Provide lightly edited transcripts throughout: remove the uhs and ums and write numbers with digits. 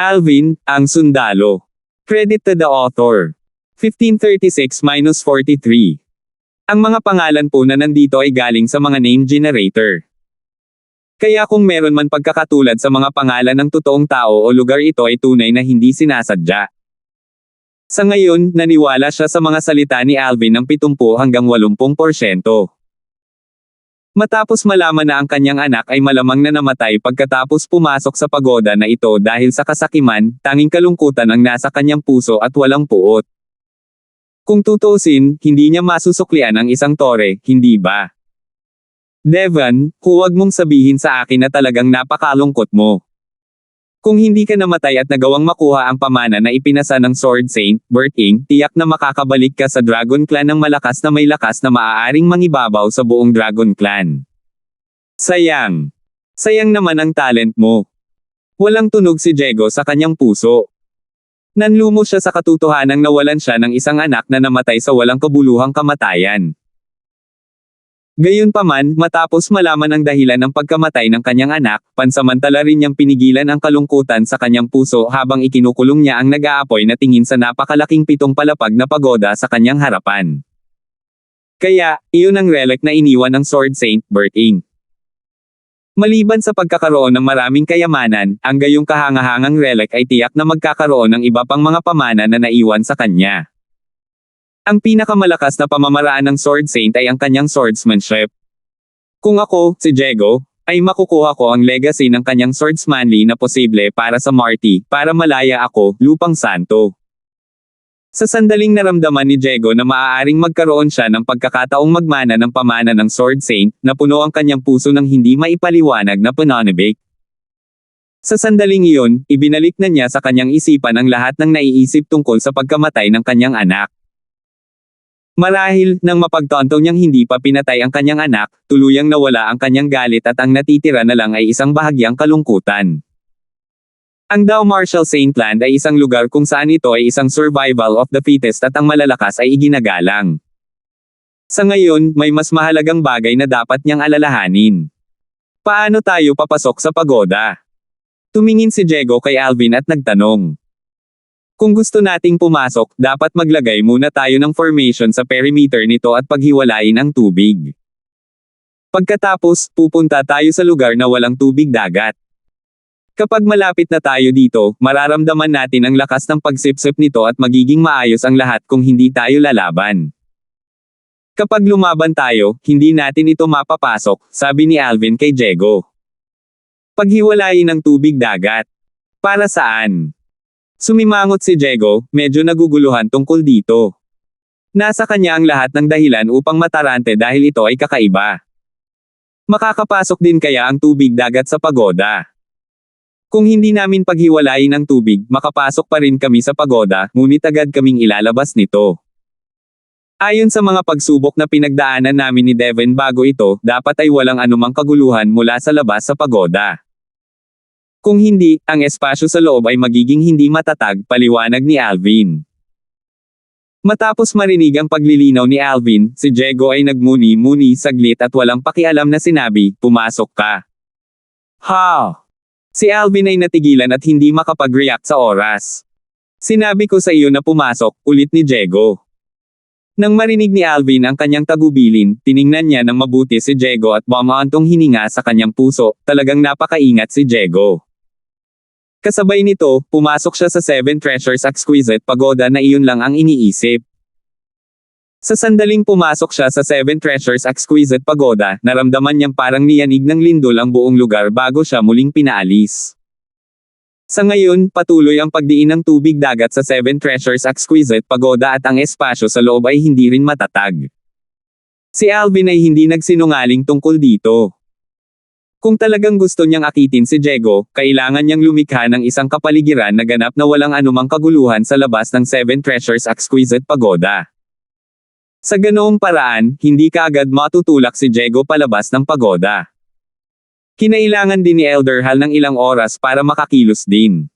Alvin, ang sundalo. Credit to the author. 1536-43. Ang mga pangalan po na nandito ay galing sa mga name generator. Kaya kung meron man pagkakatulad sa mga pangalan ng totoong tao o lugar, ito ay tunay na hindi sinasadya. Sa ngayon, naniwala siya sa mga salita ni Alvin ng 70 hanggang 80%. Matapos malaman na ang kanyang anak ay malamang na namatay pagkatapos pumasok sa pagoda na ito dahil sa kasakiman, tanging kalungkutan ang nasa kanyang puso at walang puot. Kung tutuusin, hindi niya masusuklian ang isang tore, hindi ba? Devon, huwag mong sabihin sa akin na talagang napakalungkot mo. Kung hindi ka namatay at nagawang makuha ang pamana na ipinasa ng Sword Saint, Berting, tiyak na makakabalik ka sa Dragon Clan ng malakas na may lakas na maaaring mangibabaw sa buong Dragon Clan. Sayang. Sayang naman ang talent mo. Walang tunog si Diego sa kanyang puso. Nanlumo siya sa katotohanang nawalan siya ng isang anak na namatay sa walang kabuluhang kamatayan. Gayunpaman, matapos malaman ang dahilan ng pagkamatay ng kanyang anak, pansamantala rin niyang pinigilan ang kalungkutan sa kanyang puso habang ikinukulong niya ang nag-aapoy na tingin sa napakalaking 7 palapag na pagoda sa kanyang harapan. Kaya, iyon ang relic na iniwan ng Sword Saint, Berting. Maliban sa pagkakaroon ng maraming kayamanan, ang gayong kahangahangang relic ay tiyak na magkakaroon ng iba pang mga pamana na naiwan sa kanya. Ang pinakamalakas na pamamaraan ng Sword Saint ay ang kanyang swordsmanship. Kung ako, si Diego, ay makukuha ko ang legacy ng kanyang swordsmanly na posible para sa Marty, para malaya ako, Lupang Santo. Sa sandaling naramdaman ni Diego na maaaring magkaroon siya ng pagkakataong magmana ng pamana ng Sword Saint, napuno ang kanyang puso ng hindi maipaliwanag na pananabik. Sa sandaling iyon, ibinalik na niya sa kanyang isipan ang lahat ng naiisip tungkol sa pagkamatay ng kanyang anak. Marahil, nang mapagtanto niyang hindi pa pinatay ang kanyang anak, tuluyang nawala ang kanyang galit at ang natitira na lang ay isang bahagyang kalungkutan. Ang Dao Martial Saintland ay isang lugar kung saan ito ay isang survival of the fittest at ang malalakas ay iginagalang. Sa ngayon, may mas mahalagang bagay na dapat niyang alalahanin. Paano tayo papasok sa pagoda? Tumingin si Diego kay Alvin at nagtanong. Kung gusto nating pumasok, dapat maglagay muna tayo ng formation sa perimeter nito at paghiwalayin ang tubig. Pagkatapos, pupunta tayo sa lugar na walang tubig dagat. Kapag malapit na tayo dito, mararamdaman natin ang lakas ng pagsipsip nito at magiging maayos ang lahat kung hindi tayo lalaban. Kapag lumaban tayo, hindi natin ito mapapasok, sabi ni Alvin kay Diego. Paghiwalayin ang tubig dagat. Para saan? Sumimangot si Diego, medyo naguguluhan tungkol dito. Nasa kanya ang lahat ng dahilan upang matarante dahil ito ay kakaiba. Makakapasok din kaya ang tubig dagat sa pagoda? Kung hindi namin paghiwalayin ang tubig, makapasok pa rin kami sa pagoda, ngunit agad kaming ilalabas nito. Ayon sa mga pagsubok na pinagdaanan namin ni Devon bago ito, dapat ay walang anumang kaguluhan mula sa labas sa pagoda. Kung hindi, ang espasyo sa loob ay magiging hindi matatag, paliwanag ni Alvin. Matapos marinig ang paglilinaw ni Alvin, si Diego ay nagmuni-muni saglit at walang pakialam na sinabi, pumasok ka. Ha! Si Alvin ay natigilan at hindi makapag-react sa oras. Sinabi ko sa iyo na pumasok, ulit ni Diego. Nang marinig ni Alvin ang kanyang tagubilin, tiningnan niya ng mabuti si Diego at bumaantong hininga sa kanyang puso, talagang napakaingat si Diego. Kasabay nito, pumasok siya sa 7 Treasures Exquisite Pagoda na iyon lang ang iniisip. Sa sandaling pumasok siya sa 7 Treasures Exquisite Pagoda, naramdaman niyang parang niyanig ng lindol ang buong lugar bago siya muling pinaalis. Sa ngayon, patuloy ang pagdiin ng tubig dagat sa 7 Treasures Exquisite Pagoda at ang espasyo sa loob ay hindi rin matatag. Si Alvin ay hindi nagsinungaling tungkol dito. Kung talagang gusto niyang akitin si Diego, kailangan niyang lumikha ng isang kapaligiran na ganap na walang anumang kaguluhan sa labas ng 7 Treasures Exquisite Pagoda. Sa ganoong paraan, hindi kaagad matutulak si Diego palabas ng pagoda. Kinailangan din ni Elder Hal ng ilang oras para makakilos din.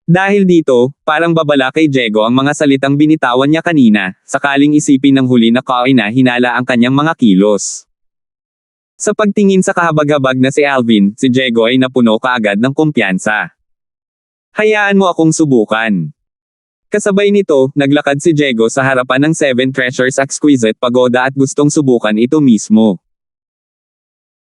Dahil dito, parang babala kay Diego ang mga salitang binitawan niya kanina, sakaling isipin ng huli na hinala ang kanyang mga kilos. Sa pagtingin sa kahabag-habag na si Alvin, si Diego ay napuno kaagad ng kumpiyansa. Hayaan mo akong subukan. Kasabay nito, naglakad si Diego sa harapan ng Seven Treasures Exquisite Pagoda at gustong subukan ito mismo.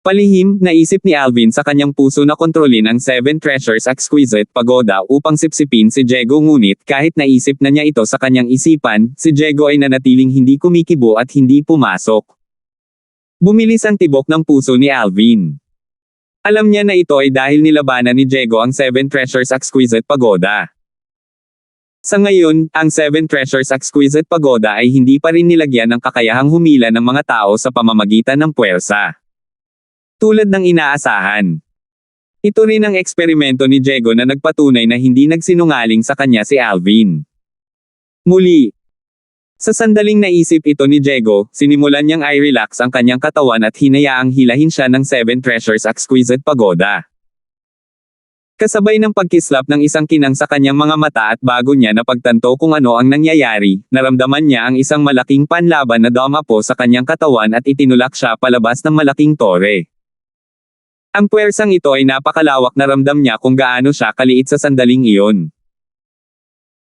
Palihim, naisip ni Alvin sa kanyang puso na kontrolin ang Seven Treasures Exquisite Pagoda upang sipsipin si Diego, ngunit kahit naisip na niya ito sa kanyang isipan, si Diego ay nanatiling hindi kumikibo at hindi pumasok. Bumilis ang tibok ng puso ni Alvin. Alam niya na ito ay dahil nilabanan ni Diego ang Seven Treasures Exquisite Pagoda. Sa ngayon, ang Seven Treasures Exquisite Pagoda ay hindi pa rin nilagyan ng kakayahang humila ng mga tao sa pamamagitan ng puwersa. Tulad ng inaasahan. Ito rin ang eksperimento ni Diego na nagpatunay na hindi nagsinungaling sa kanya si Alvin. Muli, sa sandaling naisip ito ni Diego, sinimulan niyang i-relax ang kanyang katawan at hinayaang hilahin siya ng Seven Treasures Exquisite Pagoda. Kasabay ng pagkislap ng isang kinang sa kanyang mga mata at bago niya napagtanto kung ano ang nangyayari, naramdaman niya ang isang malaking panlaban na dumapo sa kanyang katawan at itinulak siya palabas ng malaking tore. Ang puwersang ito ay napakalawak na ramdam niya kung gaano siya kaliit sa sandaling iyon.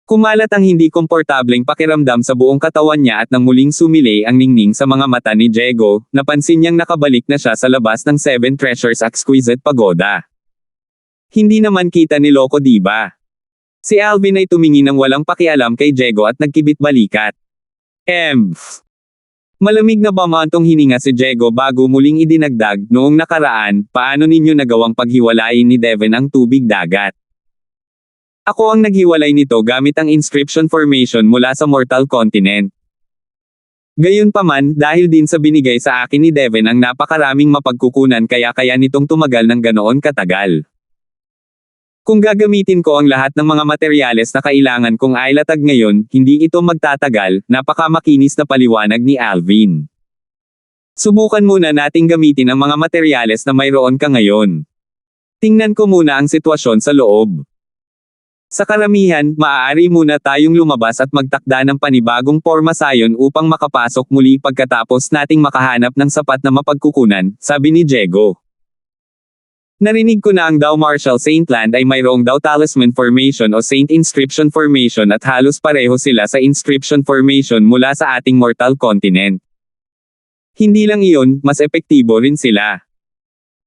Kumalat ang hindi komportableng pakiramdam sa buong katawan niya at nang muling sumilay ang ningning sa mga mata ni Diego, napansin niyang nakabalik na siya sa labas ng Seven Treasures Exquisite Pagoda. Hindi naman kita ni loko, diba? Si Alvin ay tumingin ng walang pakialam kay Diego at nagkibit balikat. Malamig na bamantong hininga si Diego bago muling idinagdag, noong nakaraan, paano ninyo nagawang paghiwalayin ni Devin ang tubig dagat? Ako ang naghiwalay nito gamit ang inscription formation mula sa Mortal Continent. Gayunpaman, dahil din sa binigay sa akin ni Devin ang napakaraming mapagkukunan kaya nitong tumagal ng ganoon katagal. Kung gagamitin ko ang lahat ng mga materyales na kailangan kong ilatag ngayon, hindi ito magtatagal, napakamakinis na paliwanag ni Alvin. Subukan muna nating gamitin ang mga materyales na mayroon ka ngayon. Tingnan ko muna ang sitwasyon sa loob. Sa karamihan, maaari muna tayong lumabas at magtakda ng panibagong porma sayon upang makapasok muli pagkatapos nating makahanap ng sapat na mapagkukunan, sabi ni Diego. Narinig ko na ang Dao Martial Saint Land ay mayroong Dao Talisman Formation o Saint Inscription Formation at halos pareho sila sa Inscription Formation mula sa ating Mortal Continent. Hindi lang iyon, mas epektibo rin sila.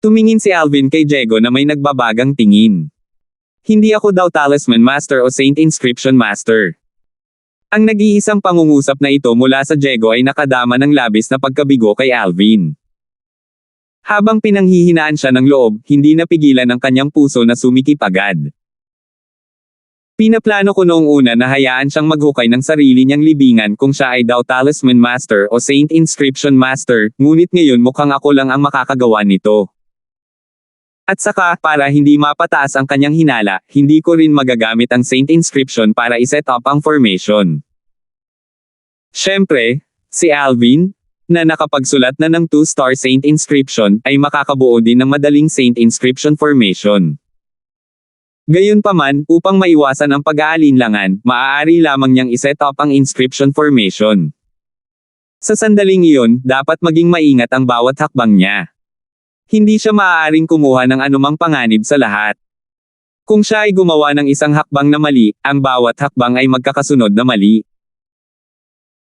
Tumingin si Alvin kay Diego na may nagbabagang tingin. Hindi ako Dao Talisman Master o Saint Inscription Master. Ang nag-iisang pangungusap na ito mula sa Diego ay nakadama ng labis na pagkabigo kay Alvin. Habang pinanghihinaan siya ng loob, hindi napigilan ang kanyang puso na sumikip agad. Pinaplano ko noong una na hayaan siyang maghukay ng sarili niyang libingan kung siya ay Dao Talisman Master o Saint Inscription Master, ngunit ngayon mukhang ako lang ang makakagawa nito. At saka, para hindi mapataas ang kanyang hinala, hindi ko rin magagamit ang Saint Inscription para iset up ang formation. Siyempre, si Alvin, na nakapagsulat na ng 2-star Saint Inscription, ay makakabuo din ng madaling Saint Inscription Formation. Gayunpaman, upang maiwasan ang pag-aalinlangan, maaari lamang niyang iset up ang Inscription Formation. Sa sandaling iyon, dapat maging maingat ang bawat hakbang niya. Hindi siya maaaring kumuha ng anumang panganib sa lahat. Kung siya ay gumawa ng isang hakbang na mali, ang bawat hakbang ay magkakasunod na mali.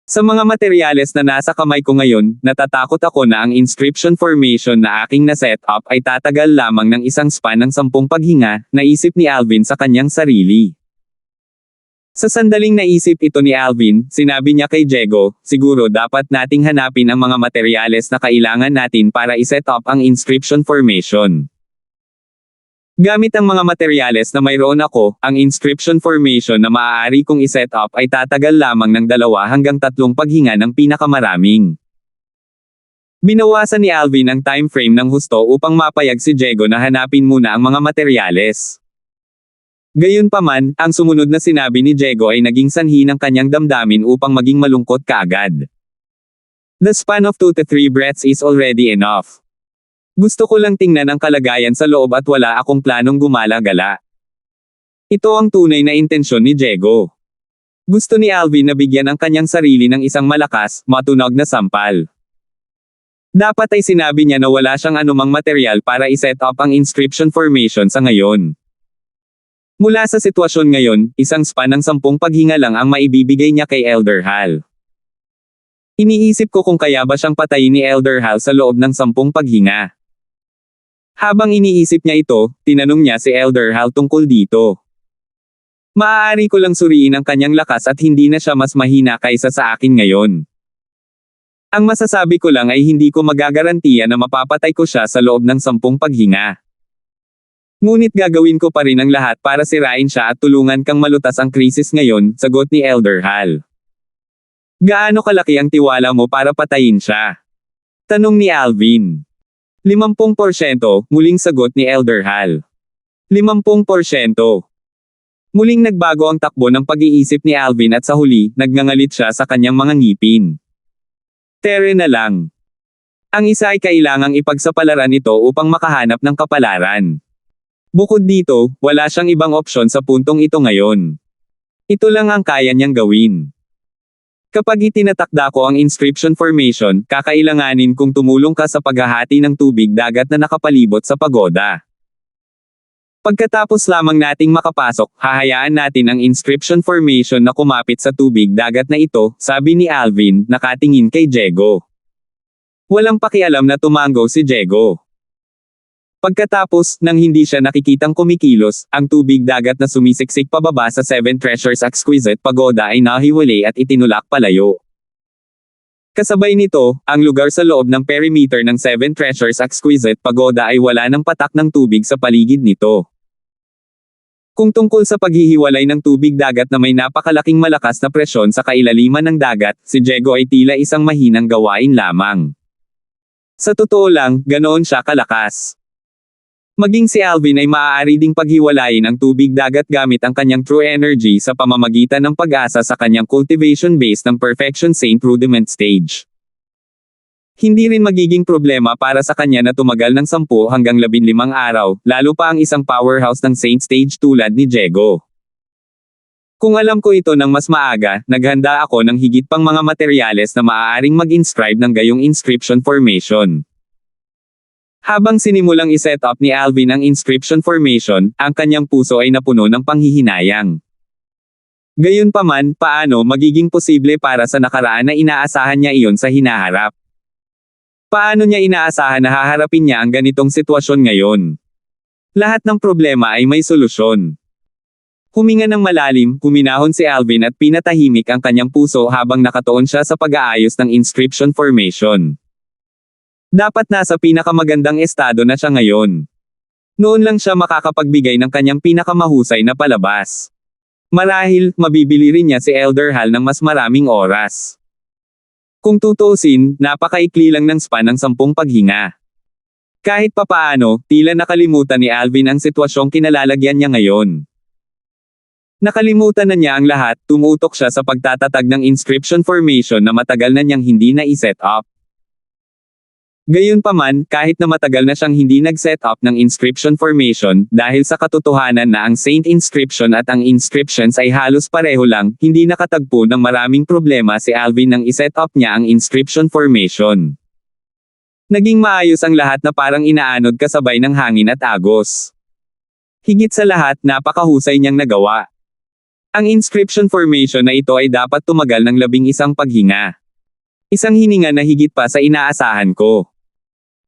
Sa mga materyales na nasa kamay ko ngayon, natatakot ako na ang inscription formation na aking na-set up ay tatagal lamang ng isang span ng 10 paghinga, naisip ni Alvin sa kanyang sarili. Sa sandaling naisip ito ni Alvin, sinabi niya kay Diego, siguro dapat nating hanapin ang mga materyales na kailangan natin para iset up ang inscription formation. Gamit ang mga materyales na mayroon ako, ang inscription formation na maaari kong iset up ay tatagal lamang ng 2 hanggang 3 paghinga ng pinakamaraming. Binawasan ni Alvin ang time frame ng husto upang mapayag si Diego na hanapin muna ang mga materyales. Gayunpaman, ang sumunod na sinabi ni Diego ay naging sanhi ng kanyang damdamin upang maging malungkot kaagad. The span of 2 to 3 breaths is already enough. Gusto ko lang tingnan ang kalagayan sa loob at wala akong planong gumala-gala. Ito ang tunay na intensyon ni Diego. Gusto ni Alvin na bigyan ang kanyang sarili ng isang malakas, matunog na sampal. Dapat ay sinabi niya na wala siyang anumang material para iset up ang inscription formation sa ngayon. Mula sa sitwasyon ngayon, isang spa ng 10 paghinga lang ang maibibigay niya kay Elder Hal. Iniisip ko kung kaya ba siyang patayin ni Elder Hal sa loob ng 10 paghinga. Habang iniisip niya ito, tinanong niya si Elder Hal tungkol dito. Maaari ko lang suriin ang kanyang lakas at hindi na siya mas mahina kaysa sa akin ngayon. Ang masasabi ko lang ay hindi ko magagarantiya na mapapatay ko siya sa loob ng 10 paghinga. Ngunit gagawin ko pa rin ang lahat para sirain siya at tulungan kang malutas ang krisis ngayon, sagot ni Elder Hal. Gaano kalaki ang tiwala mo para patayin siya? Tanong ni Alvin. 50%, muling sagot ni Elder Hal. 50%. Muling nagbago ang takbo ng pag-iisip ni Alvin at sa huli, nagngangalit siya sa kanyang mga ngipin. Tere na lang. Ang isa ay kailangang ipagsapalaran ito upang makahanap ng kapalaran. Bukod dito, wala siyang ibang opsyon sa puntong ito ngayon. Ito lang ang kaya niyang gawin. Kapag itinatakda ko ang inscription formation, kakailanganin kong tumulong ka sa paghahati ng tubig dagat na nakapalibot sa pagoda. Pagkatapos lamang nating makapasok, hahayaan natin ang inscription formation na kumapit sa tubig dagat na ito, sabi ni Alvin, nakatingin kay Diego. Walang pakialam na tumango si Diego. Pagkatapos, nang hindi siya nakikitang kumikilos, ang tubig dagat na sumisiksik pababa sa Seven Treasures Exquisite Pagoda ay nahiwalay at itinulak palayo. Kasabay nito, ang lugar sa loob ng perimeter ng Seven Treasures Exquisite Pagoda ay wala ng patak ng tubig sa paligid nito. Kung tungkol sa paghihiwalay ng tubig dagat na may napakalaking malakas na presyon sa kailaliman ng dagat, si Diego ay tila isang mahinang gawain lamang. Sa totoo lang, ganoon siya kalakas. Maging si Alvin ay maaari ding paghiwalayin ang tubig dagat gamit ang kanyang true energy sa pamamagitan ng pag-asa sa kanyang cultivation base ng Perfection Saint Rudiment Stage. Hindi rin magiging problema para sa kanya na tumagal ng 10 hanggang 15 araw, lalo pa ang isang powerhouse ng Saint Stage tulad ni Diego. Kung alam ko ito ng mas maaga, naghanda ako ng higit pang mga materyales na maaaring mag-inscribe ng gayong inscription formation. Habang sinimulang iset up ni Alvin ang inscription formation, ang kanyang puso ay napuno ng panghihinayang. Gayunpaman, paano magiging posible para sa nakaraan na inaasahan niya iyon sa hinaharap? Paano niya inaasahan na haharapin niya ang ganitong sitwasyon ngayon? Lahat ng problema ay may solusyon. Huminga ng malalim, huminahon si Alvin at pinatahimik ang kanyang puso habang nakatuon siya sa pag-aayos ng inscription formation. Dapat nasa pinakamagandang estado na siya ngayon. Noon lang siya makakapagbigay ng kanyang pinakamahusay na palabas. Marahil, mabibili rin niya si Elder Hal ng mas maraming oras. Kung tutuusin, napakaikli lang ng span ng 10 paghinga. Kahit papaano, tila nakalimutan ni Alvin ang sitwasyong kinalalagyan niya ngayon. Nakalimutan na niya ang lahat, tumutok siya sa pagtatatag ng inscription formation na matagal na niyang hindi na i-set up. Gayunpaman, kahit na matagal na siyang hindi nag-set up ng inscription formation, dahil sa katotohanan na ang Saint Inscription at ang inscriptions ay halos pareho lang, hindi nakatagpo ng maraming problema si Alvin nang i-set up niya ang inscription formation. Naging maayos ang lahat na parang inaanod kasabay ng hangin at agos. Higit sa lahat, napakahusay niyang nagawa. Ang inscription formation na ito ay dapat tumagal ng 11 paghinga. Isang hininga na higit pa sa inaasahan ko.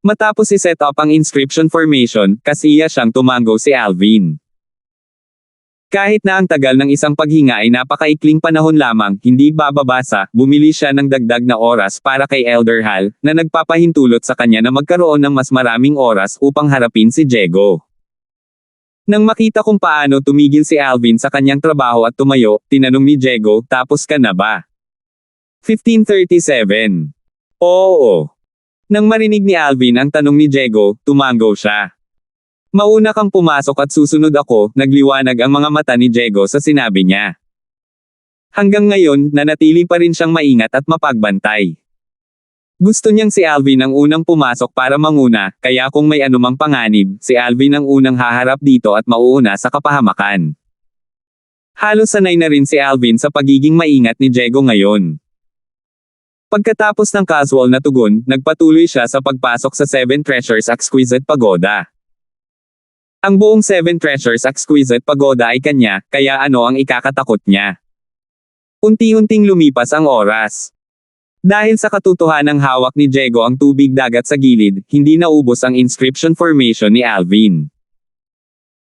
Matapos i-set up ang inscription formation, kasiya siyang tumango si Alvin. Kahit na ang tagal ng isang paghinga ay napakaikling panahon lamang, hindi bababasa, bumili siya ng dagdag na oras para kay Elder Hal, na nagpapahintulot sa kanya na magkaroon ng mas maraming oras upang harapin si Diego. Nang makita kung paano tumigil si Alvin sa kanyang trabaho at tumayo, tinanong ni Diego, tapos ka na ba? 15:37. Oo. Nang marinig ni Alvin ang tanong ni Diego, tumango siya. Mauna kang pumasok at susunod ako, nagliwanag ang mga mata ni Diego sa sinabi niya. Hanggang ngayon, nanatili pa rin siyang maingat at mapagbantay. Gusto niyang si Alvin ang unang pumasok para manguna, kaya kung may anumang panganib, si Alvin ang unang haharap dito at mauuna sa kapahamakan. Halos sanay na rin si Alvin sa pagiging maingat ni Diego ngayon. Pagkatapos ng casual na tugon, nagpatuloy siya sa pagpasok sa Seven Treasures Exquisite Pagoda. Ang buong Seven Treasures Exquisite Pagoda ay kanya, kaya ano ang ikakatakot niya? Unti-unting lumipas ang oras. Dahil sa katotohanang hawak ni Diego ang tubig dagat sa gilid, hindi naubos ang inscription formation ni Alvin.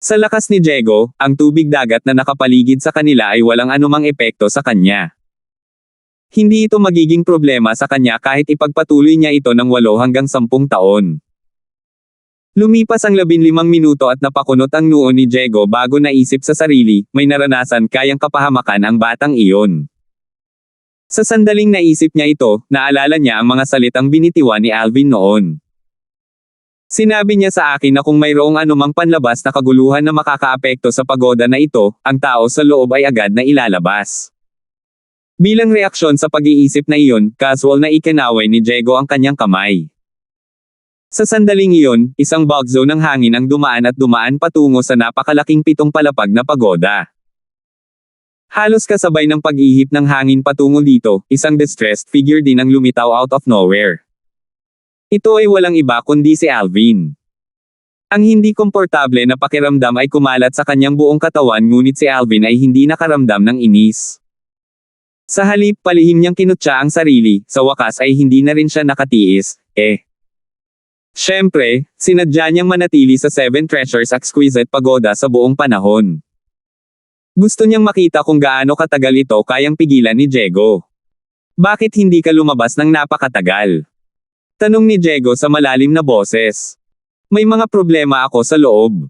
Sa lakas ni Diego, ang tubig dagat na nakapaligid sa kanila ay walang anumang epekto sa kanya. Hindi ito magiging problema sa kanya kahit ipagpatuloy niya ito ng 8 hanggang 10 taon. Lumipas ang 15 minuto at napakunot ang noo ni Diego bago naisip sa sarili, may naranasan kayang kapahamakan ang batang iyon. Sa sandaling naisip niya ito, naalala niya ang mga salitang binitiwan ni Alvin noon. Sinabi niya sa akin na kung mayroong anumang panlabas na kaguluhan na makakaapekto sa pagoda na ito, ang tao sa loob ay agad na ilalabas. Bilang reaksyon sa pag-iisip na iyon, casual na ikinaway ni Diego ang kanyang kamay. Sa sandaling iyon, isang bagzo ng hangin ang dumaan patungo sa napakalaking 7 palapag na pagoda. Halos kasabay ng pag-ihip ng hangin patungo dito, isang distressed figure din ang lumitaw out of nowhere. Ito ay walang iba kundi si Alvin. Ang hindi komportable na pakiramdam ay kumalat sa kanyang buong katawan ngunit si Alvin ay hindi nakaramdam ng inis. Sa halip palihim niyang kinutya ang sarili, sa wakas ay hindi na rin siya nakatiis, Siyempre, sinadya niyang manatili sa Seven Treasures Exquisite Pagoda sa buong panahon. Gusto niyang makita kung gaano katagal ito kayang pigilan ni Diego. Bakit hindi ka lumabas ng napakatagal? Tanong ni Diego sa malalim na boses. May mga problema ako sa loob.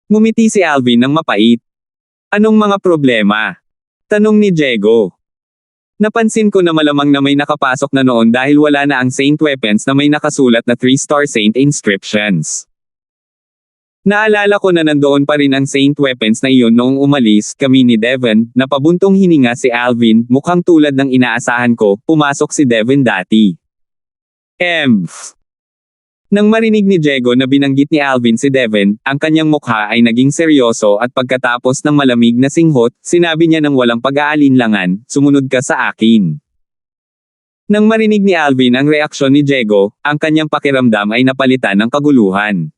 Ngumiti si Alvin ng mapait. Anong mga problema? Tanong ni Diego. Napansin ko na malamang na may nakapasok na noon dahil wala na ang Saint Weapons na may nakasulat na 3-star Saint inscriptions. Naalala ko na nandoon pa rin ang Saint Weapons na iyon noong umalis kami ni Devon, napabuntong hininga si Alvin, mukhang tulad ng inaasahan ko, pumasok si Devon dati. Nang marinig ni Diego na binanggit ni Alvin si Devon, ang kanyang mukha ay naging seryoso at pagkatapos ng malamig na singhot, sinabi niya ng walang pag-aalinlangan, sumunod ka sa akin. Nang marinig ni Alvin ang reaksyon ni Diego, ang kanyang pakiramdam ay napalitan ng kaguluhan.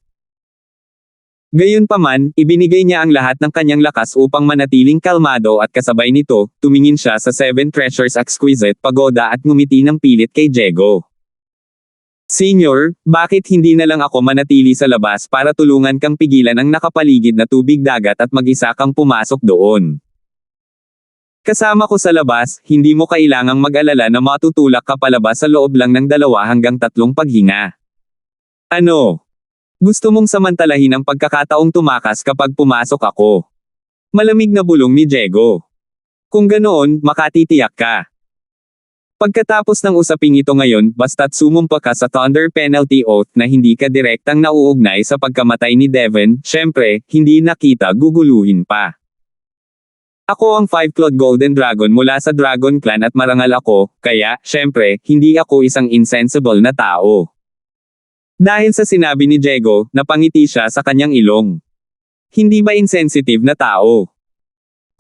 Gayunpaman, ibinigay niya ang lahat ng kanyang lakas upang manatiling kalmado at kasabay nito, tumingin siya sa Seven Treasures Exquisite Pagoda at ngumiti ng pilit kay Diego. Senior, bakit hindi na lang ako manatili sa labas para tulungan kang pigilan ang nakapaligid na tubig dagat at mag-isa kang pumasok doon? Kasama ko sa labas, hindi mo kailangang mag-alala na matutulak ka palabas sa loob lang ng 2 hanggang 3 paghinga. Ano? Gusto mong samantalahin ang pagkakataong tumakas kapag pumasok ako? Malamig na bulong ni Diego. Kung ganoon, makatitiyak ka. Pagkatapos ng usaping ito ngayon, basta't sumumpa ka sa Thunder Penalty Oath na hindi ka direktang nauugnay sa pagkamatay ni Devon, syempre, hindi nakita guguluhin pa. Ako ang 5-clawed Golden Dragon mula sa Dragon Clan at marangal ako, kaya, syempre, hindi ako isang insensible na tao. Dahil sa sinabi ni Diego, napangiti siya sa kanyang ilong. Hindi ba insensitive na tao?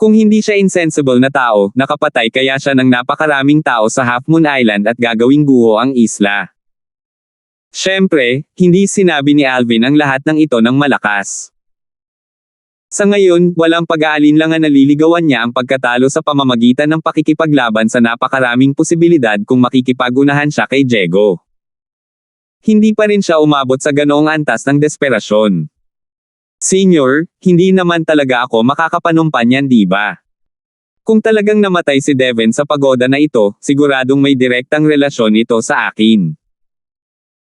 Kung hindi siya insensible na tao, nakapatay kaya siya ng napakaraming tao sa Half Moon Island at gagawing guho ang isla. Siyempre, hindi sinabi ni Alvin ang lahat ng ito ng malakas. Sa ngayon, walang pag-aalinlangan na liligawan niya ang pagkatalo sa pamamagitan ng pakikipaglaban sa napakaraming posibilidad kung makikipag-unahan siya kay Diego. Hindi pa rin siya umabot sa ganoong antas ng desperasyon. Senior, hindi naman talaga ako makakapanumpan yan, di ba? Kung talagang namatay si Devon sa pagoda na ito, siguradong may direktang relasyon ito sa akin.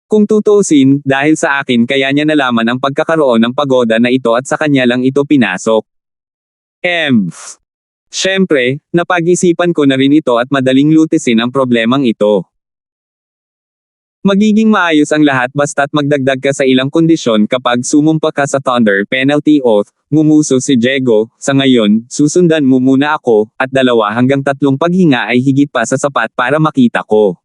Kung tutuusin, dahil sa akin kaya niya nalaman ang pagkakaroon ng pagoda na ito at sa kanya lang ito pinasok. Siyempre, napag-isipan ko na rin ito at madaling lutisin ang problemang ito. Magiging maayos ang lahat basta't magdagdag ka sa ilang kondisyon kapag sumumpa ka sa Thunder Penalty Oath, ngumuso si Diego, sa ngayon, susundan mo muna ako, at 2 hanggang 3 paghinga ay higit pa sa sapat para makita ko.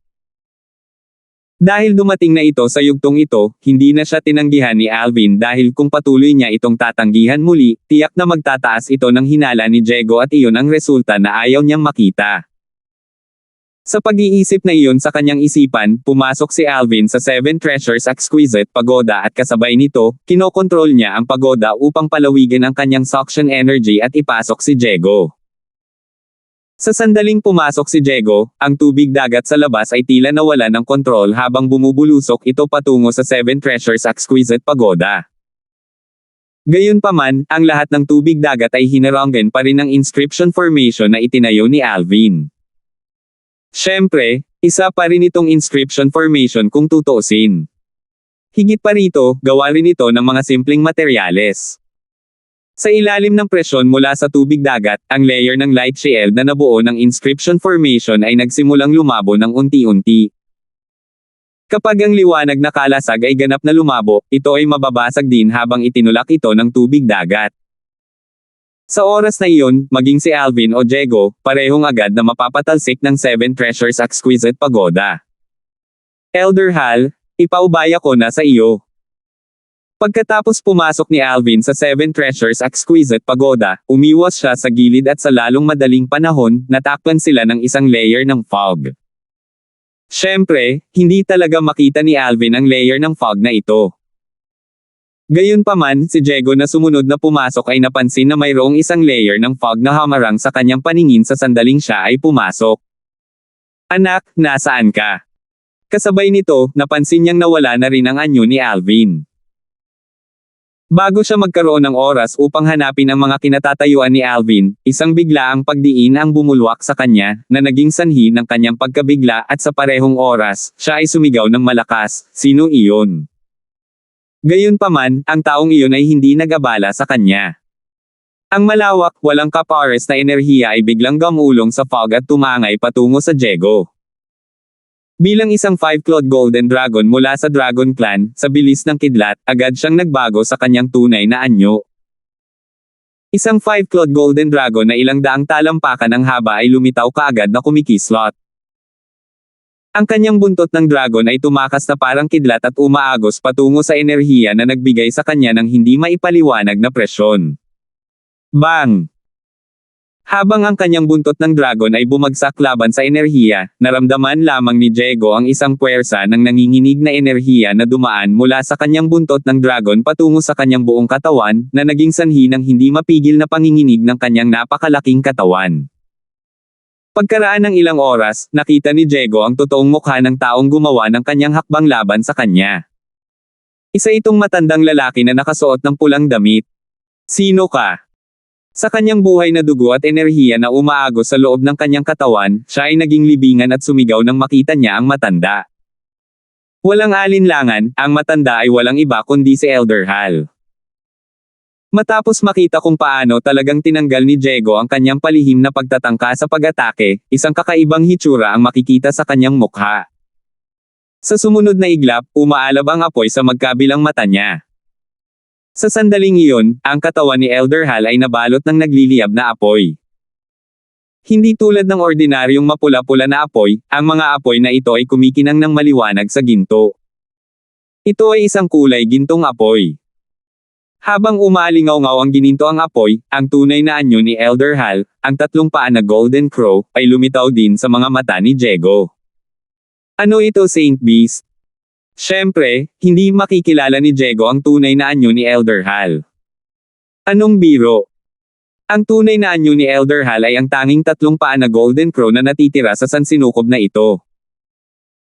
Dahil dumating na ito sa yugtong ito, hindi na siya tinanggihan ni Alvin dahil kung patuloy niya itong tatanggihan muli, tiyak na magtataas ito ng hinala ni Diego at iyon ang resulta na ayaw niyang makita. Sa pag-iisip na iyon sa kanyang isipan, pumasok si Alvin sa Seven Treasures Exquisite Pagoda at kasabay nito, kinokontrol niya ang pagoda upang palawigan ang kanyang suction energy at ipasok si Diego. Sa sandaling pumasok si Diego, ang tubig dagat sa labas ay tila nawala ng kontrol habang bumubulusok ito patungo sa Seven Treasures Exquisite Pagoda. Gayunpaman, ang lahat ng tubig dagat ay hinaranggan pa rin ng inscription formation na itinayo ni Alvin. Siyempre, isa pa rin itong inscription formation kung tutuusin. Higit pa rito, gawa rin ito ng mga simpleng materyales. Sa ilalim ng presyon mula sa tubig dagat, ang layer ng light shield na nabuo ng inscription formation ay nagsimulang lumabo ng unti-unti. Kapag ang liwanag na kalasag ay ganap na lumabo, ito ay mababasag din habang itinulak ito ng tubig dagat. Sa oras na iyon, maging si Alvin o Diego, parehong agad na mapapatalsik ng Seven Treasures Exquisite Pagoda. Elder Hal, ipaubaya ko na sa iyo. Pagkatapos pumasok ni Alvin sa Seven Treasures Exquisite Pagoda, umiwas siya sa gilid at sa lalong madaling panahon, natakpan sila ng isang layer ng fog. Siyempre, hindi talaga makita ni Alvin ang layer ng fog na ito. Gayunpaman, si Diego na sumunod na pumasok ay napansin na mayroong isang layer ng fog na hamarang sa kanyang paningin sa sandaling siya ay pumasok. Anak, nasaan ka? Kasabay nito, napansin niyang nawala na rin ang anyo ni Alvin. Bago siya magkaroon ng oras upang hanapin ang mga kinatatayuan ni Alvin, isang biglaang pagdiin ang bumulwak sa kanya, na naging sanhi ng kanyang pagkabigla at sa parehong oras, siya ay sumigaw ng malakas, "Sino iyon?" Gayunpaman, ang taong iyon ay hindi nag-abala sa kanya. Ang malawak, walang kapares na enerhiya ay biglang gamulong sa fog at tumangay patungo sa Diego. Bilang isang 5-clawed golden dragon mula sa Dragon Clan, sa bilis ng kidlat, agad siyang nagbago sa kanyang tunay na anyo. Isang 5-clawed golden dragon na ilang daang talampakan ang haba ay lumitaw kaagad na kumikislot. Ang kanyang buntot ng dragon ay tumakas na parang kidlat at umaagos patungo sa enerhiya na nagbigay sa kanya ng hindi maipaliwanag na presyon. Bang! Habang ang kanyang buntot ng dragon ay bumagsak laban sa enerhiya, naramdaman lamang ni Diego ang isang puwersa ng nanginginig na enerhiya na dumaan mula sa kanyang buntot ng dragon patungo sa kanyang buong katawan, na naging sanhi ng hindi mapigil na panginginig ng kanyang napakalaking katawan. Pagkaraan ng ilang oras, nakita ni Diego ang totoong mukha ng taong gumawa ng kanyang hakbang laban sa kanya. Isa itong matandang lalaki na nakasuot ng pulang damit. Sino ka? Sa kanyang buhay na dugo at enerhiya na umaagos sa loob ng kanyang katawan, siya ay naging libingan at sumigaw nang makita niya ang matanda. Walang alinlangan, ang matanda ay walang iba kundi si Elder Hal. Matapos makita kung paano talagang tinanggal ni Diego ang kanyang palihim na pagtatangka sa pag-atake, isang kakaibang hitsura ang makikita sa kanyang mukha. Sa sumunod na iglap, umaalab ang apoy sa magkabilang mata niya. Sa sandaling iyon, ang katawan ni Elder Hal ay nabalot ng nagliliyab na apoy. Hindi tulad ng ordinaryong mapula-pula na apoy, ang mga apoy na ito ay kumikinang ng maliwanag sa ginto. Ito ay isang kulay gintong apoy. Habang umaalingaw-ngaw ang gininto ang apoy, ang tunay na anyo ni Elder Hal, ang 3 paa na Golden Crow, ay lumitaw din sa mga mata ni Diego. Ano ito, Saint Beast? Siyempre, hindi makikilala ni Diego ang tunay na anyo ni Elder Hal. Anong biro? Ang tunay na anyo ni Elder Hal ay ang tanging 3 paa na Golden Crow na natitira sa sansinukob na ito.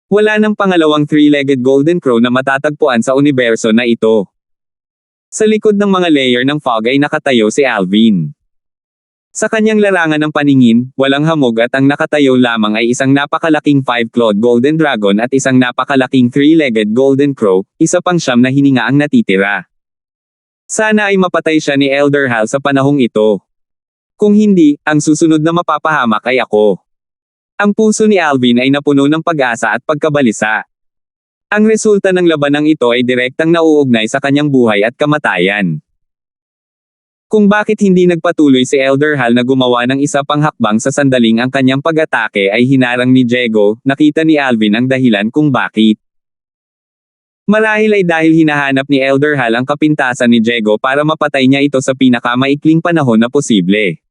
Wala nang pangalawang 3-legged Golden Crow na matatagpuan sa universo na ito. Sa likod ng mga layer ng fog ay nakatayo si Alvin. Sa kanyang larangan ng paningin, walang hamog at ang nakatayo lamang ay isang napakalaking 5-clawed golden dragon at isang napakalaking 3-legged golden crow, isa pang 9 na hininga ang natitira. Sana ay mapatay siya ni Elder Hal sa panahong ito. Kung hindi, ang susunod na mapapahamak ay ako. Ang puso ni Alvin ay napuno ng pag-asa at pagkabalisa. Ang resulta ng labanang ito ay direktang nauugnay sa kanyang buhay at kamatayan. Kung bakit hindi nagpatuloy si Elder Hal na gumawa ng isa pang hakbang sa sandaling ang kanyang pag-atake ay hinarang ni Diego, nakita ni Alvin ang dahilan kung bakit. Marahil ay dahil hinahanap ni Elder Hal ang kapintasan ni Diego para mapatay niya ito sa pinakamaikling panahon na posible.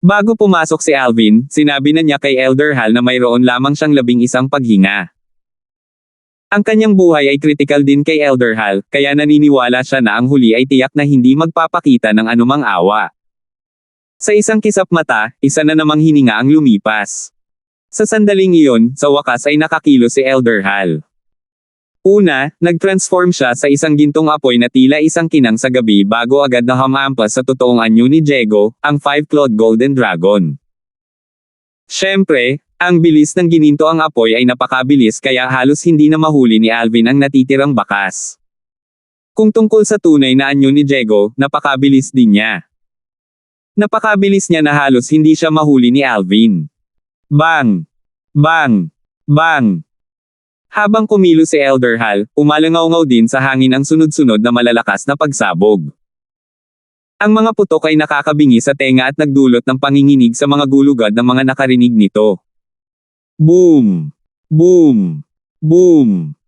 Bago pumasok si Alvin, sinabi na niya kay Elder Hal na mayroon lamang siyang 11 paghinga. Ang kanyang buhay ay critical din kay Elder Hal, kaya naniniwala siya na ang huli ay tiyak na hindi magpapakita ng anumang awa. Sa isang kisap mata, isa na namang hininga ang lumipas. Sa sandaling iyon, sa wakas ay nakakilo si Elder Hal. Una, nag-transform siya sa isang gintong apoy na tila isang kinang sa gabi bago agad na hamampas sa totoong anyo ni Diego, ang 5-clawed golden dragon. Siyempre, ang bilis ng gininto ang apoy ay napakabilis kaya halos hindi na mahuli ni Alvin ang natitirang bakas. Kung tungkol sa tunay na anyo ni Diego, napakabilis din niya. Napakabilis niya na halos hindi siya mahuli ni Alvin. Bang! Bang! Bang! Habang kumilo si Elder Hal, umalangaw-ngaw din sa hangin ang sunod-sunod na malalakas na pagsabog. Ang mga putok ay nakakabingi sa tenga at nagdulot ng panginginig sa mga gulugad ng mga nakarinig nito. Boom! Boom! Boom!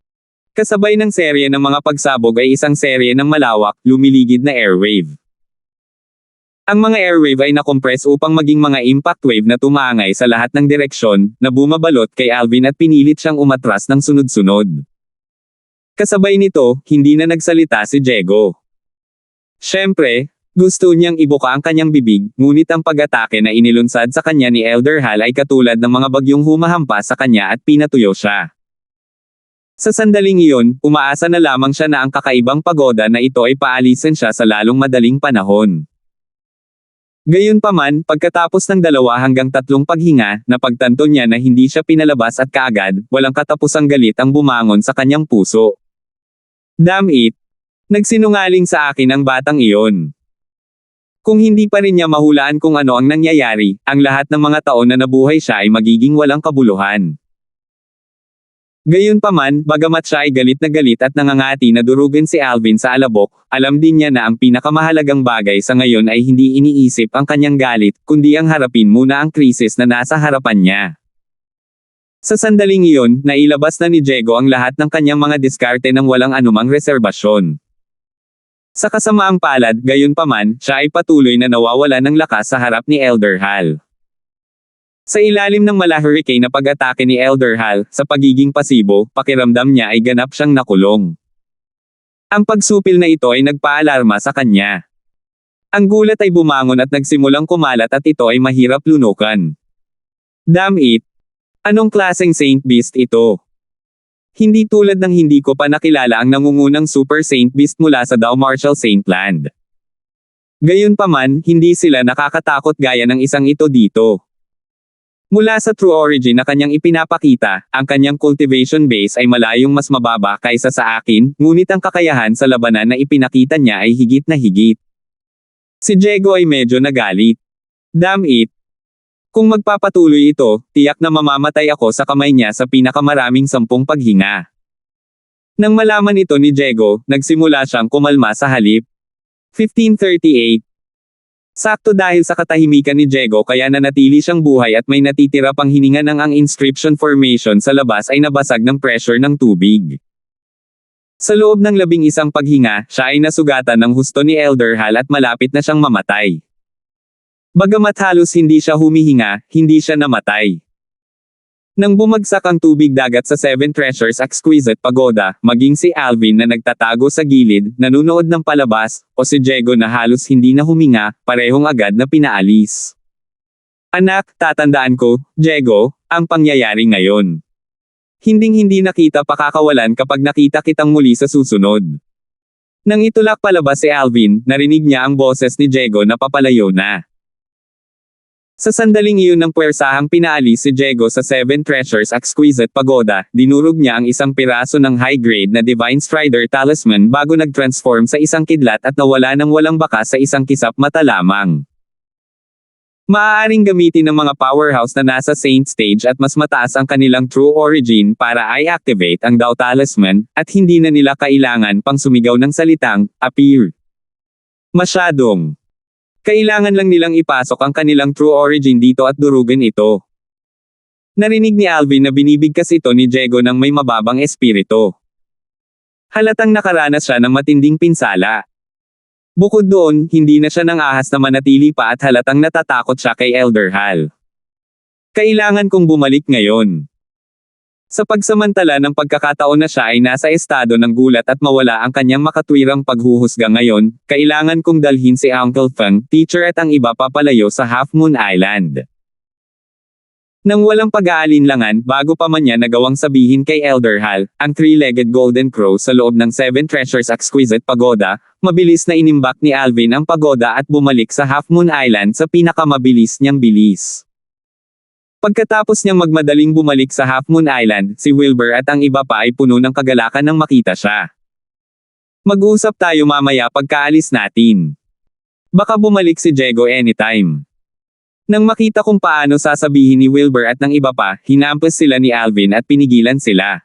Kasabay ng serye ng mga pagsabog ay isang serye ng malawak, lumiligid na airwave. Ang mga airwave ay nakompress upang maging mga impact wave na tumangay sa lahat ng direksyon, na bumabalot kay Alvin at pinilit siyang umatras ng sunod-sunod. Kasabay nito, hindi na nagsalita si Diego. Siyempre, gusto niyang ibuka ang kanyang bibig, ngunit ang pag-atake na inilunsad sa kanya ni Elder Hal ay katulad ng mga bagyong humahampas sa kanya at pinatuyo siya. Sa sandaling iyon, umaasa na lamang siya na ang kakaibang pagoda na ito ay paalisin siya sa lalong madaling panahon. Gayunpaman, pagkatapos ng 2 hanggang 3 paghinga, napagtanto niya na hindi siya pinalabas at kaagad, walang katapusang galit ang bumangon sa kanyang puso. Damn it! Nagsinungaling sa akin ang batang iyon. Kung hindi pa rin niya mahulaan kung ano ang nangyayari, ang lahat ng mga taon na nabuhay siya ay magiging walang kabuluhan. Gayunpaman, bagamat siya ay galit at nangangati na durugin si Alvin sa alabok, alam din niya na ang pinakamahalagang bagay sa ngayon ay hindi iniisip ang kanyang galit, kundi ang harapin muna ang krisis na nasa harapan niya. Sa sandaling iyon, nailabas na ni Diego ang lahat ng kanyang mga diskarte ng walang anumang reserbasyon. Sa kasamaang palad, gayunpaman, siya ay patuloy na nawawala ng lakas sa harap ni Elder Hal. Sa ilalim ng mala-hurricane na pag-atake ni Elder Hal, sa pagiging pasibo, pakiramdam niya ay ganap siyang nakulong. Ang pagsupil na ito ay nagpaalarma sa kanya. Ang gulat ay bumangon at nagsimulang kumalat at ito ay mahirap lunukan. Damn it! Anong klaseng Saint Beast ito? Hindi tulad ng hindi ko pa nakilala ang nangungunang Super Saint Beast mula sa Dao Martial Saint Land. Gayunpaman, hindi sila nakakatakot gaya ng isang ito dito. Mula sa true origin na kanyang ipinapakita, ang kanyang cultivation base ay malayong mas mababa kaysa sa akin, ngunit ang kakayahan sa labanan na ipinakita niya ay higit na higit. Si Diego ay medyo nagalit. Damn it! Kung magpapatuloy ito, tiyak na mamamatay ako sa kamay niya sa pinakamaraming 10 paghinga. Nang malaman ito ni Diego, nagsimula siyang kumalma sa halip. 1538. Sakto dahil sa katahimikan ni Diego kaya nanatili siyang buhay at may natitira pang hininga ng ang inscription formation sa labas ay nabasag ng pressure ng tubig. Sa loob ng 11 paghinga, siya ay nasugatan ng husto ni Elder Hal at malapit na siyang mamatay. Bagamat halos hindi siya humihinga, hindi siya namatay. Nang bumagsak ang tubig dagat sa 7 Treasures Exquisite Pagoda, maging si Alvin na nagtatago sa gilid, nanunood ng palabas, o si Diego na halos hindi na huminga, parehong agad na pinaalis. Anak, tatandaan ko, Diego, ang pangyayari ngayon. Hinding-hindi nakita pakakawalan kapag nakita kitang muli sa susunod. Nang itulak palabas si Alvin, narinig niya ang boses ni Diego na papalayo na. Sa sandaling iyon ng puwersahang pinaalis si Diego sa 7 Treasures Exquisite Pagoda, dinurog niya ang isang piraso ng high-grade na Divine Strider Talisman bago nag-transform sa isang kidlat at nawala ng walang bakas sa isang kisap mata lamang. Maaaring gamitin ng mga powerhouse na nasa Saint Stage at mas mataas ang kanilang true origin para i-activate ang Dao Talisman, at hindi na nila kailangan pang sumigaw ng salitang, appear. Masyadong. Kailangan lang nilang ipasok ang kanilang true origin dito at durugin ito. Narinig ni Alvin na binibigkas ito ni Diego ng may mababang espiritu. Halatang nakaranas siya ng matinding pinsala. Bukod doon, hindi na siya nang ahas na manatili pa at halatang natatakot siya kay Elder Hal. Kailangan kong bumalik ngayon. Sa pagsamantala ng pagkakataon na siya ay nasa estado ng gulat at mawala ang kanyang makatwirang paghuhusga ngayon, kailangan kong dalhin si Uncle Feng, teacher at ang iba papalayo sa Half Moon Island. Nang walang pag-aalinlangan, bago pa man niya nagawang sabihin kay Elder Hal, ang three-legged golden crow sa loob ng Seven Treasures Exquisite Pagoda, mabilis na inimbak ni Alvin ang pagoda at bumalik sa Half Moon Island sa pinakamabilis niyang bilis. Pagkatapos niyang magmadaling bumalik sa Half Moon Island, si Wilbur at ang iba pa ay puno ng kagalakan nang makita siya. Mag-uusap tayo mamaya pagkaalis natin. Baka bumalik si Diego anytime. Nang makita kung paano sasabihin ni Wilbur at ng iba pa, hinampas sila ni Alvin at pinigilan sila.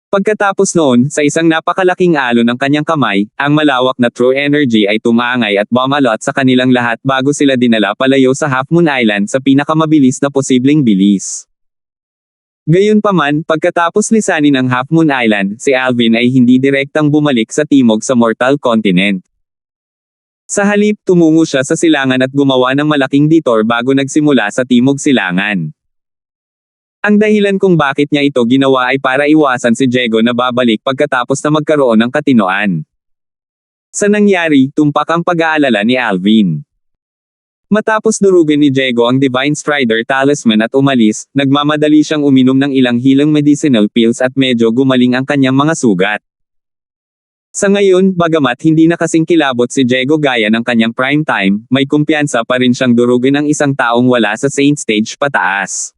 Pagkatapos noon, sa isang napakalaking alon ng kanyang kamay, ang malawak na true energy ay tumangay at bumalot sa kanilang lahat bago sila dinala palayo sa Half Moon Island sa pinakamabilis na posibleng bilis. Gayunpaman, pagkatapos lisanin ang Half Moon Island, si Alvin ay hindi direktang bumalik sa timog sa Mortal Continent. Sa halip, tumungo siya sa silangan at gumawa ng malaking detour bago nagsimula sa timog silangan. Ang dahilan kung bakit niya ito ginawa ay para iwasan si Diego na babalik pagkatapos na magkaroon ng katinoan. Sa nangyari, tumpak ang pag-aalala ni Alvin. Matapos durugin ni Diego ang Divine Strider Talisman at umalis, nagmamadali siyang uminom ng ilang hilang medicinal pills at medyo gumaling ang kanyang mga sugat. Sa ngayon, bagamat hindi na kasing kilabot si Diego gaya ng kanyang prime time, may kumpiyansa pa rin siyang durugin ang isang taong wala sa Saint Stage pataas.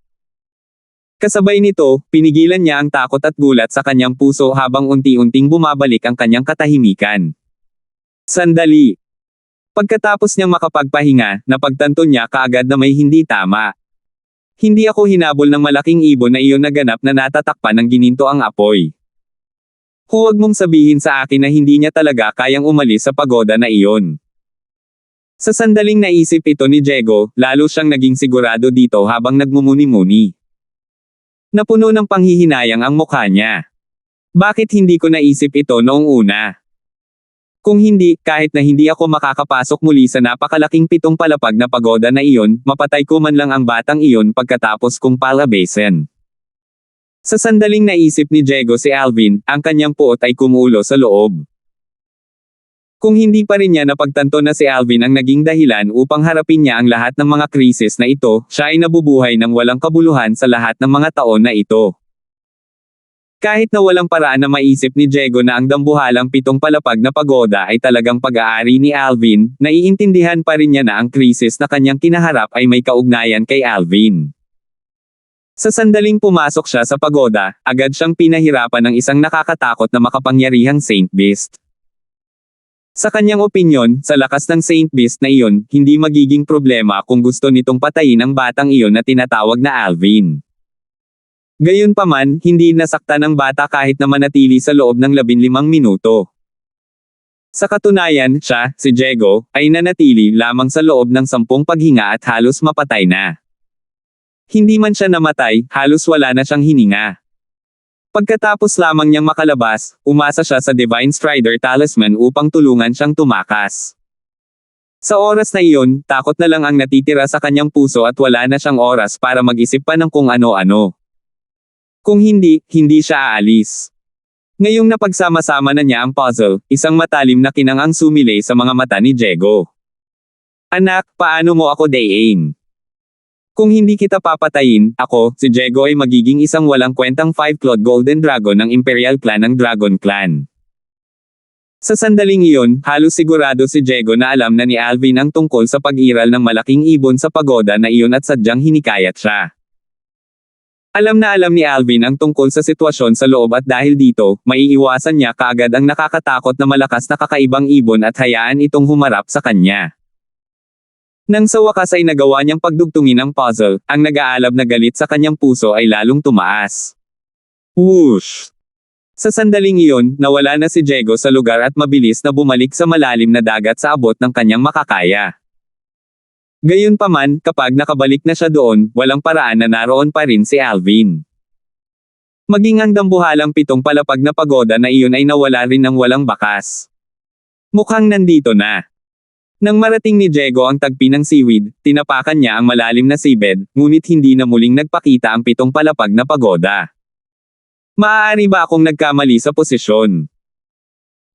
Kasabay nito, pinigilan niya ang takot at gulat sa kanyang puso habang unti-unting bumabalik ang kanyang katahimikan. Sandali. Pagkatapos niyang makapagpahinga, napagtanto niya kaagad na may hindi tama. Hindi ako hinabol ng malaking ibon na iyon na ganap na natatakpan ng gininto ang apoy. Huwag mong sabihin sa akin na hindi niya talaga kayang umalis sa pagoda na iyon. Sa sandaling naisip ito ni Diego, lalo siyang naging sigurado dito habang nagmumuni-muni. Napuno ng panghihinayang ang mukha niya. Bakit hindi ko naisip ito noong una? Kung hindi, kahit na hindi ako makakapasok muli sa napakalaking pitong palapag na pagoda na iyon, mapatay ko man lang ang batang iyon pagkatapos kong palabasin. Sa sandaling naisip ni Diego si Alvin, ang kanyang puot ay kumulo sa loob. Kung hindi pa rin niya napagtanto na si Alvin ang naging dahilan upang harapin niya ang lahat ng mga krisis na ito, siya ay nabubuhay ng walang kabuluhan sa lahat ng mga taon na ito. Kahit na walang paraan na maisip ni Diego na ang dambuhalang pitong palapag na pagoda ay talagang pag-aari ni Alvin, naiintindihan pa rin niya na ang krisis na kanyang kinaharap ay may kaugnayan kay Alvin. Sa sandaling pumasok siya sa pagoda, agad siyang pinahirapan ng isang nakakatakot na makapangyarihang Saint Beast. Sa kanyang opinyon, sa lakas ng Saint Beast na iyon, hindi magiging problema kung gusto nitong patayin ang batang iyon na tinatawag na Alvin. Gayunpaman, hindi nasaktan ng bata kahit na manatili sa loob ng 15 minuto. Sa katunayan, siya, si Diego, ay nanatili lamang sa loob ng 10 paghinga at halos mapatay na. Hindi man siya namatay, halos wala na siyang hininga. Pagkatapos lamang niyang makalabas, umasa siya sa Divine Strider Talisman upang tulungan siyang tumakas. Sa oras na iyon, takot na lang ang natitira sa kanyang puso at wala na siyang oras para mag-isip pa ng kung ano-ano. Kung hindi, hindi siya aalis. Ngayong napagsama-sama na niya ang puzzle, isang matalim na kinang ang sumilay sa mga mata ni Diego. Anak, paano mo ako dayain? Kung hindi kita papatayin, ako, si Diego ay magiging isang walang kwentang 5-clawed golden dragon ng Imperial Clan ng Dragon Clan. Sa sandaling iyon, halos sigurado si Diego na alam na ni Alvin ang tungkol sa pag-iral ng malaking ibon sa pagoda na iyon at sadyang hinikayat siya. Alam na alam ni Alvin ang tungkol sa sitwasyon sa loob at dahil dito, maiiwasan niya kaagad ang nakakatakot na malakas na kakaibang ibon at hayaan itong humarap sa kanya. Nang sa wakas ay nagawa niyang pagdugtungin ang puzzle, ang nag-aalab na galit sa kanyang puso ay lalong tumaas. Whoosh! Sa sandaling iyon, nawala na si Diego sa lugar at mabilis na bumalik sa malalim na dagat sa abot ng kanyang makakaya. Gayunpaman, kapag nakabalik na siya doon, walang paraan na naroon pa rin si Alvin. Maging ang dambuhalang pitong palapag na pagoda na iyon ay nawala rin ng walang bakas. Mukhang nandito na. Nang marating ni Diego ang tagpi ng seaweed, tinapakan niya ang malalim na seabed, ngunit hindi na muling nagpakita ang 7 palapag na pagoda. Maaari ba akong nagkamali sa posisyon?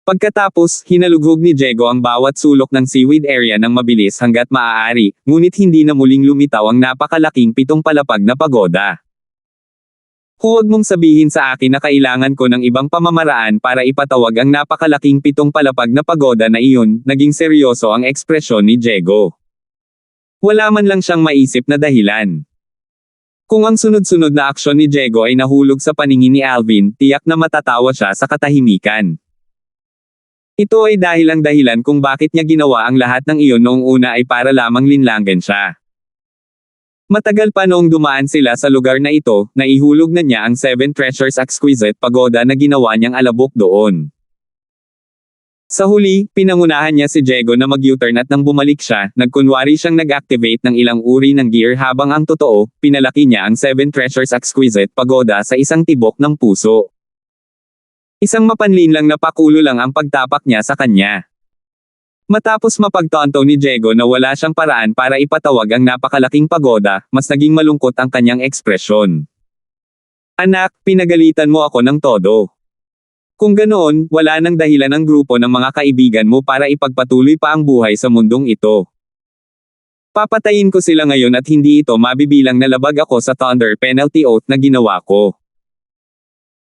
Pagkatapos, hinalughog ni Diego ang bawat sulok ng seaweed area ng mabilis hanggat maaari, ngunit hindi na muling lumitaw ang napakalaking 7 palapag na pagoda. Huwag mong sabihin sa akin na kailangan ko ng ibang pamamaraan para ipatawag ang napakalaking 7 palapag na pagoda na iyon, naging seryoso ang ekspresyon ni Diego. Wala man lang siyang maisip na dahilan. Kung ang sunod-sunod na aksyon ni Diego ay nahulog sa paningin ni Alvin, tiyak na matatawa siya sa katahimikan. Ito ay dahilan kung bakit niya ginawa ang lahat ng iyon noong una ay para lamang linlangan siya. Matagal pa noong dumaan sila sa lugar na ito, naihulog na niya ang 7 Treasures Exquisite Pagoda na ginawa niyang alabok doon. Sa huli, pinangunahan niya si Diego na mag-U-turn at nang bumalik siya, nagkunwari siyang nag-activate ng ilang uri ng gear habang ang totoo, pinalaki niya ang 7 Treasures Exquisite Pagoda sa isang tibok ng puso. Isang mapanlinlang na pakulo lang ang pagtapak niya sa kanya. Matapos mapagtanto ni Diego na wala siyang paraan para ipatawag ang napakalaking pagoda, mas naging malungkot ang kanyang ekspresyon. Anak, pinagalitan mo ako ng todo. Kung ganoon, wala nang dahilan ang grupo ng mga kaibigan mo para ipagpatuloy pa ang buhay sa mundong ito. Papatayin ko sila ngayon at hindi ito mabibilang na labag ako sa Thunder Penalty Oath na ginawa ko.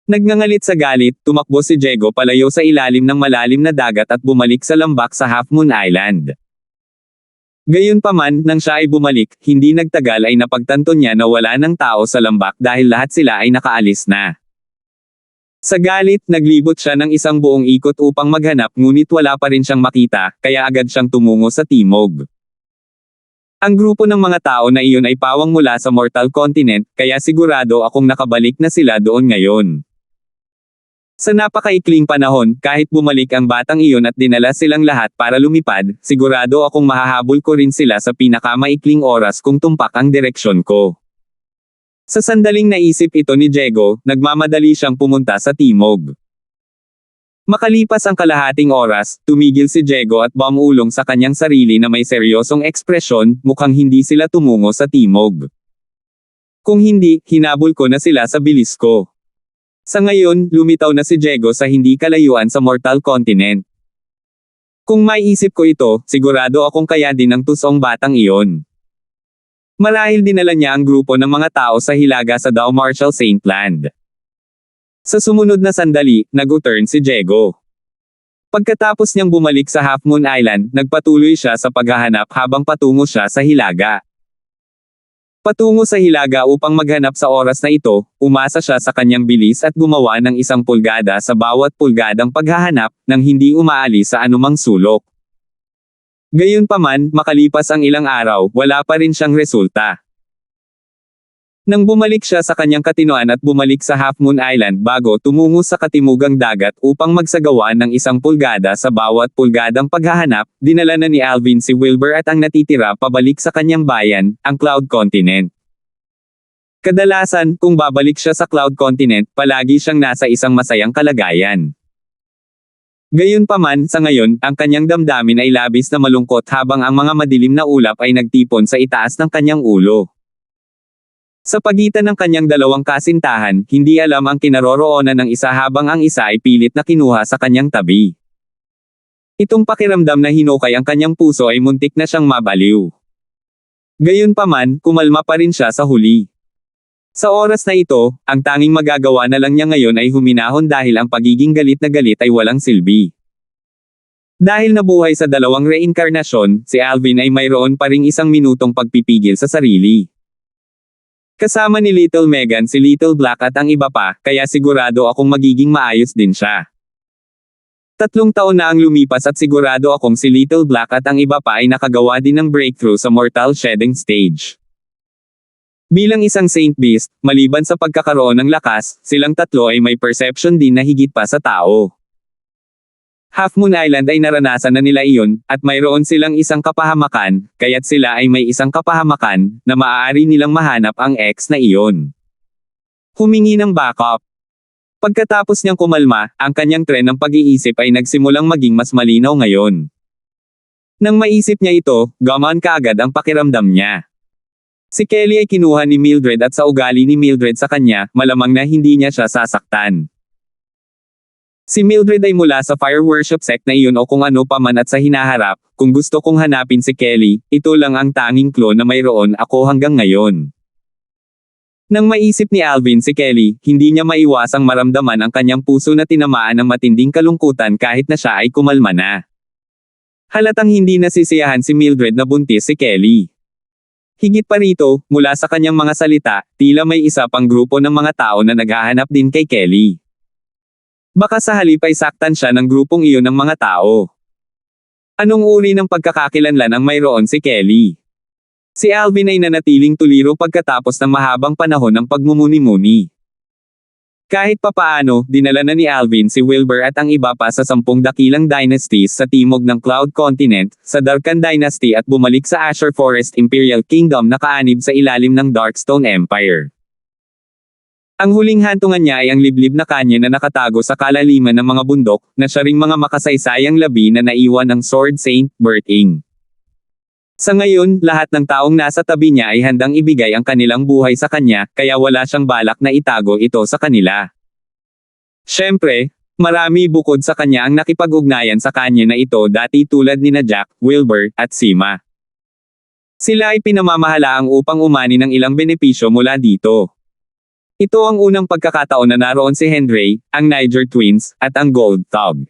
Nagngangalit sa galit, tumakbo si Diego palayo sa ilalim ng malalim na dagat at bumalik sa lambak sa Half Moon Island. Gayunpaman, nang siya ay bumalik, hindi nagtagal ay napagtanto niya na wala ng tao sa lambak dahil lahat sila ay nakaalis na. Sa galit, naglibot siya ng isang buong ikot upang maghanap ngunit wala pa rin siyang makita, kaya agad siyang tumungo sa timog. Ang grupo ng mga tao na iyon ay pawang mula sa Mortal Continent, kaya sigurado akong nakabalik na sila doon ngayon. Sa napakaikling panahon, kahit bumalik ang batang iyon at dinala silang lahat para lumipad, sigurado akong mahahabol ko rin sila sa pinakamaikling oras kung tumpak ang direksyon ko. Sa sandaling naisip ito ni Diego, nagmamadali siyang pumunta sa timog. Makalipas ang kalahating oras, tumigil si Diego at bumulong sa kanyang sarili na may seryosong ekspresyon, mukhang hindi sila tumungo sa timog. Kung hindi, hinabol ko na sila sa bilis ko. Sa ngayon, lumitaw na si Diego sa hindi kalayuan sa Mortal Continent. Kung maiisip ko ito, sigurado akong kaya din ng tusong batang iyon. Marahil dinala niya ang grupo ng mga tao sa hilaga sa Dao Marshall Saint Land. Sa sumunod na sandali, nag-U-turn si Diego. Pagkatapos niyang bumalik sa Half Moon Island, nagpatuloy siya sa paghahanap habang patungo siya sa hilaga. Patungo sa hilaga upang maghanap sa oras na ito, umasa siya sa kanyang bilis at gumawa ng 1 pulgada sa bawat pulgadang paghahanap, nang hindi umaalis sa anumang sulok. Gayunpaman, makalipas ang ilang araw, wala pa rin siyang resulta. Nang bumalik siya sa kanyang katinoan at bumalik sa Half Moon Island bago tumungo sa katimugang dagat upang magsagawa ng 1 pulgada sa bawat pulgadang paghahanap, dinala na ni Alvin si Wilbur at ang natitira pabalik sa kanyang bayan, ang Cloud Continent. Kadalasan, kung babalik siya sa Cloud Continent, palagi siyang nasa isang masayang kalagayan. Gayunpaman, sa ngayon, ang kanyang damdamin ay labis na malungkot habang ang mga madilim na ulap ay nagtipon sa itaas ng kanyang ulo. Sa pagitan ng kanyang dalawang kasintahan, hindi alam ang kinaroroonan ng isa habang ang isa ay pilit na kinuha sa kanyang tabi. Itong pakiramdam na hinukay ang kanyang puso ay muntik na siyang mabaliw. Gayunpaman, kumalma pa rin siya sa huli. Sa oras na ito, ang tanging magagawa na lang niya ngayon ay huminahon dahil ang pagiging galit na galit ay walang silbi. Dahil nabuhay sa dalawang reinkarnasyon, si Alvin ay mayroon pa ring 1 minutong pagpipigil sa sarili. Kasama ni Little Megan si Little Black at ang iba pa, kaya sigurado akong magiging maayos din siya. 3 taon na ang lumipas at sigurado akong si Little Black at ang iba pa ay nakagawa din ng breakthrough sa Mortal Shedding Stage. Bilang isang Saint Beast, maliban sa pagkakaroon ng lakas, silang 3 ay may perception din na higit pa sa tao. Half Moon Island ay naranasan na nila iyon, at mayroon silang 1 kapahamakan, kaya't sila ay may 1 kapahamakan, na maaari nilang mahanap ang X na iyon. Humingi ng backup. Pagkatapos niyang kumalma, ang kanyang tren ng pag-iisip ay nagsimulang maging mas malinaw ngayon. Nang maisip niya ito, gumaan kaagad ang pakiramdam niya. Si Kelly ay kinuha ni Mildred at sa ugali ni Mildred sa kanya, malamang na hindi niya siya sasaktan. Si Mildred ay mula sa fire worship sect na iyon o kung ano pa man at sa hinaharap, kung gusto kong hanapin si Kelly, ito lang ang tanging clone na mayroon ako hanggang ngayon. Nang maisip ni Alvin si Kelly, hindi niya maiwasang maramdaman ang kanyang puso na tinamaan ng matinding kalungkutan kahit na siya ay kumalma na. Halatang hindi nasisiyahan si Mildred na buntis si Kelly. Higit pa rito, mula sa kanyang mga salita, tila may isa pang grupo ng mga tao na naghahanap din kay Kelly. Baka sa halip ay saktan siya ng grupong iyon ng mga tao. Anong uri ng pagkakakilanlan ang mayroon si Kelly? Si Alvin ay nanatiling tuliro pagkatapos ng mahabang panahon ng pagmumuni-muni. Kahit papaano, dinala na ni Alvin si Wilbur at ang iba pa sa 10 dakilang dynasties sa timog ng Cloud Continent, sa Darkan Dynasty at bumalik sa Azure Forest Imperial Kingdom na kaanib sa ilalim ng Darkstone Empire. Ang huling hantungan niya ay ang liblib na canyon na nakatago sa kalaliman ng mga bundok, na siya ring mga makasaysayang labi na naiwan ng Sword Saint Berting. Sa ngayon, lahat ng taong nasa tabi niya ay handang ibigay ang kanilang buhay sa kanya, kaya wala siyang balak na itago ito sa kanila. Siyempre, marami bukod sa kanya ang nakipag-ugnayan sa kanya na ito dati tulad nina Jack, Wilbur, at Sima. Sila ay pinamamahalaang upang umani ng ilang benepisyo mula dito. Ito ang unang pagkakataon na naroon si Henry, ang Niger Twins, at ang Gold Thug.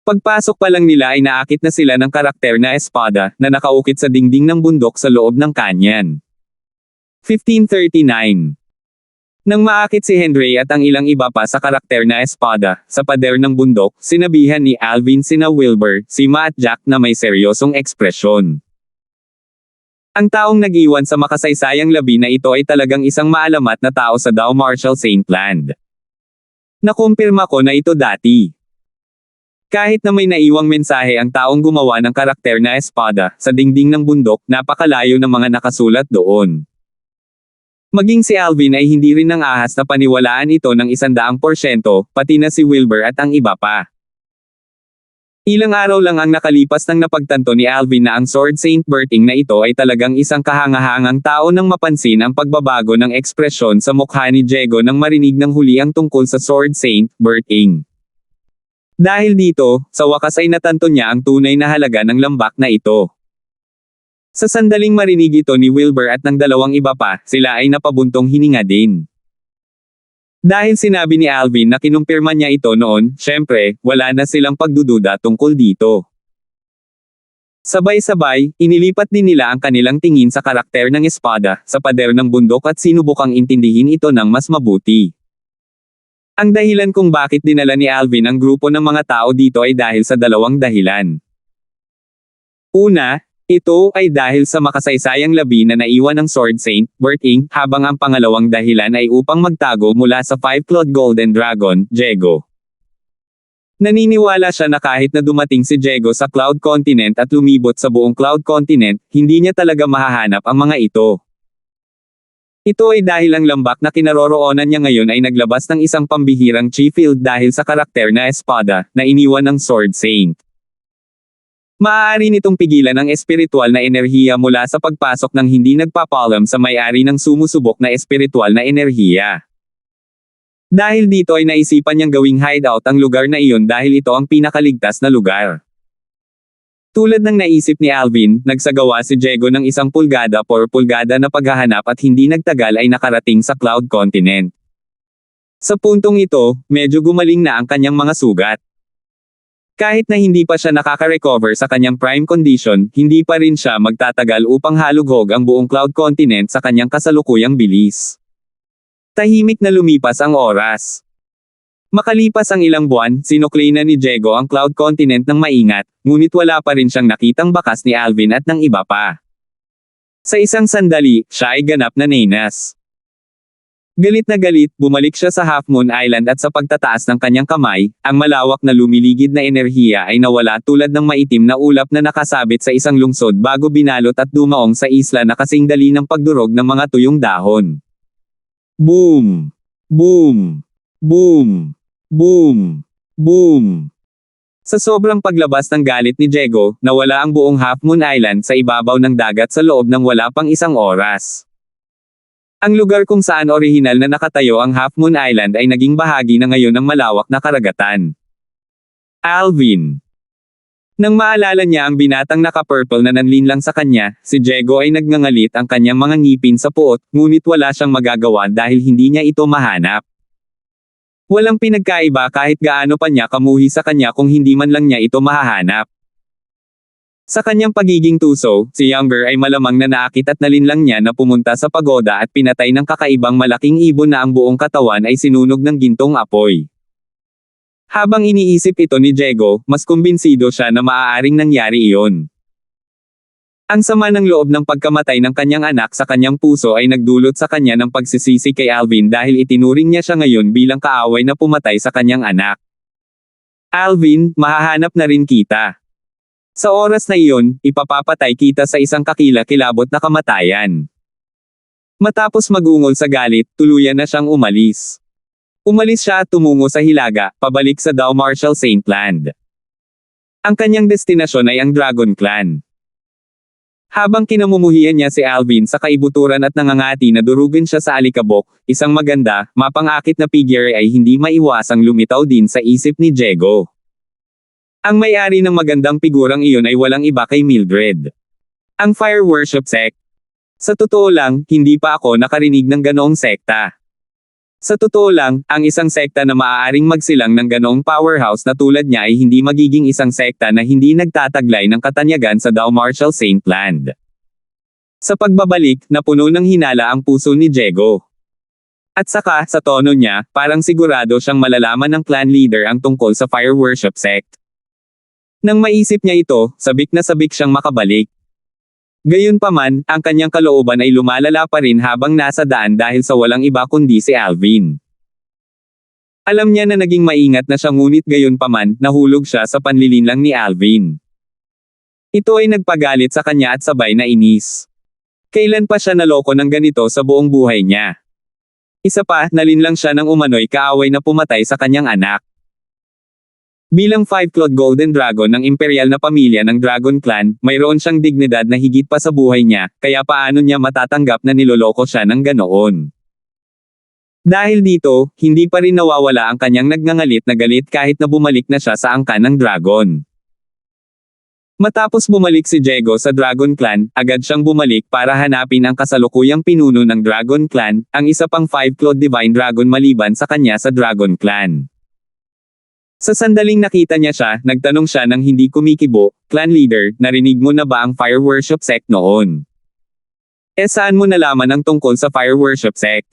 Pagpasok pa lang nila ay naakit na sila ng karakter na espada, na nakaukit sa dingding ng bundok sa loob ng kanyan. 1539. Nang maakit si Henry at ang ilang iba pa sa karakter na espada, sa pader ng bundok, sinabihan ni Alvin sina Wilbur, Sima at Jack na may seryosong ekspresyon. Ang taong nag-iwan sa makasaysayang labi na ito ay talagang isang maalamat na tao sa Dao Marshall Saint Land. Nakumpirma ko na ito dati. Kahit na may naiwang mensahe ang taong gumawa ng karakter na espada, sa dingding ng bundok, napakalayo ng mga nakasulat doon. Maging si Alvin ay hindi rin nang ahas na paniwalaan ito ng 100%, pati na si Wilbur at ang iba pa. Ilang araw lang ang nakalipas nang napagtanto ni Alvin na ang Sword Saint Berting na ito ay talagang isang kahangahangang tao nang mapansin ang pagbabago ng ekspresyon sa mukha ni Diego nang marinig ng huli ang tungkol sa Sword Saint Berting. Dahil dito, sa wakas ay natanto niya ang tunay na halaga ng lambak na ito. Sa sandaling marinig ito ni Wilbur at ng dalawang iba pa, sila ay napabuntong hininga din. Dahil sinabi ni Alvin na kinumpirma niya ito noon, syempre, wala na silang pagdududa tungkol dito. Sabay-sabay, inilipat din nila ang kanilang tingin sa karakter ng espada, sa pader ng bundok at sinubukang intindihin ito ng mas mabuti. Ang dahilan kung bakit dinala ni Alvin ang grupo ng mga tao dito ay dahil sa dalawang dahilan. Una, ito ay dahil sa makasaysayang labi na naiwan ng Sword Saint Berting, habang ang pangalawang dahilan ay upang magtago mula sa 5-clawed Golden Dragon, Diego. Naniniwala siya na kahit na dumating si Diego sa Cloud Continent at lumibot sa buong Cloud Continent, hindi niya talaga mahahanap ang mga ito. Ito ay dahil ang lambak na kinaroroonan niya ngayon ay naglabas ng isang pambihirang chi-field dahil sa karakter na espada, na iniwan ng Sword Saint. Maaari nitong pigilan ang espiritual na enerhiya mula sa pagpasok ng hindi nagpapalam sa may-ari ng sumusubok na espiritual na enerhiya. Dahil dito ay naisipan niyang gawing hideout ang lugar na iyon dahil ito ang pinakaligtas na lugar. Tulad ng naisip ni Alvin, nagsagawa si Diego ng 1 pulgada por pulgada na paghahanap at hindi nagtagal ay nakarating sa Cloud Continent. Sa puntong ito, medyo gumaling na ang kanyang mga sugat. Kahit na hindi pa siya nakaka-recover sa kanyang prime condition, hindi pa rin siya magtatagal upang halughog ang buong Cloud Continent sa kanyang kasalukuyang bilis. Tahimik na lumipas ang oras. Makalipas ang ilang buwan, sinukli na ni Diego ang Cloud Continent ng maingat, ngunit wala pa rin siyang nakitang bakas ni Alvin at ng iba pa. Sa isang sandali, siya ay ganap na nenas. Galit na galit, bumalik siya sa Half Moon Island at sa pagtataas ng kanyang kamay, ang malawak na lumiligid na enerhiya ay nawala tulad ng maitim na ulap na nakasabit sa isang lungsod bago binalot at dumaong sa isla na kasing dali ng pagdurog ng mga tuyong dahon. Boom! Boom! Boom! Boom! Boom! Sa sobrang paglabas ng galit ni Diego, nawala ang buong Half Moon Island sa ibabaw ng dagat sa loob ng wala pang isang oras. Ang lugar kung saan orihinal na nakatayo ang Half Moon Island ay naging bahagi na ngayon ng malawak na karagatan. Alvin. Nang maalala niya ang binatang naka-purple na nanlinlang sa kanya, si Diego ay nagngangalit ang kanyang mga ngipin sa puot, ngunit wala siyang magagawa dahil hindi niya ito mahanap. Walang pinagkaiba kahit gaano pa niya kamuhi sa kanya kung hindi man lang niya ito mahahanap. Sa kanyang pagiging tuso, si Younger ay malamang na naakit at nalinlang niya na pumunta sa pagoda at pinatay ng kakaibang malaking ibon na ang buong katawan ay sinunog ng gintong apoy. Habang iniisip ito ni Diego, mas kumbinsido siya na maaaring nangyari iyon. Ang sama ng loob ng pagkamatay ng kanyang anak sa kanyang puso ay nagdulot sa kanya ng pagsisisi kay Alvin dahil itinuring niya siya ngayon bilang kaaway na pumatay sa kanyang anak. Alvin, mahahanap na rin kita. Sa oras na iyon, ipapapatay kita sa isang kakilakilabot na kamatayan. Matapos magungol sa galit, tuluyan na siyang umalis. Umalis siya at tumungo sa hilaga, pabalik sa Dow Marshall Saint Land. Ang kanyang destinasyon ay ang Dragon Clan. Habang kinamumuhian niya si Alvin sa kaibuturan at nangangati na durugin siya sa alikabok, isang maganda, mapangakit na figure ay hindi maiwasang lumitaw din sa isip ni Diego. Ang may-ari ng magandang figurang iyon ay walang iba kay Mildred. Ang Fire Worship Sect. Sa totoo lang, hindi pa ako nakarinig ng ganoong sekta. Sa totoo lang, ang isang sekta na maaaring magsilang ng ganoong powerhouse na tulad niya ay hindi magiging isang sekta na hindi nagtataglay ng katanyagan sa Dow Marshall Saint Land. Sa pagbabalik, napuno ng hinala ang puso ni Diego. At saka, sa tono niya, parang sigurado siyang malalaman ng clan leader ang tungkol sa Fire Worship Sect. Nang maisip niya ito, sabik na sabik siyang makabalik. Gayunpaman, ang kanyang kalooban ay lumalala pa rin habang nasa daan dahil sa walang iba kundi si Alvin. Alam niya na naging maingat na siya ngunit gayunpaman, nahulog siya sa panlilinlang ni Alvin. Ito ay nagpagalit sa kanya at sabay na inis. Kailan pa siya naloko ng ganito sa buong buhay niya? Isa pa, nalinlang siya ng umano'y kaaway na pumatay sa kanyang anak. Bilang 5-clawed Golden Dragon ng imperial na pamilya ng Dragon Clan, mayroon siyang dignidad na higit pa sa buhay niya, kaya paano niya matatanggap na niloloko siya ng ganoon. Dahil dito, hindi pa rin nawawala ang kanyang nagngangalit na galit kahit na bumalik na siya sa angkan ng dragon. Matapos bumalik si Diego sa Dragon Clan, agad siyang bumalik para hanapin ang kasalukuyang pinuno ng Dragon Clan, ang isa pang 5-clawed Divine Dragon maliban sa kanya sa Dragon Clan. Sa sandaling nakita niya siya, nagtanong siya ng hindi kumikibo, "Clan leader, narinig mo na ba ang Fire Worship Sect noon? Saan mo nalaman ang tungkol sa Fire Worship Sect?"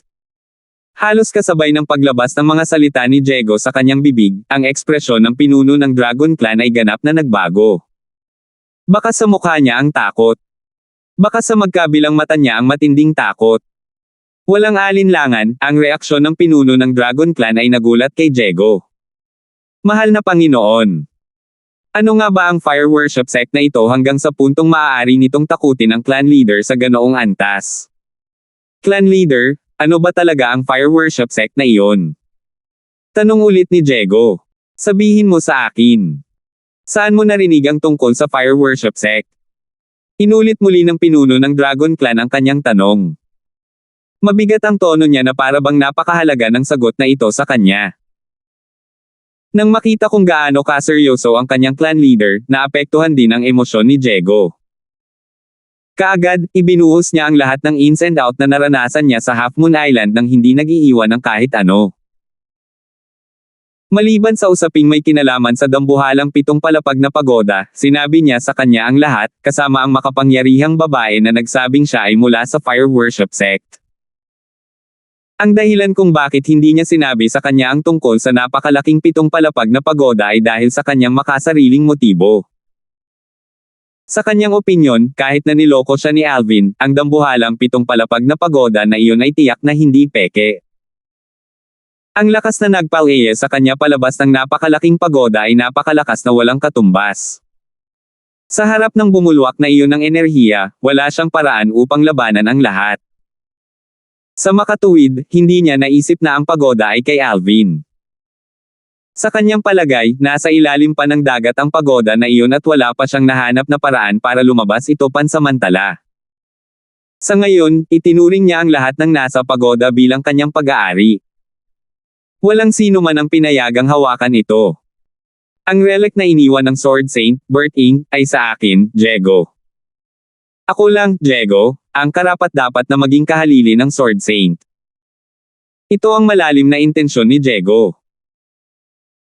Halos kasabay ng paglabas ng mga salita ni Diego sa kanyang bibig, ang ekspresyon ng pinuno ng Dragon Clan ay ganap na nagbago. Baka sa mukha niya ang takot. Baka sa magkabilang mata niya ang matinding takot. Walang alinlangan, ang reaksyon ng pinuno ng Dragon Clan ay nagulat kay Diego. "Mahal na Panginoon. Ano nga ba ang Fire Worship Sect na ito hanggang sa puntong maaari nitong takutin ang clan leader sa ganoong antas? Clan leader, ano ba talaga ang Fire Worship Sect na iyon?" Tanong ulit ni Diego. "Sabihin mo sa akin. Saan mo narinig ang tungkol sa Fire Worship Sect?" Inulit muli ng pinuno ng Dragon Clan ang kanyang tanong. Mabigat ang tono niya na para bang napakahalaga ng sagot na ito sa kanya. Nang makita kung gaano kaseryoso ang kanyang clan leader, naapektuhan din ang emosyon ni Diego. Kaagad, ibinuhos niya ang lahat ng ins and out na naranasan niya sa Half Moon Island nang hindi nag-iiwan ng kahit ano. Maliban sa usaping may kinalaman sa dambuhalang 7 palapag na pagoda, sinabi niya sa kanya ang lahat, kasama ang makapangyarihang babae na nagsabing siya ay mula sa Fire Worship Sect. Ang dahilan kung bakit hindi niya sinabi sa kanya ang tungkol sa napakalaking 7 palapag na pagoda ay dahil sa kanyang makasariling motibo. Sa kanyang opinyon, kahit na niloko siya ni Alvin, ang dambuhalang 7 palapag na pagoda na iyon ay tiyak na hindi peke. Ang lakas na nagpalaya sa kanya palabas ng napakalaking pagoda ay napakalakas na walang katumbas. Sa harap ng bumulwak na iyon ng enerhiya, wala siyang paraan upang labanan ang lahat. Sa makatuwid, hindi niya naisip na ang pagoda ay kay Alvin. Sa kanyang palagay, nasa ilalim pa ng dagat ang pagoda na iyon at wala pa siyang nahanap na paraan para lumabas ito pansamantala. Sa ngayon, itinuring niya ang lahat ng nasa pagoda bilang kanyang pag-aari. Walang sino man ang pinayagang hawakan ito. Ang relic na iniwan ng Sword Saint, Berting, ay sa akin, Diego. Ako lang, Diego, ang karapat-dapat na maging kahalili ng Sword Saint. Ito ang malalim na intensyon ni Diego.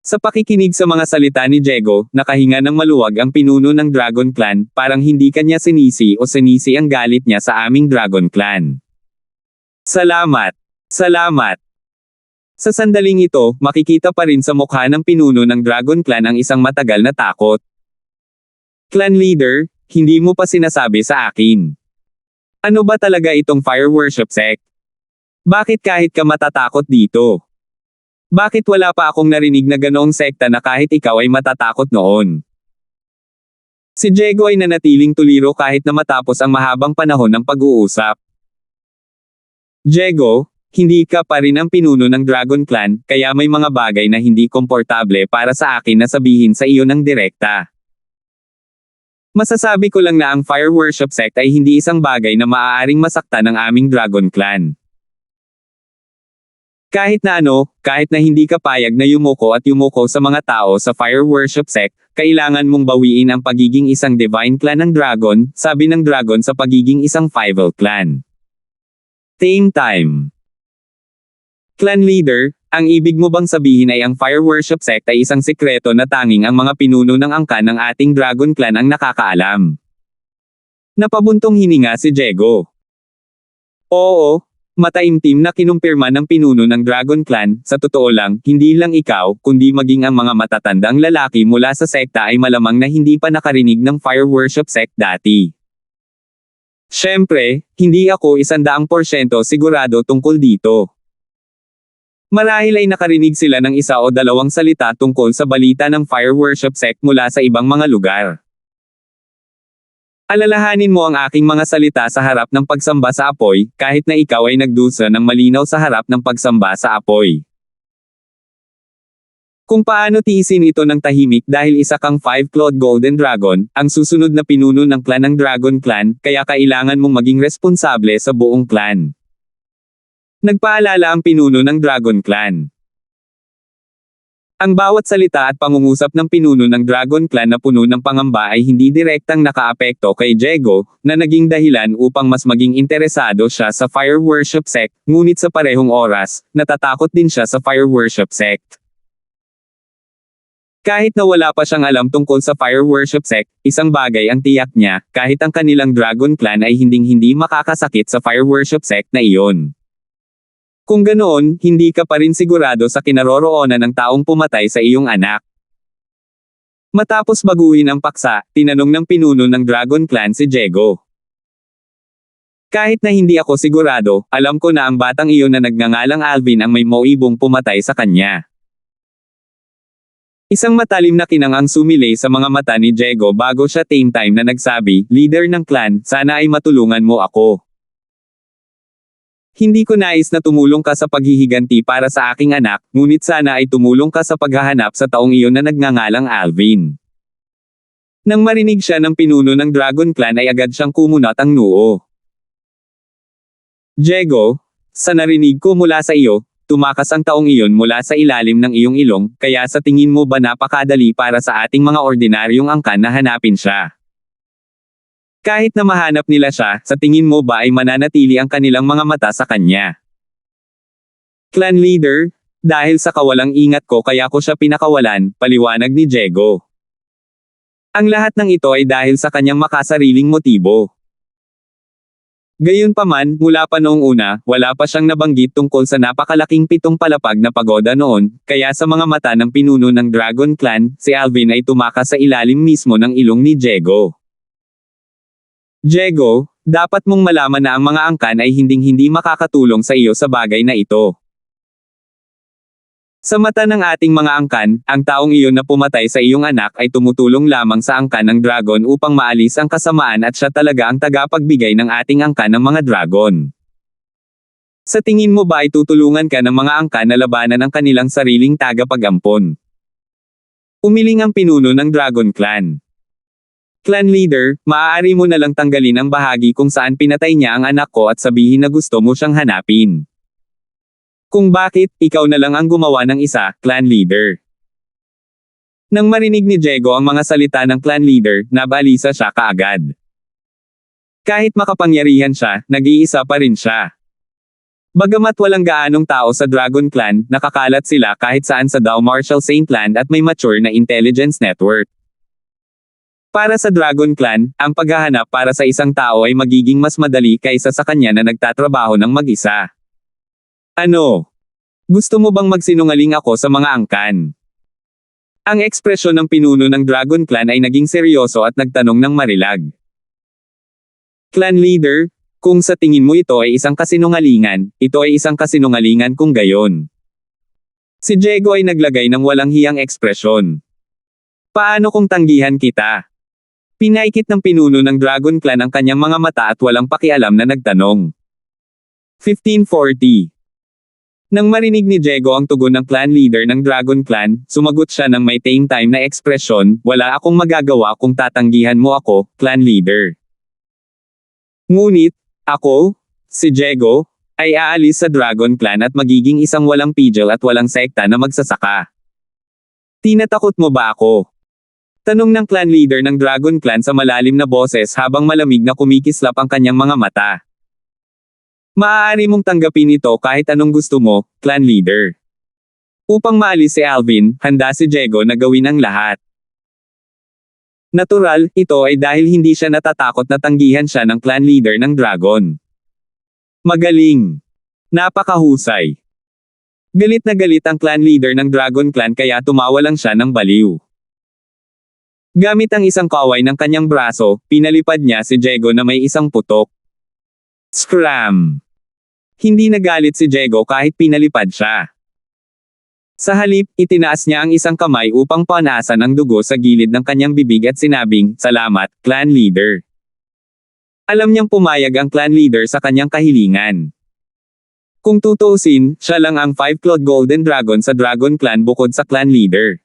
Sa pakikinig sa mga salita ni Diego, nakahinga ng maluwag ang pinuno ng Dragon Clan, parang hindi kanya sinisi o sinisi ang galit niya sa aming Dragon Clan. Salamat! Salamat! Sa sandaling ito, makikita pa rin sa mukha ng pinuno ng Dragon Clan ang isang matagal na takot. Clan leader, hindi mo pa sinasabi sa akin. Ano ba talaga itong Fire Worship Sect? Bakit kahit ka matatakot dito? Bakit wala pa akong narinig na ganoong sekta na kahit ikaw ay matatakot noon? Si Diego ay nanatiling tuliro kahit na matapos ang mahabang panahon ng pag-uusap. Diego, hindi ka pa rin ang pinuno ng Dragon Clan, kaya may mga bagay na hindi komportable para sa akin na sabihin sa iyo ng direkta. Masasabi ko lang na ang Fire Worship Sect ay hindi isang bagay na maaaring masaktan ng aming Dragon Clan. Kahit na hindi ka payag na yumuko at yumuko sa mga tao sa Fire Worship Sect, kailangan mong bawiin ang pagiging isang Divine Clan ng Dragon, sabi ng Dragon sa pagiging isang Fivel Clan. Tame time. Clan leader, ang ibig mo bang sabihin ay ang Fire Worship Sect ay isang sekreto na tanging ang mga pinuno ng angkan ng ating Dragon Clan ang nakakaalam? Napabuntong hininga si Diego. Oo. Mataimtim na kinumpirma ng pinuno ng Dragon Clan, sa totoo lang, hindi lang ikaw, kundi maging ang mga matatandang lalaki mula sa sekta ay malamang na hindi pa nakarinig ng Fire Worship Sect dati. Siyempre, hindi ako 100% sigurado tungkol dito. Marahil ay nakarinig sila ng isa o dalawang salita tungkol sa balita ng Fire Worship Sect mula sa ibang mga lugar. Alalahanin mo ang aking mga salita sa harap ng pagsamba sa apoy, kahit na ikaw ay nagdusa ng malinaw sa harap ng pagsamba sa apoy. Kung paano tiisin ito ng tahimik dahil isa kang 5-clawed Golden Dragon, ang susunod na pinuno ng clan ng Dragon Clan, kaya kailangan mong maging responsable sa buong clan. Nagpaalala ang pinuno ng Dragon Clan. Ang bawat salita at pangungusap ng pinuno ng Dragon Clan na puno ng pangamba ay hindi direktang nakaapekto kay Diego, na naging dahilan upang mas maging interesado siya sa Fire Worship Sect, ngunit sa parehong oras, natatakot din siya sa Fire Worship Sect. Kahit na wala pa siyang alam tungkol sa Fire Worship Sect, isang bagay ang tiyak niya, kahit ang kanilang Dragon Clan ay hindi makakasakit sa Fire Worship Sect na iyon. Kung ganoon, hindi ka pa rin sigurado sa kinaroroonan ng taong pumatay sa iyong anak. Matapos baguhin ang paksa, tinanong ng pinuno ng Dragon Clan si Diego. Kahit na hindi ako sigurado, alam ko na ang batang iyon na nagngangalang Alvin ang may moibong pumatay sa kanya. Isang matalim na kinang ang sumilay sa mga mata ni Diego bago siya tame time na nagsabi, "Leader ng clan, sana ay matulungan mo ako. Hindi ko nais na tumulong ka sa paghihiganti para sa aking anak, ngunit sana ay tumulong ka sa paghahanap sa taong iyon na nagngangalang Alvin." Nang marinig siya ng pinuno ng Dragon Clan ay agad siyang kumunat ang noo. Diego, sa narinig ko mula sa iyo, tumakas ang taong iyon mula sa ilalim ng iyong ilong, kaya sa tingin mo ba napakadali para sa ating mga ordinaryong angkan na hanapin siya? Kahit na mahanap nila siya, sa tingin mo ba ay mananatili ang kanilang mga mata sa kanya? Clan leader, dahil sa kawalang ingat ko kaya ko siya pinakawalan, paliwanag ni Diego. Ang lahat ng ito ay dahil sa kanyang makasariling motibo. Gayunpaman, mula pa noong una, wala pa siyang nabanggit tungkol sa napakalaking 7 palapag na pagoda noon, kaya sa mga mata ng pinuno ng Dragon Clan, si Alvin ay tumakas sa ilalim mismo ng ilong ni Diego. Diego, dapat mong malaman na ang mga angkan ay hindi makakatulong sa iyo sa bagay na ito. Sa mata ng ating mga angkan, ang taong iyon na pumatay sa iyong anak ay tumutulong lamang sa angkan ng dragon upang maalis ang kasamaan at siya talaga ang tagapagbigay ng ating angkan ng mga dragon. Sa tingin mo ba ay tutulungan ka ng mga angkan na labanan ang kanilang sariling tagapag-ampon? Umiling ang pinuno ng Dragon Clan. Clan leader, maaari mo na lang tanggalin ang bahagi kung saan pinatay niya ang anak ko at sabihin na gusto mo siyang hanapin. Kung bakit, ikaw na lang ang gumawa ng isa, clan leader. Nang marinig ni Diego ang mga salita ng clan leader, nabalisa siya kaagad. Kahit makapangyarihan siya, nag-iisa pa rin siya. Bagamat walang gaanong tao sa Dragon Clan, nakakalat sila kahit saan sa Dao Martial Saint Land at may mature na intelligence network. Para sa Dragon Clan, ang paghahanap para sa isang tao ay magiging mas madali kaysa sa kanya na nagtatrabaho ng mag-isa. Ano? Gusto mo bang magsinungaling ako sa mga angkan? Ang ekspresyon ng pinuno ng Dragon Clan ay naging seryoso at nagtanong ng marilag. Clan leader, kung sa tingin mo ito ay isang kasinungalingan, ito ay isang kasinungalingan kung gayon. Si Diego ay naglagay ng walang hiyang ekspresyon. Paano kung tanggihan kita? Pinaikit ng pinuno ng Dragon Clan ang kanyang mga mata at walang pakialam na nagtanong. 1540. Nang marinig ni Diego ang tugon ng clan leader ng Dragon Clan, sumagot siya ng may tame time na ekspresyon, wala akong magagawa kung tatanggihan mo ako, clan leader. Ngunit, ako, si Diego, ay aalis sa Dragon Clan at magiging isang walang pigil at walang sekta na magsasaka. Tinatakot mo ba ako? Tanong ng clan leader ng Dragon Clan sa malalim na boses habang malamig na kumikislap ang kanyang mga mata. Maaari mong tanggapin ito kahit anong gusto mo, clan leader. Upang maalis si Alvin, handa si Diego na gawin ang lahat. Natural, ito ay dahil hindi siya natatakot na tanggihan siya ng clan leader ng Dragon. Magaling. Napakahusay. Galit na galit ang clan leader ng Dragon Clan kaya tumawa lang siya ng baliw. Gamit ang isang kaway ng kanyang braso, pinalipad niya si Diego na may isang putok. Scram! Hindi nagalit si Diego kahit pinalipad siya. Sa halip, itinaas niya ang isang kamay upang panasan ang dugo sa gilid ng kanyang bibig at sinabing, "Salamat, clan leader." Alam niyang pumayag ang clan leader sa kanyang kahilingan. Kung tutuusin, siya lang ang 5-clawed golden dragon sa Dragon Clan bukod sa clan leader.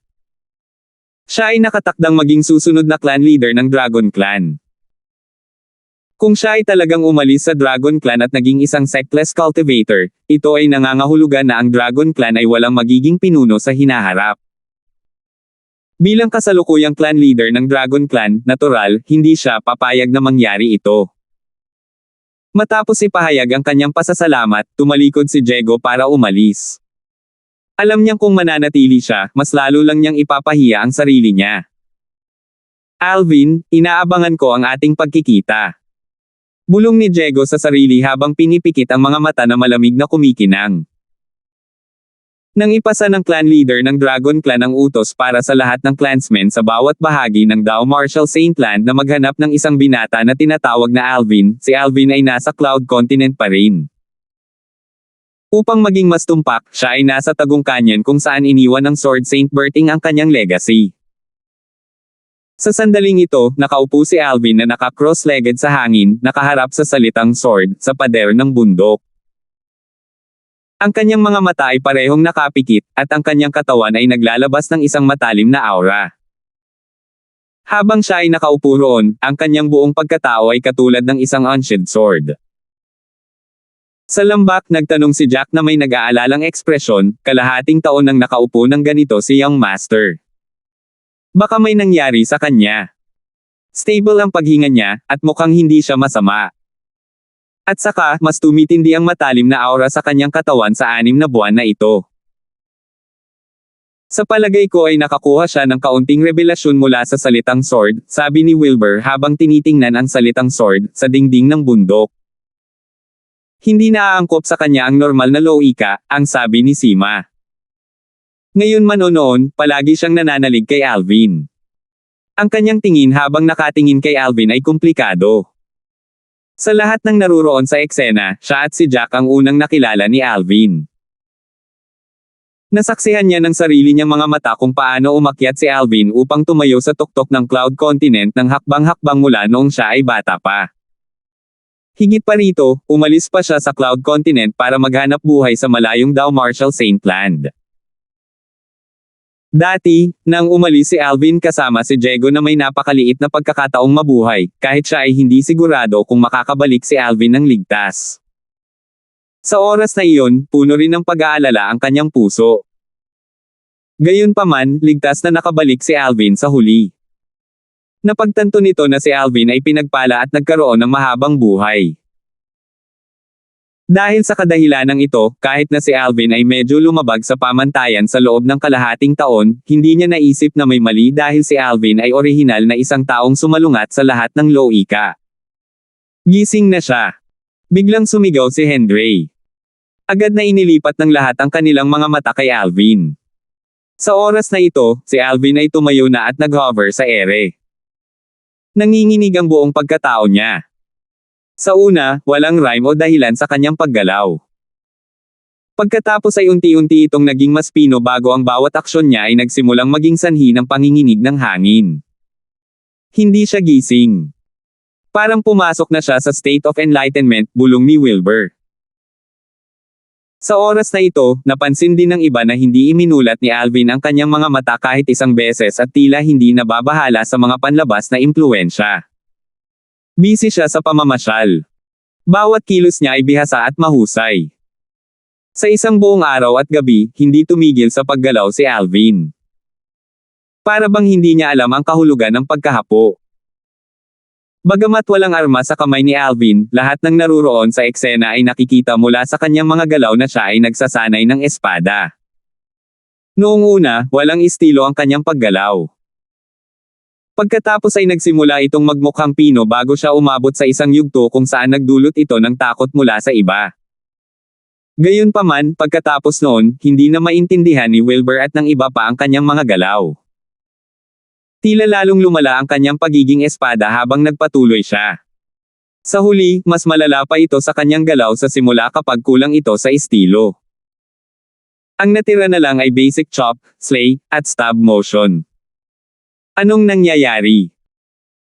Siya ay nakatakdang maging susunod na clan leader ng Dragon Clan. Kung siya ay talagang umalis sa Dragon Clan at naging isang sectless cultivator, ito ay nangangahulugan na ang Dragon Clan ay walang magiging pinuno sa hinaharap. Bilang kasalukuyang clan leader ng Dragon Clan, natural, hindi siya papayag na mangyari ito. Matapos ipahayag ang kanyang pasasalamat, tumalikod si Diego para umalis. Alam niyang kung mananatili siya, mas lalo lang niyang ipapahiya ang sarili niya. Alvin, inaabangan ko ang ating pagkikita. Bulong ni Diego sa sarili habang pinipikit ang mga mata na malamig na kumikinang. Nang ipasa ng clan leader ng Dragon Clan ang utos para sa lahat ng clansmen sa bawat bahagi ng Dao Martial Saint Land na maghanap ng isang binata na tinatawag na Alvin, si Alvin ay nasa Cloud Continent pa rin. Upang maging mas tumpak, siya ay nasa Tagong Canyon kung saan iniwan ng Sword Saint Berting ang kanyang legacy. Sa sandaling ito, nakaupo si Alvin na naka-cross-legged sa hangin, nakaharap sa salitang sword, sa pader ng bundok. Ang kanyang mga mata ay parehong nakapikit, at ang kanyang katawan ay naglalabas ng isang matalim na aura. Habang siya ay nakaupo roon, ang kanyang buong pagkatao ay katulad ng isang unsheathed sword. Sa lambak, nagtanong si Jack na may nag-aalalang ekspresyon, kalahating taon nang nakaupo ng ganito si Young Master. Baka may nangyari sa kanya. Stable ang paghinga niya, at mukhang hindi siya masama. At saka, mas tumitindi ang matalim na aura sa kanyang katawan sa 6 na buwan na ito. Sa palagay ko ay nakakuha siya ng kaunting revelasyon mula sa salitang sword, sabi ni Wilbur habang tinitingnan ang salitang sword, sa dingding ng bundok. Hindi naaangkop sa kanya ang normal na loika, ang sabi ni Sima. Ngayon man o noon, palagi siyang nananalig kay Alvin. Ang kanyang tingin habang nakatingin kay Alvin ay komplikado. Sa lahat ng naruroon sa eksena, siya at si Jack ang unang nakilala ni Alvin. Nasaksihan niya ng sarili niyang mga mata kung paano umakyat si Alvin upang tumayo sa tuktok ng Cloud Continent ng hakbang-hakbang mula noong siya ay bata pa. Higit pa rito, umalis pa siya sa Cloud Continent para maghanap buhay sa malayong Dao Marshall Saint Land. Dati, nang umalis si Alvin kasama si Diego na may napakaliit na pagkakataong mabuhay, kahit siya ay hindi sigurado kung makakabalik si Alvin ng ligtas. Sa oras na iyon, puno rin ng pag-aalala ang kanyang puso. Gayunpaman, ligtas na nakabalik si Alvin sa huli. Napagtanto nito na si Alvin ay pinagpala at nagkaroon ng mahabang buhay. Dahil sa kadahilanang ito, kahit na si Alvin ay medyo lumabag sa pamantayan sa loob ng kalahating taon, hindi niya naisip na may mali dahil si Alvin ay orihinal na isang taong sumalungat sa lahat ng lowika. Gising na siya. Biglang sumigaw si Henry. Agad na inilipat ng lahat ang kanilang mga mata kay Alvin. Sa oras na ito, si Alvin ay tumayo na at nag-hover sa ere. Nanginginig ang buong pagkatao niya. Sa una, walang rhyme o dahilan sa kanyang paggalaw. Pagkatapos ay unti-unti itong naging mas pino bago ang bawat aksyon niya ay nagsimulang maging sanhi ng panginginig ng hangin. Hindi siya gising. Parang pumasok na siya sa state of enlightenment, bulong ni Wilbur. Sa oras na ito, napansin din ng iba na hindi iminulat ni Alvin ang kanyang mga mata kahit isang beses at tila hindi nababahala sa mga panlabas na impluwensya. Busy siya sa pamamasyal. Bawat kilos niya ay bihasa at mahusay. Sa isang buong araw at gabi, hindi tumigil sa paggalaw si Alvin. Para bang hindi niya alam ang kahulugan ng pagkahapo. Bagamat walang arma sa kamay ni Alvin, lahat ng naruroon sa eksena ay nakikita mula sa kanyang mga galaw na siya ay nagsasanay ng espada. Noong una, walang estilo ang kanyang paggalaw. Pagkatapos ay nagsimula itong magmukhang pino bago siya umabot sa isang yugto kung saan nagdulot ito ng takot mula sa iba. Gayunpaman, pagkatapos noon, hindi na maintindihan ni Wilbur at ng iba pa ang kanyang mga galaw. Tila lalong lumala ang kanyang pagiging espada habang nagpatuloy siya. Sa huli, mas malala pa ito sa kanyang galaw sa simula kapag kulang ito sa estilo. Ang natira na lang ay basic chop, slay, at stab motion. Anong nangyayari?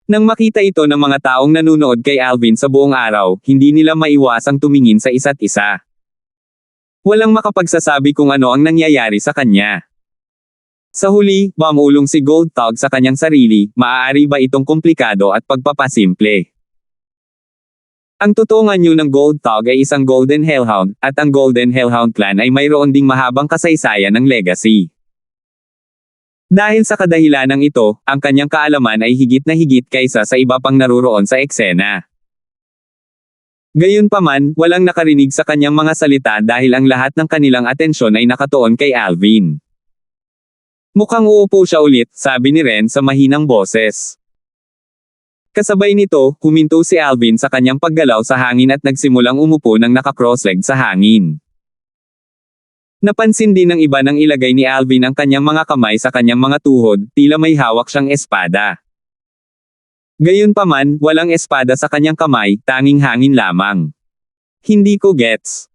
Nang makita ito ng mga taong nanunood kay Alvin sa buong araw, hindi nila maiwasang tumingin sa isa't isa. Walang makapagsasabi kung ano ang nangyayari sa kanya. Sa huli, mamulong si Gold Tog sa kanyang sarili, maaari ba itong komplikado at pagpapasimple? Ang totoong anyo ng Gold Tog ay isang Golden Hellhound, at ang Golden Hellhound clan ay mayroon ding mahabang kasaysayan ng legacy. Dahil sa kadahilanang ito, ang kanyang kaalaman ay higit na higit kaysa sa iba pang naruroon sa eksena. Gayunpaman, walang nakarinig sa kanyang mga salita dahil ang lahat ng kanilang atensyon ay nakatuon kay Alvin. Mukhang uupo siya ulit, sabi ni Ren sa mahinang boses. Kasabay nito, huminto si Alvin sa kanyang paggalaw sa hangin at nagsimulang umupo ng naka-cross-leg sa hangin. Napansin din ng iba nang ilagay ni Alvin ang kanyang mga kamay sa kanyang mga tuhod, tila may hawak siyang espada. Gayunpaman, walang espada sa kanyang kamay, tanging hangin lamang. Hindi ko gets.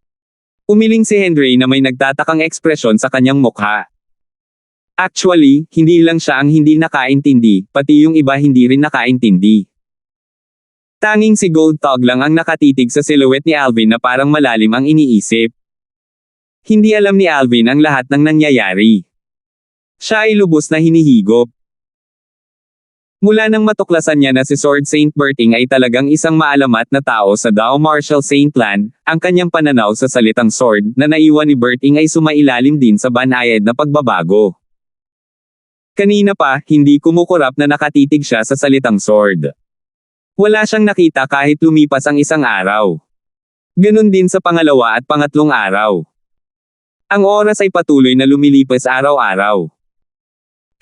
Umiling si Henry na may nagtatakang ekspresyon sa kanyang mukha. Actually, hindi lang siya ang hindi nakaintindi, pati yung iba hindi rin nakaintindi. Tanging si Gold Tog lang ang nakatitig sa silhouette ni Alvin na parang malalim ang iniisip. Hindi alam ni Alvin ang lahat ng nangyayari. Siya ay lubos na hinihigop. Mula nang matuklasan niya na si Sword Saint Berting ay talagang isang maalamat na tao sa Dao Marshall Saint Land, ang kanyang pananaw sa salitang sword na naiwan ni Berting ay sumailalim din sa banayad na pagbabago. Kanina pa, hindi kumukurap na nakatitig siya sa salitang sword. Wala siyang nakita kahit lumipas ang isang araw. Ganun din sa pangalawa at pangatlong araw. Ang oras ay patuloy na lumilipas araw-araw.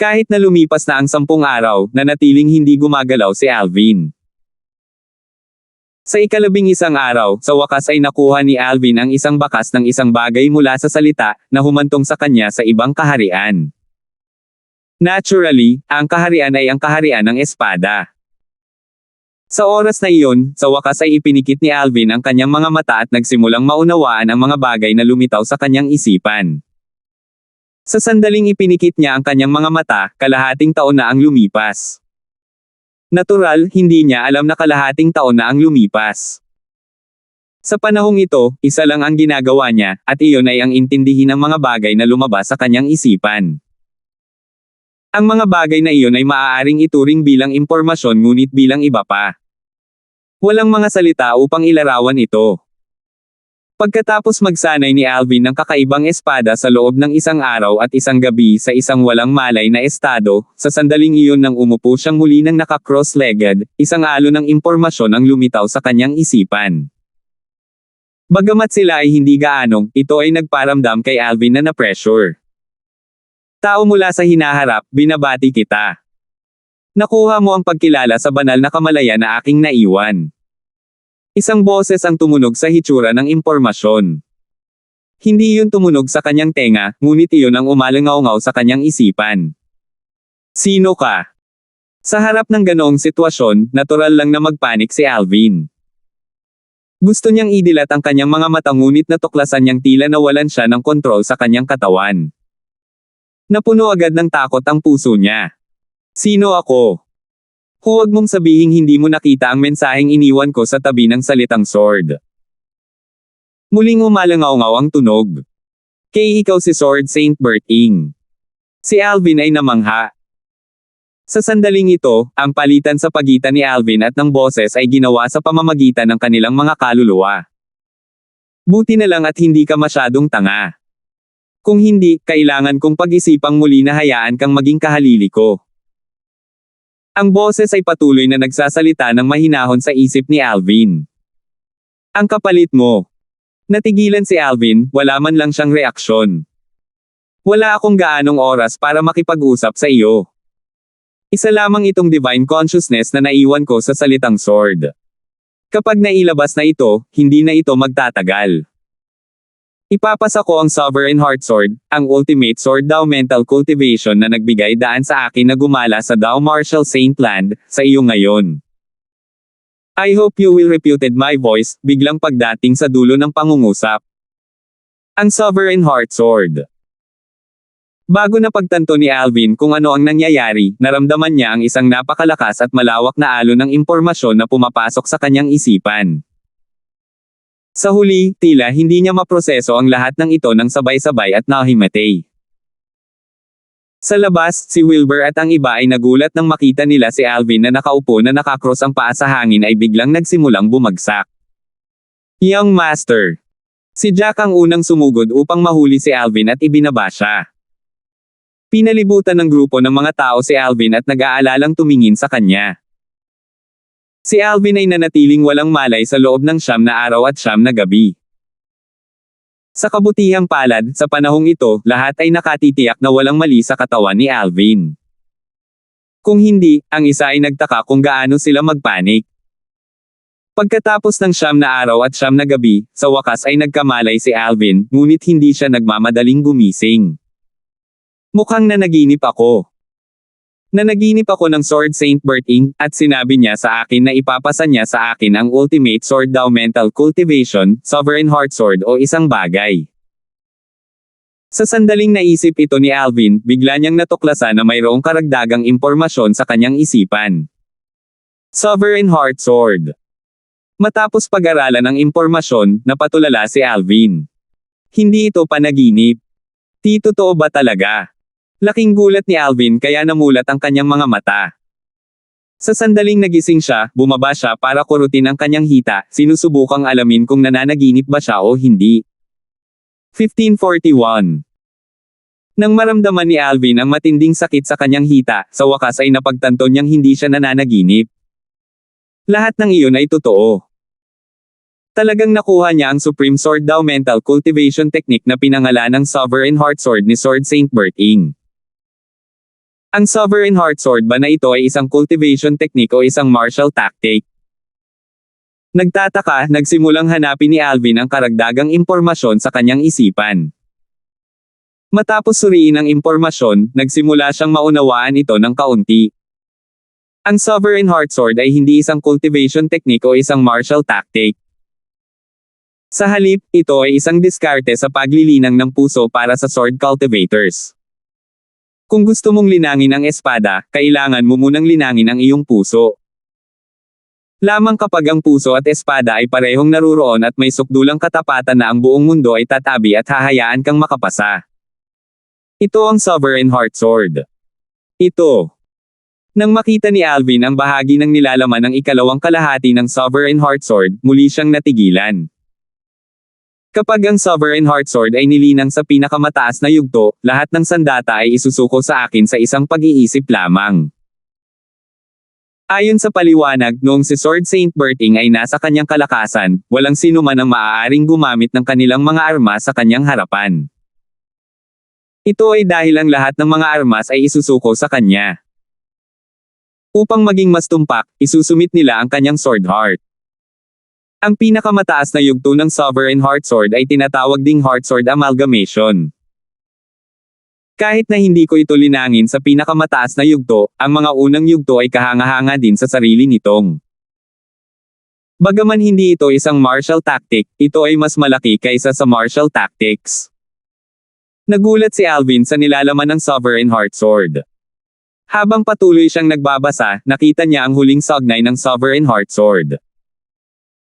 Kahit na lumipas na ang 10 araw, nanatiling hindi gumagalaw si Alvin. Sa ika-11 araw, sa wakas ay nakuha ni Alvin ang isang bakas ng isang bagay mula sa salita, na humantong sa kanya sa ibang kaharian. Naturally, ang kaharian ay ang kaharian ng espada. Sa oras na iyon, sa wakas ay ipinikit ni Alvin ang kanyang mga mata at nagsimulang maunawaan ang mga bagay na lumitaw sa kanyang isipan. Sa sandaling ipinikit niya ang kanyang mga mata, kalahating taon na ang lumipas. Natural, hindi niya alam na kalahating taon na ang lumipas. Sa panahong ito, isa lang ang ginagawa niya, at iyon ay ang intindihin ng mga bagay na lumabas sa kanyang isipan. Ang mga bagay na iyon ay maaaring ituring bilang impormasyon ngunit bilang iba pa. Walang mga salita upang ilarawan ito. Pagkatapos magsanay ni Alvin ng kakaibang espada sa loob ng isang araw at isang gabi sa isang walang malay na estado, sa sandaling iyon nang umupo siyang muli ng naka-cross-legged, isang alon ng impormasyon ang lumitaw sa kanyang isipan. Bagamat sila ay hindi gaanong, ito ay nagparamdam kay Alvin na na-pressure. Tao mula sa hinaharap, binabati kita. Nakuha mo ang pagkilala sa banal na kamalayan na aking naiwan. Isang boses ang tumunog sa hitsura ng impormasyon. Hindi yun tumunog sa kanyang tenga, ngunit iyon ang umalangaw-ngaw sa kanyang isipan. Sino ka? Sa harap ng ganoong sitwasyon, natural lang na magpanik si Alvin. Gusto niyang idilat ang kanyang mga mata ngunit natuklasan niyang tila nawalan siya ng kontrol sa kanyang katawan. Napuno agad ng takot ang puso niya. Sino ako? Huwag mong sabihing hindi mo nakita ang mensaheng iniwan ko sa tabi ng salitang sword. Muling umalangaw-ngaw ang tunog. Kay ikaw si Sword Saint Berting. Si Alvin ay namangha. Sa sandaling ito, ang palitan sa pagitan ni Alvin at ng boses ay ginawa sa pamamagitan ng kanilang mga kaluluwa. Buti na lang at hindi ka masyadong tanga. Kung hindi, kailangan kong pag-isipang muli na hayaan kang maging kahalili ko. Ang boses ay patuloy na nagsasalita ng mahinahon sa isip ni Alvin. Ang kapalit mo. Natigilan si Alvin, wala man lang siyang reaksyon. Wala akong gaanong oras para makipag-usap sa iyo. Isa lamang itong divine consciousness na naiwan ko sa salitang sword. Kapag nailabas na ito, hindi na ito magtatagal. Ipapasa ko ang Sovereign Heart Sword, ang ultimate sword Dao mental cultivation na nagbigay daan sa akin na gumala sa Dao Martial Saint Land, sa iyo ngayon. I hope you will reputed my voice, biglang pagdating sa dulo ng pangungusap. Ang Sovereign Heart Sword. Bago na pagtanto ni Alvin kung ano ang nangyayari, naramdaman niya ang isang napakalakas at malawak na alon ng impormasyon na pumapasok sa kanyang isipan. Sa huli, tila hindi niya maproseso ang lahat ng ito ng sabay-sabay at nahimatay. Sa labas, si Wilbur at ang iba ay nagulat nang makita nila si Alvin na nakaupo na nakakross ang paa sa hangin ay biglang nagsimulang bumagsak. Young Master. Si Jack ang unang sumugod upang mahuli si Alvin at ibinaba siya. Pinalibutan ng grupo ng mga tao si Alvin at nag-aalalang tumingin sa kanya. Si Alvin ay nanatiling walang malay sa loob ng 9 na araw at 9 na gabi. Sa kabutihang palad, sa panahong ito, lahat ay nakatitiyak na walang mali sa katawan ni Alvin. Kung hindi, ang isa ay nagtaka kung gaano sila magpanik. Pagkatapos ng 9 na araw at 9 na gabi, sa wakas ay nagkamalay si Alvin, ngunit hindi siya nagmamadaling gumising. Mukhang nanaginip ako. Nanaginip ako ng Sword Saint Berting, at sinabi niya sa akin na ipapasa niya sa akin ang ultimate sword Dao mental cultivation, Sovereign Heart Sword o isang bagay. Sa sandaling naisip ito ni Alvin, bigla niyang natuklasan na mayroong karagdagang impormasyon sa kanyang isipan. Sovereign Heart Sword. Matapos pag-aralan ang impormasyon, napatulala si Alvin. Hindi ito panaginip. Di totoo ba talaga? Laking gulat ni Alvin kaya namulat ang kanyang mga mata. Sa sandaling nagising siya, bumaba siya para kurutin ang kanyang hita, sinusubukang alamin kung nananaginip ba siya o hindi. 1541. Nang maramdaman ni Alvin ang matinding sakit sa kanyang hita, sa wakas ay napagtanto niyang hindi siya nananaginip. Lahat ng iyon ay totoo. Talagang nakuha niya ang Supreme Sword Dao mental cultivation technique na pinangalan ng Sovereign Heart Sword ni Sword Saint Berting. Ang Sovereign Heart Sword ba na ito ay isang cultivation technique o isang martial tactic? Nagtataka, nagsimulang hanapin ni Alvin ang karagdagang impormasyon sa kanyang isipan. Matapos suriin ang impormasyon, nagsimula siyang maunawaan ito ng kaunti. Ang Sovereign Heart Sword ay hindi isang cultivation technique o isang martial tactic. Sa halip, ito ay isang diskarte sa paglilinang ng puso para sa sword cultivators. Kung gusto mong linangin ang espada, kailangan mo munang linangin ang iyong puso. Lamang kapag ang puso at espada ay parehong naruroon at may sukdulang katapatan na ang buong mundo ay tatabi at hahayaan kang makapasa. Ito ang Sovereign Heart Sword. Ito. Nang makita ni Alvin ang bahagi ng nilalaman ng ikalawang kalahati ng Sovereign Heart Sword, muli siyang natigilan. Kapag ang Sovereign Heart Sword ay nilinang sa pinakamataas na yugto, lahat ng sandata ay isusuko sa akin sa isang pag-iisip lamang. Ayon sa paliwanag, noong si Sword Saint Berting ay nasa kanyang kalakasan, walang sino man ang maaaring gumamit ng kanilang mga armas sa kanyang harapan. Ito ay dahil ang lahat ng mga armas ay isusuko sa kanya. Upang maging mas tumpak, isusumit nila ang kanyang Sword Heart. Ang pinakamataas na yugto ng Sovereign Heart Sword ay tinatawag ding Heart Sword Amalgamation. Kahit na hindi ko ito linangin sa pinakamataas na yugto, ang mga unang yugto ay kahanga-hanga din sa sarili nitong. Bagaman hindi ito isang martial tactic, ito ay mas malaki kaysa sa martial tactics. Nagulat si Alvin sa nilalaman ng Sovereign Heart Sword. Habang patuloy siyang nagbabasa, nakita niya ang huling sagnay ng Sovereign Heart Sword.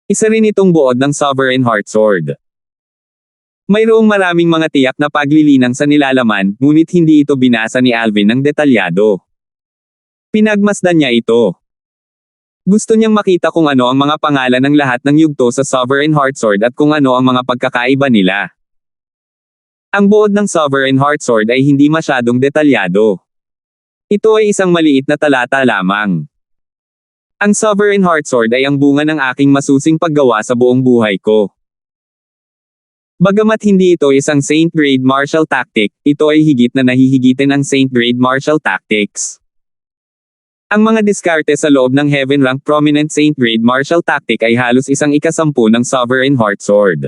Isa rin itong buod ng Sovereign Heart Sword. Mayroong maraming mga tiyak na paglilinang sa nilalaman, ngunit hindi ito binasa ni Alvin ng detalyado. Pinagmasdan niya ito. Gusto niyang makita kung ano ang mga pangalan ng lahat ng yugto sa Sovereign Heart Sword at kung ano ang mga pagkakaiba nila. Ang buod ng Sovereign Heart Sword ay hindi masyadong detalyado. Ito ay isang maliit na talata lamang. Ang Sovereign Heart Sword ay ang bunga ng aking masusing paggawa sa buong buhay ko. Bagamat hindi ito isang Saint-grade martial tactic, ito ay higit na nahihigitin ang Saint-grade martial tactics. Ang mga diskarte sa loob ng Heaven Rank Prominent Saint-grade martial tactic ay halos 1/10 ng Sovereign Heart Sword.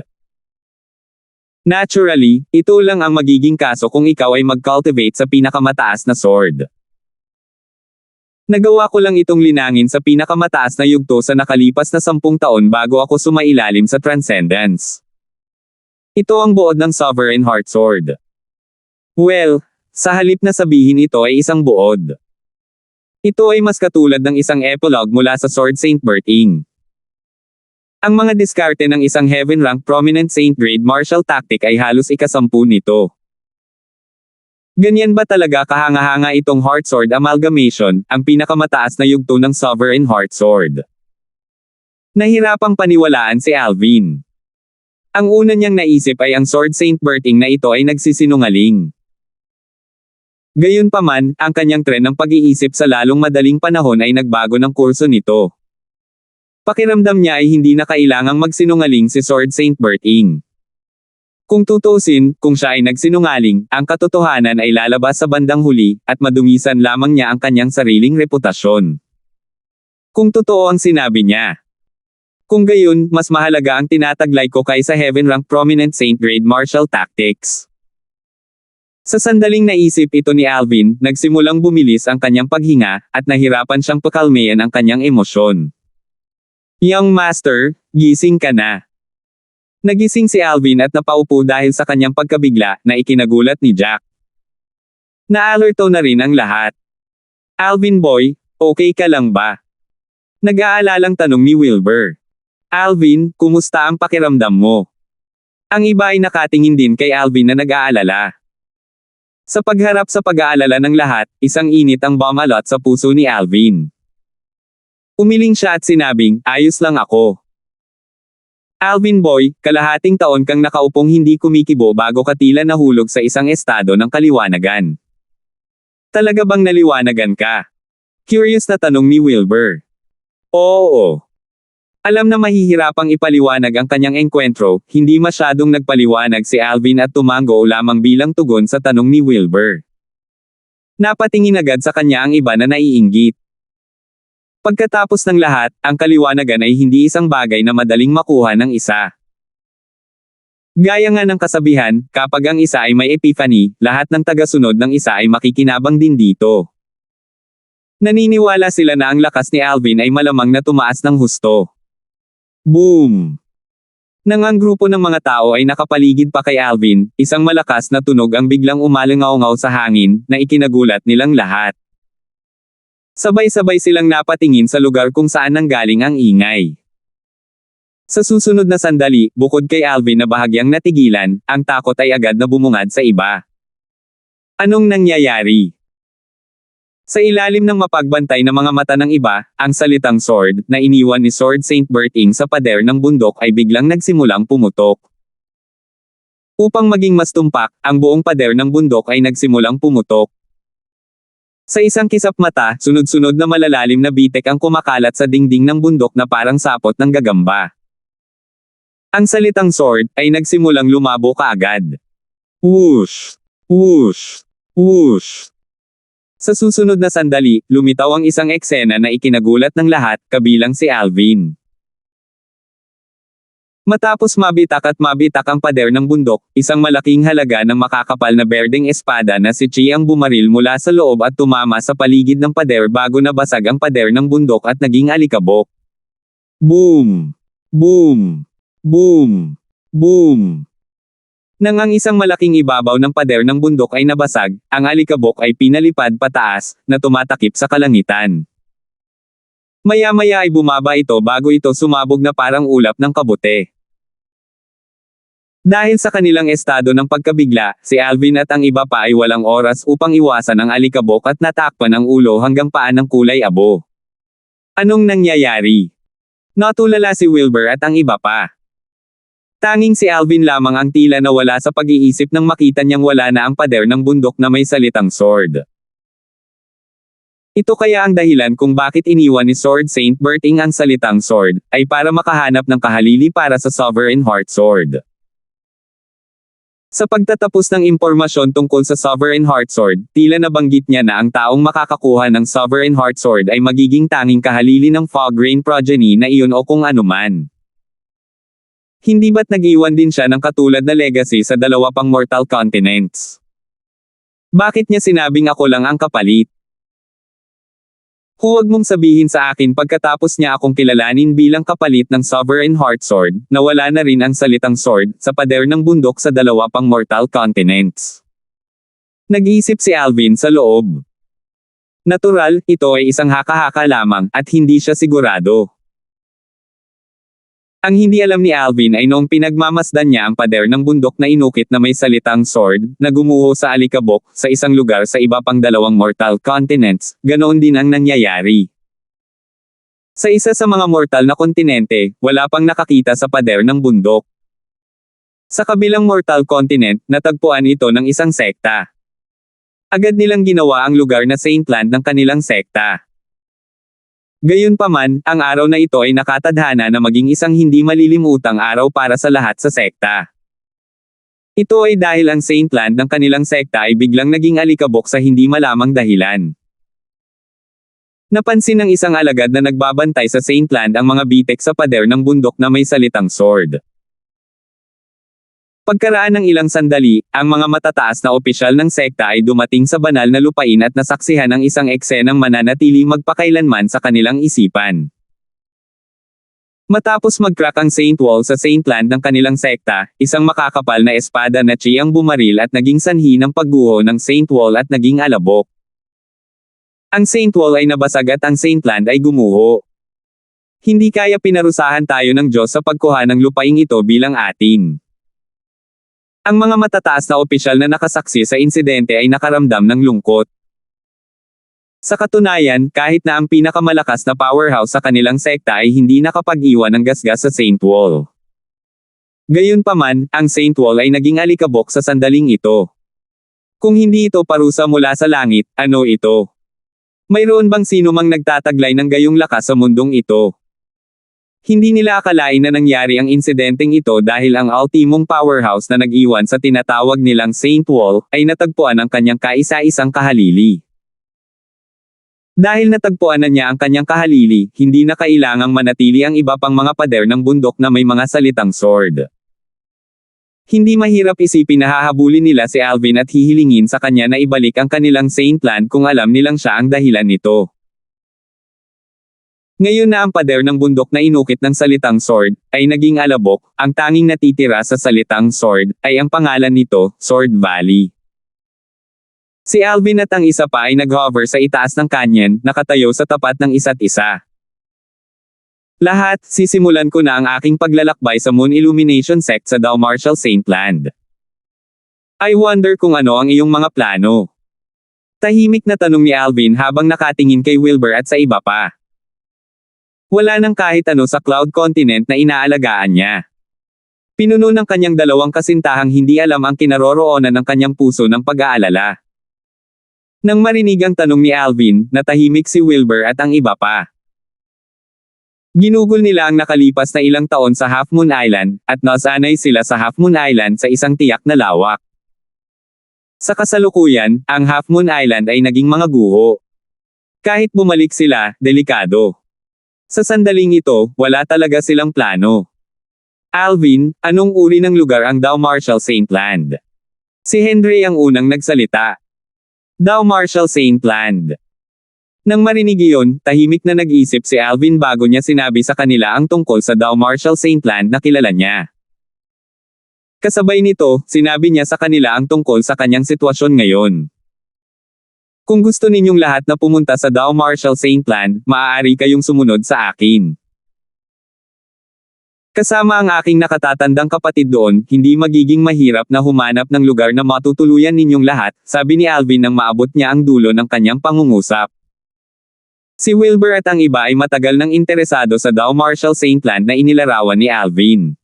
Naturally, ito lang ang magiging kaso kung ikaw ay mag-cultivate sa pinakamataas na sword. Nagawa ko lang itong linangin sa pinakamataas na yugto sa nakalipas na 10 taon bago ako sumailalim sa Transcendence. Ito ang buod ng Sovereign Heart Sword. Well, sa halip na sabihin ito ay isang buod. Ito ay mas katulad ng isang epilogue mula sa Sword Saint Berting. Ang mga diskarte ng isang Heaven Rank Prominent Saint-grade martial tactic ay halos 10 nito. Ganyan ba talaga kahanga-hanga itong Heart Sword Amalgamation, ang pinakamataas na yugto ng Sovereign Heart Sword? Nahirapang paniwalaan si Alvin. Ang una niyang naisip ay ang Sword Saint Berting na ito ay nagsisinungaling. Gayunpaman, ang kanyang tren ng pag-iisip sa lalong madaling panahon ay nagbago ng kurso nito. Pakiramdam niya ay hindi na kailangang magsinungaling si Sword Saint Berting. Kung tutuusin, kung siya ay nagsinungaling, ang katotohanan ay lalabas sa bandang huli, at madumisan lamang niya ang kanyang sariling reputasyon. Kung totoo ang sinabi niya. Kung gayon, mas mahalaga ang tinataglay ko kaysa Heaven Rank Prominent Saint-grade martial tactics. Sa sandaling naisip ito ni Alvin, nagsimulang bumilis ang kanyang paghinga, at nahirapan siyang pakalmayan ang kanyang emosyon. Young Master, gising ka na. Nagising si Alvin at napaupo dahil sa kanyang pagkabigla, na ikinagulat ni Jack. Naalerto na rin ang lahat. Alvin boy, okay ka lang ba? Nag-aalalang tanong ni Wilbur. Alvin, kumusta ang pakiramdam mo? Ang iba ay nakatingin din kay Alvin na nag-aalala. Sa pagharap sa pag-aalala ng lahat, isang init ang bumalot sa puso ni Alvin. Umiling siya at sinabing, ayos lang ako. Alvin boy, kalahating taon kang nakaupong hindi kumikibo bago ka tila nahulog sa isang estado ng kaliwanagan. Talaga bang naliwanagan ka? Curious na tanong ni Wilbur. Oo. Alam na mahihirapang ipaliwanag ang kanyang engkwentro, hindi masyadong nagpaliwanag si Alvin at tumango lamang bilang tugon sa tanong ni Wilbur. Napatingin agad sa kanya ang iba na naiinggit. Pagkatapos ng lahat, ang kaliwanagan ay hindi isang bagay na madaling makuha ng isa. Gaya nga ng kasabihan, kapag ang isa ay may epiphany, lahat ng tagasunod ng isa ay makikinabang din dito. Naniniwala sila na ang lakas ni Alvin ay malamang na tumaas ng husto. Boom! Nang ang grupo ng mga tao ay nakapaligid pa kay Alvin, isang malakas na tunog ang biglang umalangaw-ngaw sa hangin, na ikinagulat nilang lahat. Sabay-sabay silang napatingin sa lugar kung saan nanggaling ang ingay. Sa susunod na sandali, bukod kay Alvin na bahagyang natigilan, ang takot ay agad na bumungad sa iba. Anong nangyayari? Sa ilalim ng mapagbantay na mga mata ng iba, ang salitang sword, na iniwan ni Sword Saint Berting sa pader ng bundok ay biglang nagsimulang pumutok. Upang maging mas tumpak, ang buong pader ng bundok ay nagsimulang pumutok. Sa isang kisap mata, sunod-sunod na malalalim na bitek ang kumakalat sa dingding ng bundok na parang sapot ng gagamba. Ang salitang sword ay nagsimulang lumabo kaagad. Whoosh! Whoosh! Whoosh! Sa susunod na sandali, lumitaw ang isang eksena na ikinagulat ng lahat, kabilang si Alvin. Matapos mabitak at mabitak ang pader ng bundok, isang malaking halaga ng makakapal na berdeng espada na si Chi ang bumaril mula sa loob at tumama sa paligid ng pader bago nabasag ang pader ng bundok at naging alikabok. Boom! Boom! Boom! Boom! Nang ang isang malaking ibabaw ng pader ng bundok ay nabasag, ang alikabok ay pinalipad pataas, na tumatakip sa kalangitan. Maya-maya ay bumaba ito bago ito sumabog na parang ulap ng kabute. Dahil sa kanilang estado ng pagkabigla, si Alvin at ang iba pa ay walang oras upang iwasan ang alikabok at natakpan ang ulo hanggang paa ng kulay abo. Anong nangyayari? Natulala si Wilbur at ang iba pa. Tanging si Alvin lamang ang tila nawala sa pag-iisip nang makita niyang wala na ang pader ng bundok na may salitang sword. Ito kaya ang dahilan kung bakit iniwan ni Sword Saint Berting ang salitang sword, ay para makahanap ng kahalili para sa Sovereign Heart Sword. Sa pagtatapos ng impormasyon tungkol sa Sovereign Heart Sword, tila nabanggit niya na ang taong makakakuha ng Sovereign Heart Sword ay magiging tanging kahalili ng Fograin progeny na iyon o kung anuman. Hindi ba't nag-iwan din siya ng katulad na legacy sa dalawa pang mortal continents? Bakit niya sinabing ako lang ang kapalit? Huwag mong sabihin sa akin pagkatapos niya akong kilalanin bilang kapalit ng Sovereign Heart Sword, na wala na rin ang salitang sword, sa pader ng bundok sa dalawa pang mortal continents. Nag-iisip si Alvin sa loob. Natural, ito ay isang haka-haka lamang, at hindi siya sigurado. Ang hindi alam ni Alvin ay noong pinagmamasdan niya ang pader ng bundok na inukit na may salitang sword, na gumuho sa alikabok, sa isang lugar sa iba pang dalawang mortal continents, ganoon din ang nangyayari. Sa isa sa mga mortal na kontinente, wala pang nakakita sa pader ng bundok. Sa kabilang mortal continent, natagpuan ito ng isang sekta. Agad nilang ginawa ang lugar na Saintland ng kanilang sekta. Gayunpaman, ang araw na ito ay nakatadhana na maging isang hindi malilimutang araw para sa lahat sa sekta. Ito ay dahil ang Saintland ng kanilang sekta ay biglang naging alikabok sa hindi malamang dahilan. Napansin ng isang alagad na nagbabantay sa Saintland ang mga bitek sa pader ng bundok na may salitang sword. Pagkaraan ng ilang sandali, ang mga matataas na opisyal ng sekta ay dumating sa banal na lupain at nasaksihan ang isang eksenang mananatili magpakailanman sa kanilang isipan. Matapos mag-crack ang Saint Wall sa Saintland ng kanilang sekta, isang makakapal na espada na Chi ang bumaril at naging sanhi ng pagguho ng Saint Wall at naging alabok. Ang Saint Wall ay nabasag at ang Saintland ay gumuho. Hindi kaya pinarusahan tayo ng Diyos sa pagkuha ng lupaing ito bilang atin. Ang mga matataas na opisyal na nakasaksi sa insidente ay nakaramdam ng lungkot. Sa katunayan, kahit na ang pinakamalakas na powerhouse sa kanilang sekta ay hindi nakapag-iwan ng gasgas sa Saint Wall. Gayunpaman, ang Saint Wall ay naging alikabok sa sandaling ito. Kung hindi ito parusa mula sa langit, ano ito? Mayroon bang sino mang nagtataglay ng gayong lakas sa mundong ito? Hindi nila akalain na nangyari ang insidenteng ito dahil ang ultimong powerhouse na nag-iwan sa tinatawag nilang Saint Wall, ay natagpuan ang kanyang kaisa-isang kahalili. Dahil natagpuan na niya ang kanyang kahalili, hindi na kailangang manatili ang iba pang mga pader ng bundok na may mga salitang sword. Hindi mahirap isipin na hahabulin nila si Alvin at hihilingin sa kanya na ibalik ang kanilang Saintland kung alam nilang siya ang dahilan nito. Ngayon na ang pader ng bundok na inukit ng salitang sword, ay naging alabok, ang tanging natitira sa salitang sword, ay ang pangalan nito, Sword Valley. Si Alvin at ang isa pa ay nag-hover sa itaas ng canyon, nakatayo sa tapat ng isa't isa. Lahat, sisimulan ko na ang aking paglalakbay sa Moon Illumination Sect sa Dao Marshall Saint Land. I wonder kung ano ang iyong mga plano. Tahimik na tanong ni Alvin habang nakatingin kay Wilbur at sa iba pa. Wala nang kahit ano sa Cloud Continent na inaalagaan niya. Pinuno ng kanyang dalawang kasintahang hindi alam ang kinaroroonan ng kanyang puso ng pag-aalala. Nang marinig ang tanong ni Alvin, natahimik si Wilbur at ang iba pa. Ginugol nila ang nakalipas na ilang taon sa Half Moon Island, at nasanay sila sa Half Moon Island sa isang tiyak na lawak. Sa kasalukuyan, ang Half Moon Island ay naging mga guho. Kahit bumalik sila, delikado. Sa sandaling ito, wala talaga silang plano. Alvin, anong uri ng lugar ang Dao Marshall Saint Land? Si Henry ang unang nagsalita. Dao Marshall Saint Land. Nang marinig iyon, tahimik na nag-isip si Alvin bago niya sinabi sa kanila ang tungkol sa Dao Marshall Saint Land na kilala niya. Kasabay nito, sinabi niya sa kanila ang tungkol sa kanyang sitwasyon ngayon. Kung gusto ninyong lahat na pumunta sa Dao Marshall Saint Land, maaari kayong sumunod sa akin. Kasama ang aking nakatatandang kapatid doon, hindi magiging mahirap na humanap ng lugar na matutuluyan ninyong lahat, sabi ni Alvin nang maabot niya ang dulo ng kanyang pangungusap. Si Wilbur at ang iba ay matagal nang interesado sa Dao Marshall Saint Land na inilarawan ni Alvin.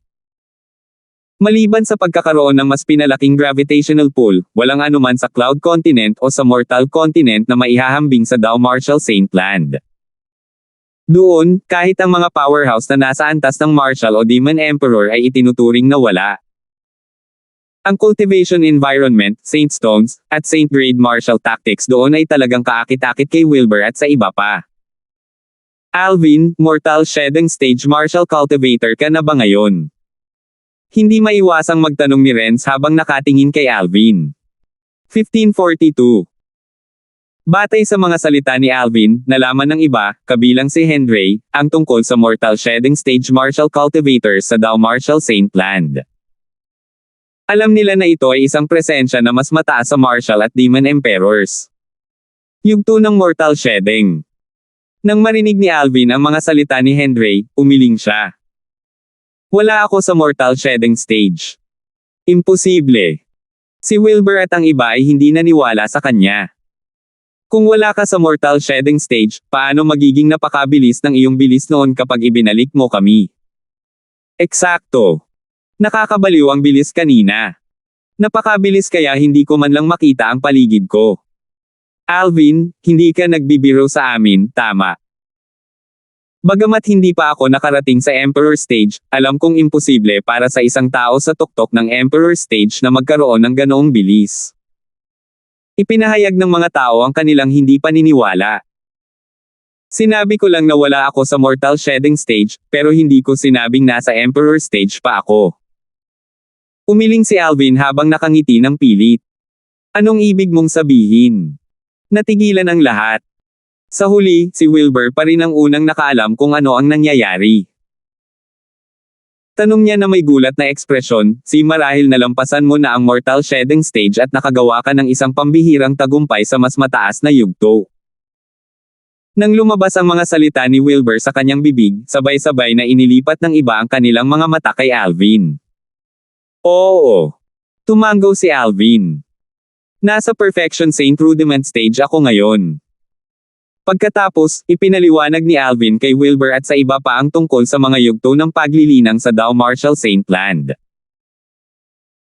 Maliban sa pagkakaroon ng mas pinalaking gravitational pull, walang anuman sa Cloud Continent o sa Mortal Continent na maihahambing sa Dao Marshall Saint Land. Doon, kahit ang mga powerhouse na nasa antas ng Marshall o Demon Emperor ay itinuturing na wala. Ang cultivation environment, Saint Stones, at Saint Grade Marshall tactics doon ay talagang kaakit-akit kay Wilbur at sa iba pa. Alvin, Mortal Shedding Stage Marshall Cultivator ka na ba ngayon? Hindi maiwasang magtanong ni Renz habang nakatingin kay Alvin. 1542. Batay sa mga salita ni Alvin, nalaman ng iba, kabilang si Henry, ang tungkol sa Mortal Shedding Stage Marshall Cultivators sa Dao Marshall Saint Land. Alam nila na ito ay isang presensya na mas mataas sa Marshall at Demon Emperors. Yugto ng Mortal Shedding. Nang marinig ni Alvin ang mga salita ni Henry, umiling siya. Wala ako sa Mortal Shedding Stage. Imposible. Si Wilbur at ang iba ay hindi naniwala sa kanya. Kung wala ka sa Mortal Shedding Stage, paano magiging napakabilis ng iyong bilis noon kapag ibinalik mo kami? Eksakto. Nakakabaliw ang bilis kanina. Napakabilis kaya hindi ko man lang makita ang paligid ko. Alvin, hindi ka nagbibiro sa amin, tama. Bagamat hindi pa ako nakarating sa Emperor Stage, alam kong imposible para sa isang tao sa tuktok ng Emperor Stage na magkaroon ng ganoong bilis. Ipinahayag ng mga tao ang kanilang hindi paniniwala. Sinabi ko lang na wala ako sa Mortal Shedding Stage, pero hindi ko sinabing nasa Emperor Stage pa ako. Umiling si Alvin habang nakangiti ng pilit. Anong ibig mong sabihin? Natigilan ang lahat. Sa huli, si Wilbur pa rin ang unang nakaalam kung ano ang nangyayari. Tanong niya na may gulat na ekspresyon, si marahil nalampasan mo na ang Mortal Shedding Stage at nakagawa ka ng isang pambihirang tagumpay sa mas mataas na yugto. Nang lumabas ang mga salita ni Wilbur sa kanyang bibig, sabay-sabay na inilipat ng iba ang kanilang mga mata kay Alvin. Oo. Tumango si Alvin. Nasa Perfection Saint Rudiment Stage ako ngayon. Pagkatapos, ipinaliwanag ni Alvin kay Wilbur at sa iba pa ang tungkol sa mga yugto ng paglilinang sa Dao Marshall Saint Land.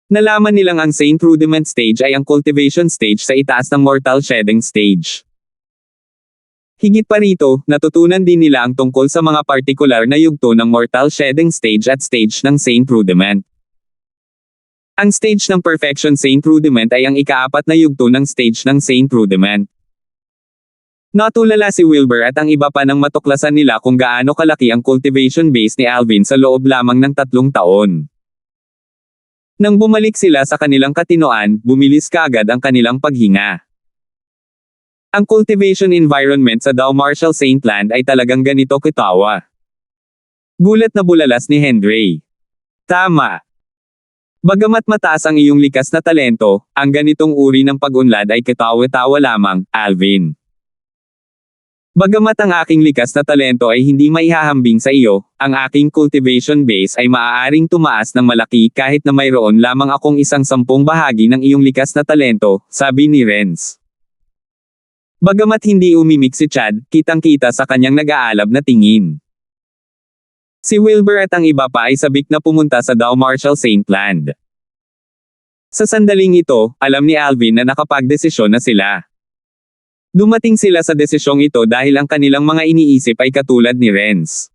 Nalaman nilang ang Saint Rudiment Stage ay ang cultivation stage sa itaas ng Mortal Shedding Stage. Higit pa rito, natutunan din nila ang tungkol sa mga partikular na yugto ng Mortal Shedding Stage at stage ng Saint Rudiment. Ang stage ng Perfection Saint Rudiment ay ang ikaapat na yugto ng stage ng Saint Rudiment. Natulala si Wilbur at ang iba pa nang matuklasan nila kung gaano kalaki ang cultivation base ni Alvin sa loob lamang ng 3 taon. Nang bumalik sila sa kanilang katinoan, bumilis kaagad ang kanilang paghinga. Ang cultivation environment sa Dao Marshall Saint Land ay talagang ganito katawa. Gulat na bulalas ni Henry. Tama. Bagamat mataas ang iyong likas na talento, ang ganitong uri ng pag-unlad ay katawa-tawa lamang, Alvin. Bagamat ang aking likas na talento ay hindi maihahambing sa iyo, ang aking cultivation base ay maaaring tumaas ng malaki kahit na mayroon lamang akong 1/10 bahagi ng iyong likas na talento, sabi ni Renz. Bagamat hindi umimik si Chad, kitang-kita sa kanyang nag-aalab na tingin. Si Wilbur at ang iba pa ay sabik na pumunta sa Dow Marshall St. Land. Sa sandaling ito, alam ni Alvin na nakapagdesisyon na sila. Dumating sila sa desisyong ito dahil ang kanilang mga iniisip ay katulad ni Renz.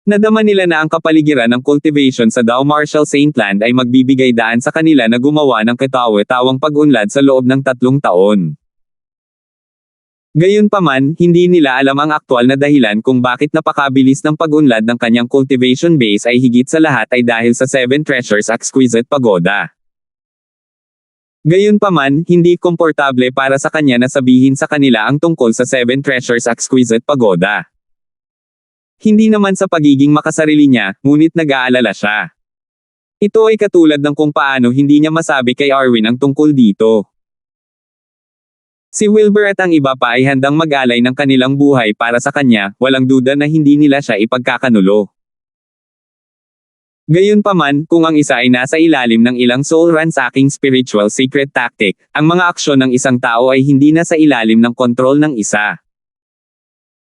Nadama nila na ang kapaligiran ng cultivation sa Dow Marshall St. Land ay magbibigay daan sa kanila na gumawa ng katawa-tawang pag-unlad sa loob ng 3 taon. Gayunpaman, hindi nila alam ang aktwal na dahilan kung bakit napakabilis ng pag-unlad ng kanyang cultivation base ay higit sa lahat ay dahil sa 7 Treasures Exquisite Pagoda. Gayunpaman, hindi komportable para sa kanya na sabihin sa kanila ang tungkol sa 7 Treasures Exquisite Pagoda. Hindi naman sa pagiging makasarili niya, ngunit nag-aalala siya. Ito ay katulad ng kung paano hindi niya masabi kay Arwin ang tungkol dito. Si Wilbur at ang iba pa ay handang mag-alay ng kanilang buhay para sa kanya, walang duda na hindi nila siya ipagkakanulo. Gayunpaman, kung ang isa ay nasa ilalim ng ilang soul-ransacking spiritual secret tactic, ang mga aksyon ng isang tao ay hindi nasa ilalim ng kontrol ng isa.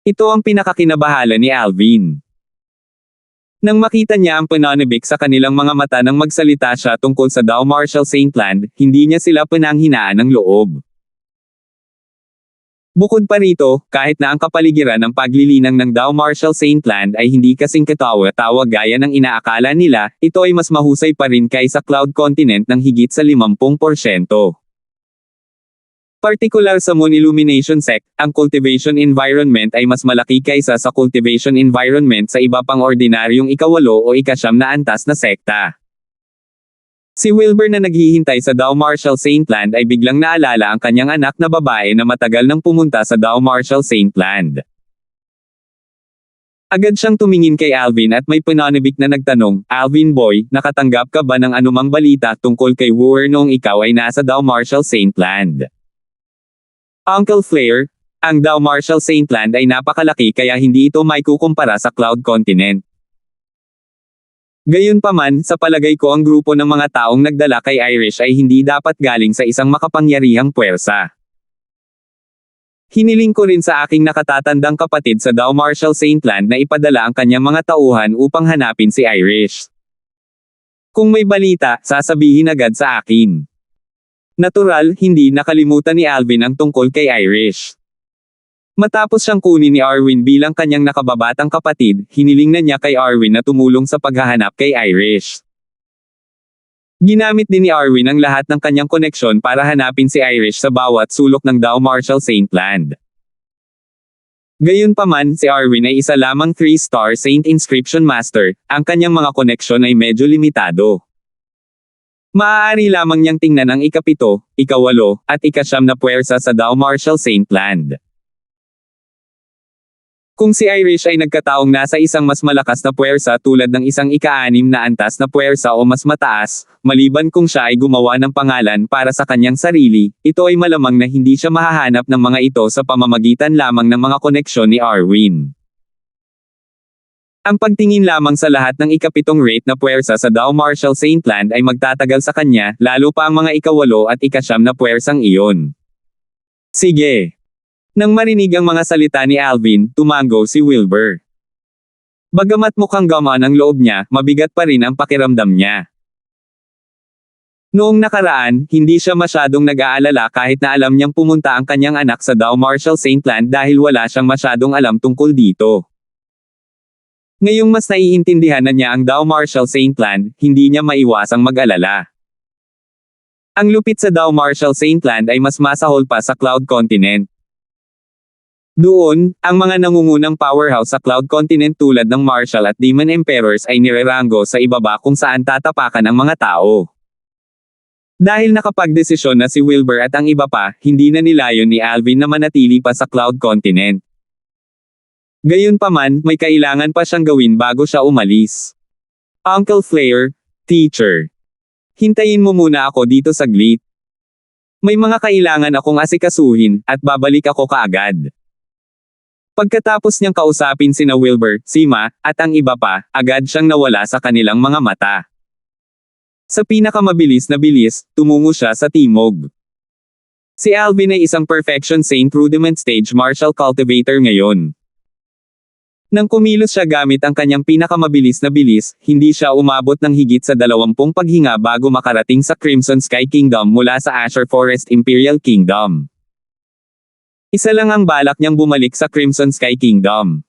Ito ang pinakakinabahala ni Alvin. Nang makita niya ang pananabik sa kanilang mga mata nang magsalita siya tungkol sa Dow Marshall St. Land, hindi niya sila pinanghinaan ng loob. Bukod pa rito, kahit na ang kapaligiran ng paglilinang ng Dow Marshall St. Land ay hindi kasing katawa-tawa gaya ng inaakala nila, ito ay mas mahusay pa rin kaysa Cloud Continent ng higit sa 50%. Partikular sa Moon Illumination Sect, ang cultivation environment ay mas malaki kaysa sa cultivation environment sa iba pang ordinaryong 8 o 9 na antas na sekta. Si Wilbur na naghihintay sa Dow Marshall St. Land ay biglang naalala ang kanyang anak na babae na matagal nang pumunta sa Dow Marshall St. Land. Agad siyang tumingin kay Alvin at may pananabik na nagtanong, "Alvin boy, nakatanggap ka ba ng anumang balita tungkol kay Wooer noong ikaw ay nasa Dow Marshall St. Land?" Uncle Flair, ang Dow Marshall St. Land ay napakalaki kaya hindi ito maikukumpara sa Cloud Continent. Gayunpaman, sa palagay ko ang grupo ng mga taong nagdala kay Irish ay hindi dapat galing sa isang makapangyarihang puwersa. Hiniling ko rin sa aking nakatatandang kapatid sa Dow Marshall St. Land na ipadala ang kanyang mga tauhan upang hanapin si Irish. Kung may balita, sasabihin agad sa akin. Natural, hindi nakalimutan ni Alvin ang tungkol kay Irish. Matapos siyang kunin ni Arwin bilang kanyang nakababatang kapatid, hiniling na niya kay Arwin na tumulong sa paghahanap kay Irish. Ginamit din ni Arwin ang lahat ng kanyang koneksyon para hanapin si Irish sa bawat sulok ng Dow Marshall St. Land. Gayunpaman, si Arwin ay isa lamang 3-star Saint Inscription Master, ang kanyang mga koneksyon ay medyo limitado. Maaari lamang niyang tingnan ang 7, 8, at 9 na puwersa sa Dow Marshall St. Land. Kung si Irish ay nagkataong nasa isang mas malakas na puwersa tulad ng isang 6 na antas na puwersa o mas mataas, maliban kung siya ay gumawa ng pangalan para sa kanyang sarili, ito ay malamang na hindi siya mahahanap ng mga ito sa pamamagitan lamang ng mga koneksyon ni Arwin. Ang pagtingin lamang sa lahat ng 7 rate na puwersa sa Dow Marshall St. Land ay magtatagal sa kanya, lalo pa ang mga 8 at 9 na puwersang iyon. Sige. Nang marinig ang mga salita ni Alvin, tumango si Wilbur. Bagamat mukhang gamaan ang loob niya, mabigat pa rin ang pakiramdam niya. Noong nakaraan, hindi siya masyadong nag-aalala kahit na alam niyang pumunta ang kanyang anak sa Dow Marshall St. Land dahil wala siyang masyadong alam tungkol dito. Ngayong mas naiintindihan na niya ang Dow Marshall St. Land, hindi niya maiwasang mag-alala. Ang lupit sa Dow Marshall St. Land ay mas masahol pa sa Cloud Continent. Doon, ang mga nangungunang powerhouse sa Cloud Continent tulad ng Marshall at Demon Emperors ay nireranggo sa ibaba kung saan tatapakan ang mga tao. Dahil nakapagdesisyon na si Wilbur at ang iba pa, hindi na nilayon ni Alvin na manatili pa sa Cloud Continent. Gayunpaman, may kailangan pa siyang gawin bago siya umalis. Uncle Flair, Teacher. Hintayin mo muna ako dito saglit. May mga kailangan akong asikasuhin, at babalik ako kaagad. Pagkatapos niyang kausapin sina Wilbur, Sima, at ang iba pa, agad siyang nawala sa kanilang mga mata. Sa pinakamabilis na bilis, tumungo siya sa timog. Si Alvin ay isang Perfection Saint Rudiment Stage Martial Cultivator ngayon. Nang kumilos siya gamit ang kanyang pinakamabilis na bilis, hindi siya umabot ng higit sa 20 paghinga bago makarating sa Crimson Sky Kingdom mula sa Azure Forest Imperial Kingdom. Isa lang ang balak niyang bumalik sa Crimson Sky Kingdom.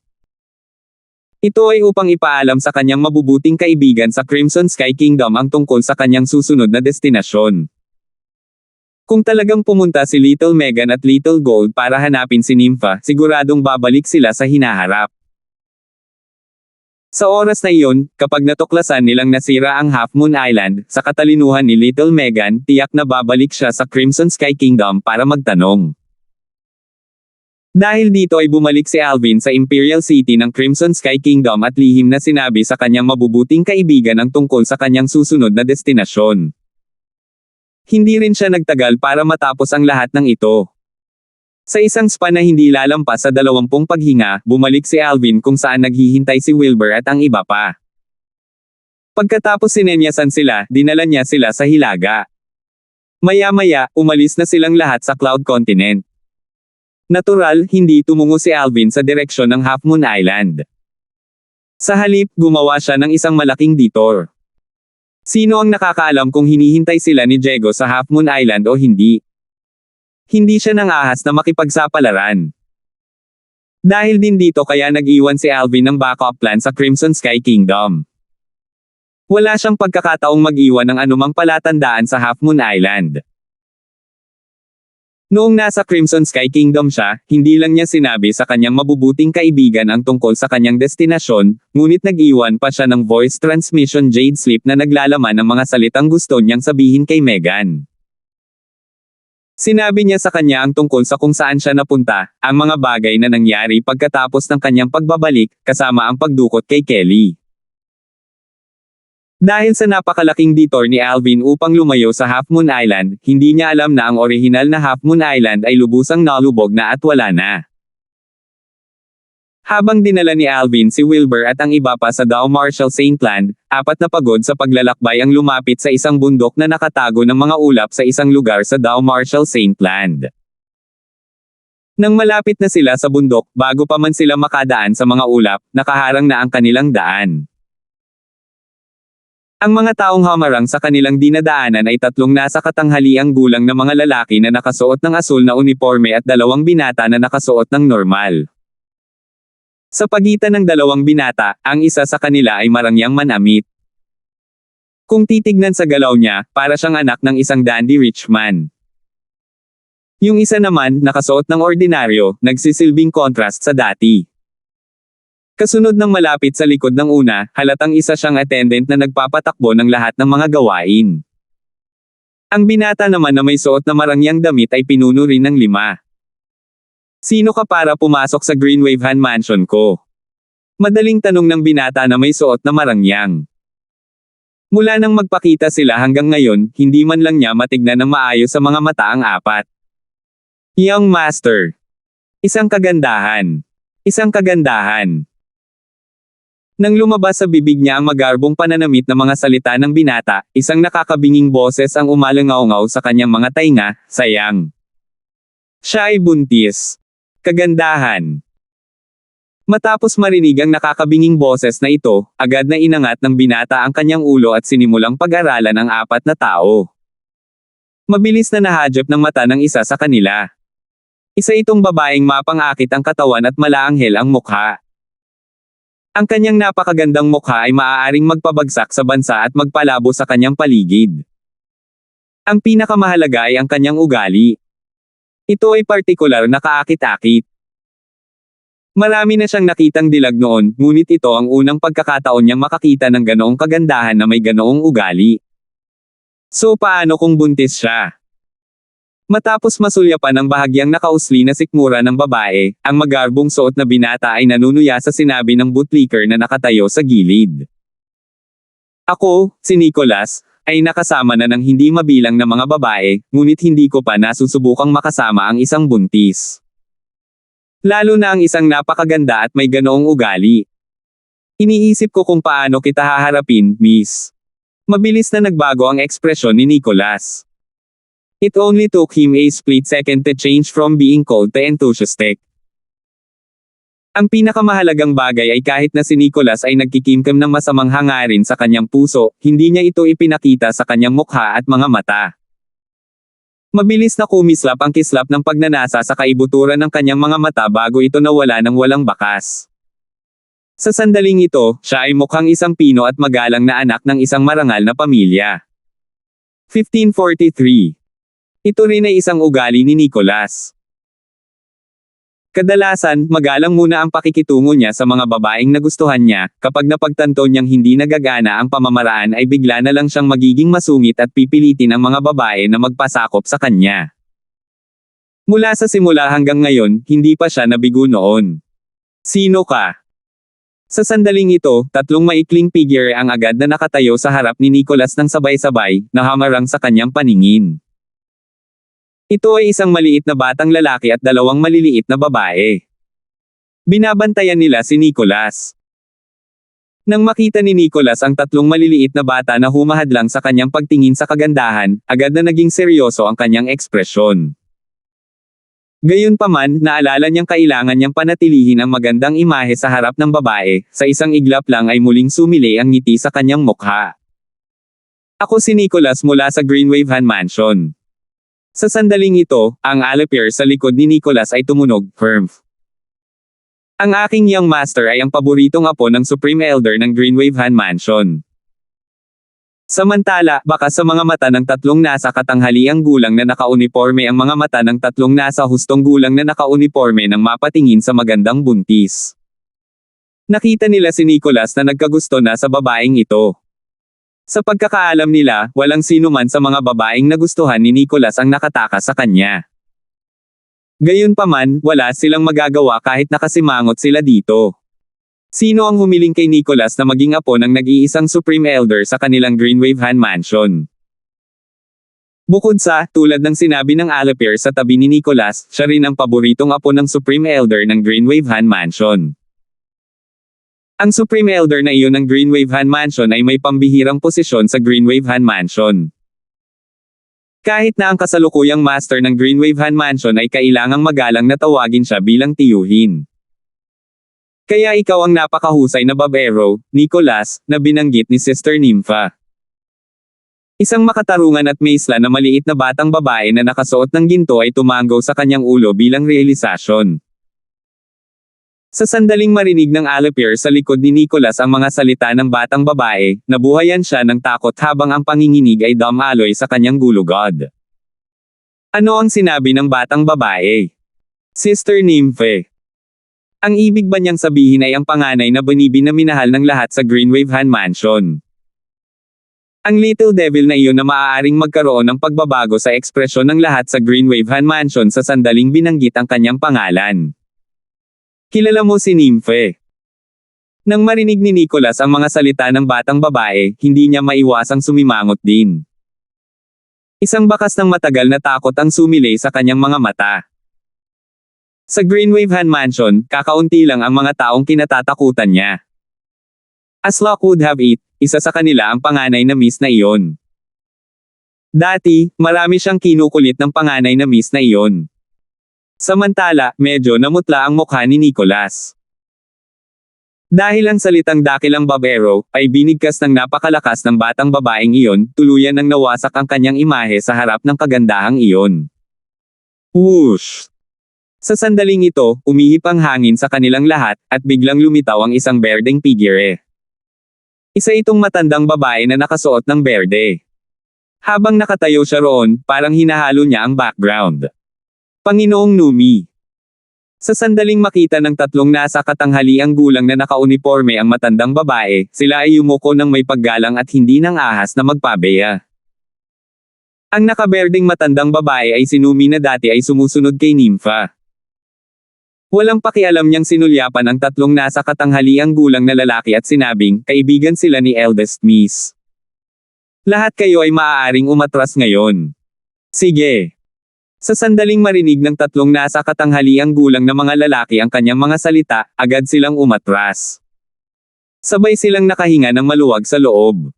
Ito ay upang ipaalam sa kanyang mabubuting kaibigan sa Crimson Sky Kingdom ang tungkol sa kanyang susunod na destinasyon. Kung talagang pumunta si Little Megan at Little Gold para hanapin si Nympha, siguradong babalik sila sa hinaharap. Sa oras na iyon, kapag natuklasan nilang nasira ang Half Moon Island, sa katalinuhan ni Little Megan, tiyak na babalik siya sa Crimson Sky Kingdom para magtanong. Dahil dito ay bumalik si Alvin sa Imperial City ng Crimson Sky Kingdom at lihim na sinabi sa kanyang mabubuting kaibigan ang tungkol sa kanyang susunod na destinasyon. Hindi rin siya nagtagal para matapos ang lahat ng ito. Sa isang span na hindi lalampas sa 20 paghinga, bumalik si Alvin kung saan naghihintay si Wilbur at ang iba pa. Pagkatapos sinenyasan sila, dinala niya sila sa Hilaga. Maya-maya, umalis na silang lahat sa Cloud Continent. Natural, hindi tumungo si Alvin sa direksyon ng Half Moon Island. Sa halip, gumawa siya ng isang malaking detour. Sino ang nakakaalam kung hinihintay sila ni Diego sa Half Moon Island o hindi? Hindi siya nangahas na makipagsapalaran. Dahil din dito kaya nag-iwan si Alvin ng backup plan sa Crimson Sky Kingdom. Wala siyang pagkakataong mag-iwan ng anumang palatandaan sa Half Moon Island. Noong nasa Crimson Sky Kingdom siya, hindi lang niya sinabi sa kanyang mabubuting kaibigan ang tungkol sa kanyang destinasyon, ngunit nag-iwan pa siya ng voice transmission jade slip na naglalaman ng mga salitang gusto niyang sabihin kay Megan. Sinabi niya sa kanya ang tungkol sa kung saan siya napunta, ang mga bagay na nangyari pagkatapos ng kanyang pagbabalik, kasama ang pagdukot kay Kelly. Dahil sa napakalaking detour ni Alvin upang lumayo sa Half Moon Island, hindi niya alam na ang orihinal na Half Moon Island ay lubusang nalubog na at wala na. Habang dinala ni Alvin si Wilbur at ang iba pa sa Dao Martial Saintland, 4 na pagod sa paglalakbay ang lumapit sa isang bundok na nakatago ng mga ulap sa isang lugar sa Dao Martial Saintland. Nang malapit na sila sa bundok, bago pa man sila makadaan sa mga ulap, nakaharang na ang kanilang daan. Ang mga taong hamarang sa kanilang dinadaanan ay 3 nasa katanghaliang gulang na mga lalaki na nakasuot ng asul na uniforme at 2 binata na nakasuot ng normal. Sa pagitan ng 2 binata, ang isa sa kanila ay marangyang manamit. Kung titignan sa galaw niya, para siyang anak ng isang dandy rich man. Yung isa naman, nakasuot ng ordinaryo, nagsisilbing contrast sa dati. Kasunod ng malapit sa likod ng una, halatang isa siyang attendant na nagpapatakbo ng lahat ng mga gawain. Ang binata naman na may suot na marangyang damit ay pinuno rin ng 5. Sino ka para pumasok sa Greenwavehan Mansion ko? Madaling tanong ng binata na may suot na marangyang. Mula nang magpakita sila hanggang ngayon, hindi man lang niya matignan ng maayos sa mga mata ang 4. Young Master. Isang kagandahan. Isang kagandahan. Nang lumabas sa bibig niya ang magarbong pananamit na mga salita ng binata, isang nakakabinging boses ang umalangaw-ngaw sa kanyang mga tainga, sayang. Siya ay buntis. Kagandahan. Matapos marinig ang nakakabinging boses na ito, agad na inangat ng binata ang kanyang ulo at sinimulang pag-aralan ang 4 na tao. Mabilis na nahadjap ng mata ng isa sa kanila. Isa itong babaeng mapangakit ang katawan at malaanghel ang mukha. Ang kanyang napakagandang mukha ay maaaring magpabagsak sa bansa at magpalabo sa kanyang paligid. Ang pinakamahalaga ay ang kanyang ugali. Ito ay partikular na kaakit-akit. Marami na siyang nakitang dilag noon, ngunit ito ang unang pagkakataon niyang makakita ng ganoong kagandahan na may ganoong ugali. So paano kung buntis siya? Matapos masulyapan ang bahagyang nakausli na sikmura ng babae, ang magarbong suot na binata ay nanunuya sa sinabi ng bootlicker na nakatayo sa gilid. Ako, si Nicholas, ay nakasama na ng hindi mabilang na mga babae, ngunit hindi ko pa nasusubukang makasama ang isang buntis. Lalo na ang isang napakaganda at may ganoong ugali. Iniisip ko kung paano kita haharapin, miss. Mabilis na nagbago ang ekspresyon ni Nicholas. It only took him a split second to change from being cold to enthusiastic. Ang pinakamahalagang bagay ay kahit na si Nicholas ay nagkikimkim ng masamang hangarin sa kanyang puso, hindi niya ito ipinakita sa kanyang mukha at mga mata. Mabilis na kumislap ang kislap ng pagnanasa sa kaibuturan ng kanyang mga mata bago ito nawala ng walang bakas. Sa sandaling ito, siya ay mukhang isang pino at magalang na anak ng isang marangal na pamilya. 1543. Ito rin ay isang ugali ni Nicholas. Kadalasan, magalang muna ang pakikitungo niya sa mga babaeng nagustuhan niya, kapag napagtanto niyang hindi nagagana ang pamamaraan ay bigla na lang siyang magiging masungit at pipilitin ang mga babae na magpasakop sa kanya. Mula sa simula hanggang ngayon, hindi pa siya nabigo noon. Sino ka? Sa sandaling ito, tatlong maikling figure ang agad na nakatayo sa harap ni Nicholas ng sabay-sabay, na hamarang sa kanyang paningin. Ito ay isang maliit na batang lalaki at dalawang maliliit na babae. Binabantayan nila si Nicholas. Nang makita ni Nicholas ang tatlong maliliit na bata na humahadlang sa kanyang pagtingin sa kagandahan, agad na naging seryoso ang kanyang ekspresyon. Gayunpaman, naalala niyang kailangan niyang panatilihin ang magandang imahe sa harap ng babae, sa isang iglap lang ay muling sumili ang ngiti sa kanyang mukha. Ako si Nicholas mula sa Greenwaven Mansion. Sa sandaling ito, ang alapir sa likod ni Nicholas ay tumunog, firm. Ang aking young master ay ang paboritong apo ng Supreme Elder ng Greenwaven Mansion. Samantala, baka sa mga mata ng tatlong nasa katanghaliang gulang na nakauniporme ang mga mata ng tatlong nasa hustong gulang na nakauniporme nang mapatingin sa magandang buntis. Nakita nila si Nicholas na nagkagusto na sa babaeng ito. Sa pagkakaalam nila, walang sino man sa mga babaeng nagustuhan ni Nicholas ang nakatakas sa kanya. Gayunpaman, wala silang magagawa kahit nakasimangot sila dito. Sino ang humiling kay Nicholas na maging apo ng nag-iisang Supreme Elder sa kanilang Greenwaven Mansion? Bukod sa, tulad ng sinabi ng alapir sa tabi ni Nicholas, siya rin ang paboritong apo ng Supreme Elder ng Greenwaven Mansion. Ang Supreme Elder na iyon ng Greenwaven Mansion ay may pambihirang posisyon sa Greenwaven Mansion. Kahit na ang kasalukuyang master ng Greenwaven Mansion ay kailangang magalang na tawagin siya bilang tiyuhin. Kaya ikaw ang napakahusay na babero, Nicholas, na binanggit ni Sister Nympha. Isang makatarungan at maisla na maliit na batang babae na nakasuot ng ginto ay tumanggaw sa kanyang ulo bilang realisasyon. Sa sandaling marinig ng alapir sa likod ni Nicholas ang mga salita ng batang babae, nabuhayan siya ng takot habang ang panginginig ay damaloy sa kanyang gulugod. Ano ang sinabi ng batang babae? Sister Nymphe. Ang ibig ba niyang sabihin ay ang panganay na binibi na minahal ng lahat sa Greenwaven Mansion? Ang little devil na iyon na maaaring magkaroon ng pagbabago sa ekspresyon ng lahat sa Greenwaven Mansion sa sandaling binanggit ang kanyang pangalan. Kilala mo si Nymphe. Nang marinig ni Nicholas ang mga salita ng batang babae, hindi niya maiwasang sumimangot din. Isang bakas ng matagal na takot ang sumilay sa kanyang mga mata. Sa Greenwaven Mansion, kakaunti lang ang mga taong kinatatakutan niya. As luck would have it, isa sa kanila ang panganay na miss na iyon. Dati, marami siyang kinukulit ng panganay na miss na iyon. Samantala, medyo namutla ang mukha ni Nicholas. Dahil ang salitang dakilang babero, ay binigkas ng napakalakas ng batang babaeng iyon, tuluyan nang nawasak ang kanyang imahe sa harap ng kagandahang iyon. Whoosh! Sa sandaling ito, umihip ang hangin sa kanilang lahat, at biglang lumitaw ang isang berdeng figure. Isa itong matandang babae na nakasuot ng berde. Habang nakatayo siya roon, parang hinahalo niya ang background. Panginoong Numi. Sa sandaling makita ng tatlong nasa katanghaliang gulang na nakauniporme ang matandang babae, sila ay yumuko ng may paggalang at hindi nang ahas na magpabeya. Ang nakaberdeng matandang babae ay si Numi na dati ay sumusunod kay Nympha. Walang pakialam niyang sinulyapan ang tatlong nasa katanghaliang gulang na lalaki at sinabing, kaibigan sila ni Eldest Miss. Lahat kayo ay maaaring umatras ngayon. Sige. Sa sandaling marinig ng tatlong nasa katanghaliang gulang na mga lalaki ang kanyang mga salita, agad silang umatras. Sabay silang nakahinga ng maluwag sa loob.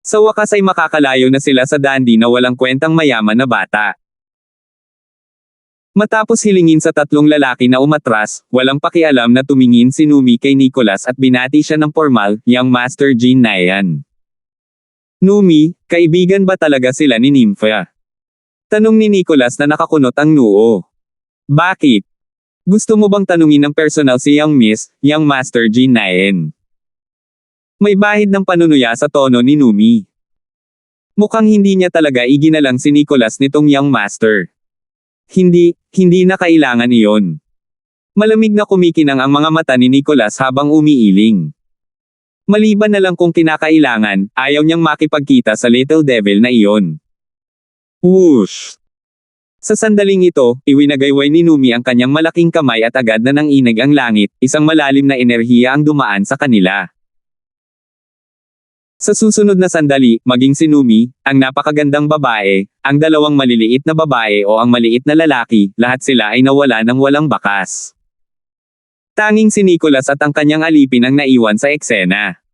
Sa wakas ay makakalayo na sila sa dandy na walang kwentang mayaman na bata. Matapos hilingin sa tatlong lalaki na umatras, walang pakialam na tumingin si Numi kay Nicholas at binati siya ng formal, "Young Master Jean Nayan." "Numi, kaibigan ba talaga sila ni Nympha?" Tanong ni Nicholas na nakakunot ang noo. "Bakit? Gusto mo bang tanungin ng personal si Young Master Jean Nayan?" May bahid ng panunuya sa tono ni Numi. Mukhang hindi niya talaga iginalang si Nicholas nitong Young Master. Hindi na kailangan iyon. Malamig na kumikinang ang mga mata ni Nicholas habang umiiling. Maliban na lang kung kinakailangan, ayaw niyang makipagkita sa little devil na iyon. Whoosh! Sa sandaling ito, iwinagayway ni Numi ang kanyang malaking kamay at agad na nanginig ang langit, isang malalim na enerhiya ang dumaan sa kanila. Sa susunod na sandali, maging si Numi, ang napakagandang babae, ang dalawang maliliit na babae o ang maliit na lalaki, lahat sila ay nawala ng walang bakas. Tanging si Nicholas at ang kanyang alipin ang naiwan sa eksena.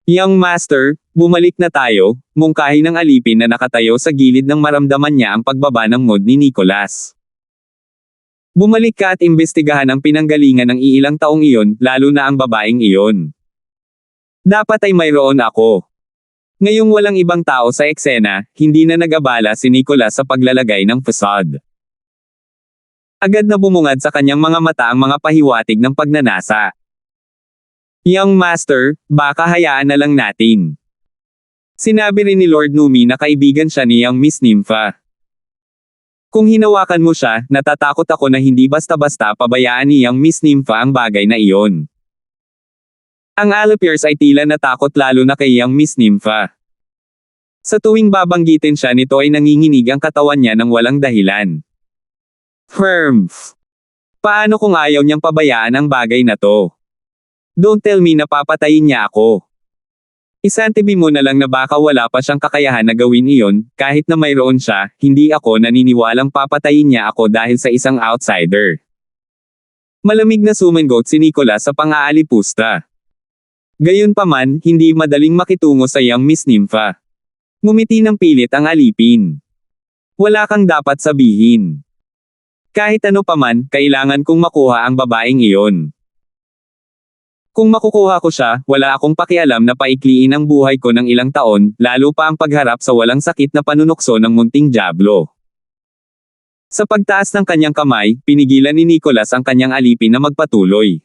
"Young Master, bumalik na tayo," mungkahi ng alipin na nakatayo sa gilid nang maramdaman niya ang pagbaba ng mood ni Nicholas. "Bumalik ka at imbestigahan ang pinanggalingan ng iilang taong iyon, lalo na ang babaeng iyon. Dapat ay mayroon ako." Ngayong walang ibang tao sa eksena, hindi na nag-abala si Nicholas sa paglalagay ng facade. Agad na bumungad sa kanyang mga mata ang mga pahiwatig ng pagnanasa. "Young Master, baka hayaan na lang natin." Sinabi rin ni Lord Numi na kaibigan siya ni Young Miss Nympha. "Kung hinawakan mo siya, natatakot ako na hindi basta-basta pabayaan ni Young Miss Nympha ang bagay na iyon." Ang Alapiers ay tila natakot lalo na kay Young Miss Nympha. Sa tuwing babanggitin siya nito ay nanginginig ang katawan niya ng walang dahilan. Paano kung ayaw niyang pabayaan ang bagay na to? Don't tell me na papatayin niya ako. Isantibi mo na lang na baka wala pa siyang kakayahan na gawin iyon, kahit na mayroon siya, hindi ako naniniwalang papatayin niya ako dahil sa isang outsider. Malamig na sumangot si Nicholas sa pang-aalipusta. Gayunpaman, hindi madaling makitungo sa Young Miss Nympha. Ngumiti ng pilit ang alipin. "Wala kang dapat sabihin. Kahit ano paman, kailangan kong makuha ang babaeng iyon. Kung makukuha ko siya, wala akong pakialam na paikliin ang buhay ko ng ilang taon, lalo pa ang pagharap sa walang sakit na panunukso ng munting dyablo." Sa pagtaas ng kanyang kamay, pinigilan ni Nicholas ang kanyang alipin na magpatuloy.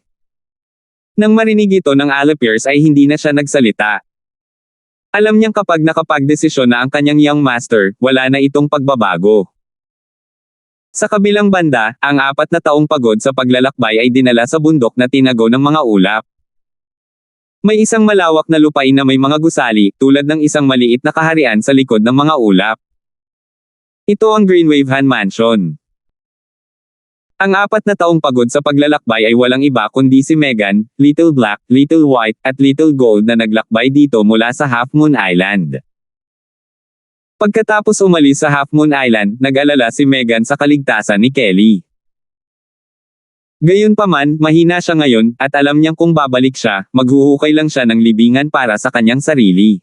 Nang marinig ito ng Alapiers ay hindi na siya nagsalita. Alam niyang kapag nakapagdesisyon na ang kanyang Young Master, wala na itong pagbabago. Sa kabilang banda, ang 4 na taong pagod sa paglalakbay ay dinala sa bundok na tinago ng mga ulap. May isang malawak na lupain na may mga gusali, tulad ng isang maliit na kaharian sa likod ng mga ulap. Ito ang Greenwave Han Mansion. Ang 4 na taong pagod sa paglalakbay ay walang iba kundi si Megan, Little Black, Little White, at Little Gold na naglakbay dito mula sa Half Moon Island. Pagkatapos umalis sa Half Moon Island, nag-alala si Megan sa kaligtasan ni Kelly. Gayunpaman, mahina siya ngayon, at alam niyang kung babalik siya, maghuhukay lang siya ng libingan para sa kanyang sarili.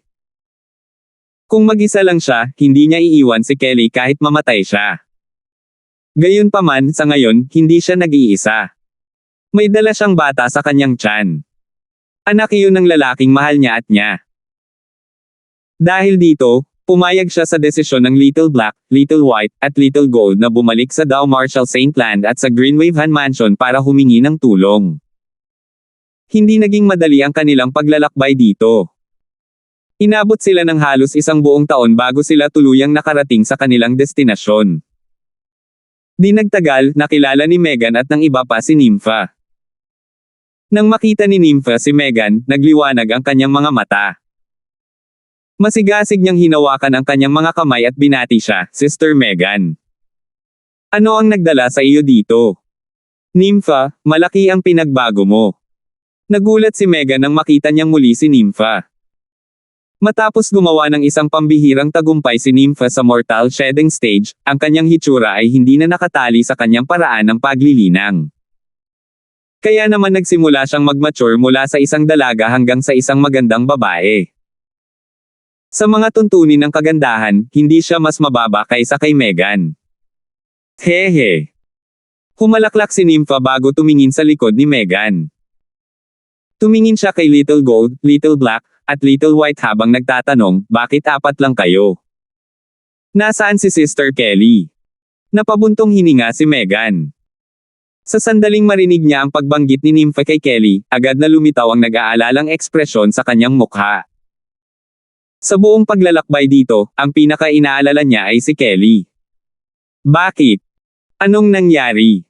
Kung mag-isa lang siya, hindi niya iiwan si Kelly kahit mamatay siya. Gayunpaman, sa ngayon, hindi siya nag-iisa. May dala siyang bata sa kanyang tiyan. Anak iyon ng lalaking mahal niya at niya. Dahil dito, pumayag siya sa desisyon ng Little Black, Little White, at Little Gold na bumalik sa Dow Marshall St. Land at sa Greenwave Han Mansion para humingi ng tulong. Hindi naging madali ang kanilang paglalakbay dito. Inabot sila ng halos isang buong taon bago sila tuluyang nakarating sa kanilang destinasyon. Di nagtagal, nakilala ni Megan at ng iba pa si Nympha. Nang makita ni Nympha si Megan, nagliwanag ang kanyang mga mata. Masigasig niyang hinawakan ang kanyang mga kamay at binati siya, "Sister Megan. Ano ang nagdala sa iyo dito?" "Nympha, malaki ang pinagbago mo." Nagulat si Megan nang makita niyang muli si Nympha. Matapos gumawa ng isang pambihirang tagumpay si Nympha sa mortal shedding stage, ang kanyang hitsura ay hindi na nakatali sa kanyang paraan ng paglilinang. Kaya naman nagsimula siyang mag-mature mula sa isang dalaga hanggang sa isang magandang babae. Sa mga tuntunin ng kagandahan, hindi siya mas mababa kaysa kay Megan. Hehe. Humalaklak si Nympha bago tumingin sa likod ni Megan. Tumingin siya kay Little Gold, Little Black, at Little White habang nagtatanong, bakit apat lang kayo? Nasaan si Sister Kelly? Napabuntong hininga si Megan. Sa sandaling marinig niya ang pagbanggit ni Nympha kay Kelly, agad na lumitaw ang nag-aalalang ekspresyon sa kanyang mukha. Sa buong paglalakbay dito, ang pinaka-inaalala niya ay si Kelly. Bakit? Anong nangyari?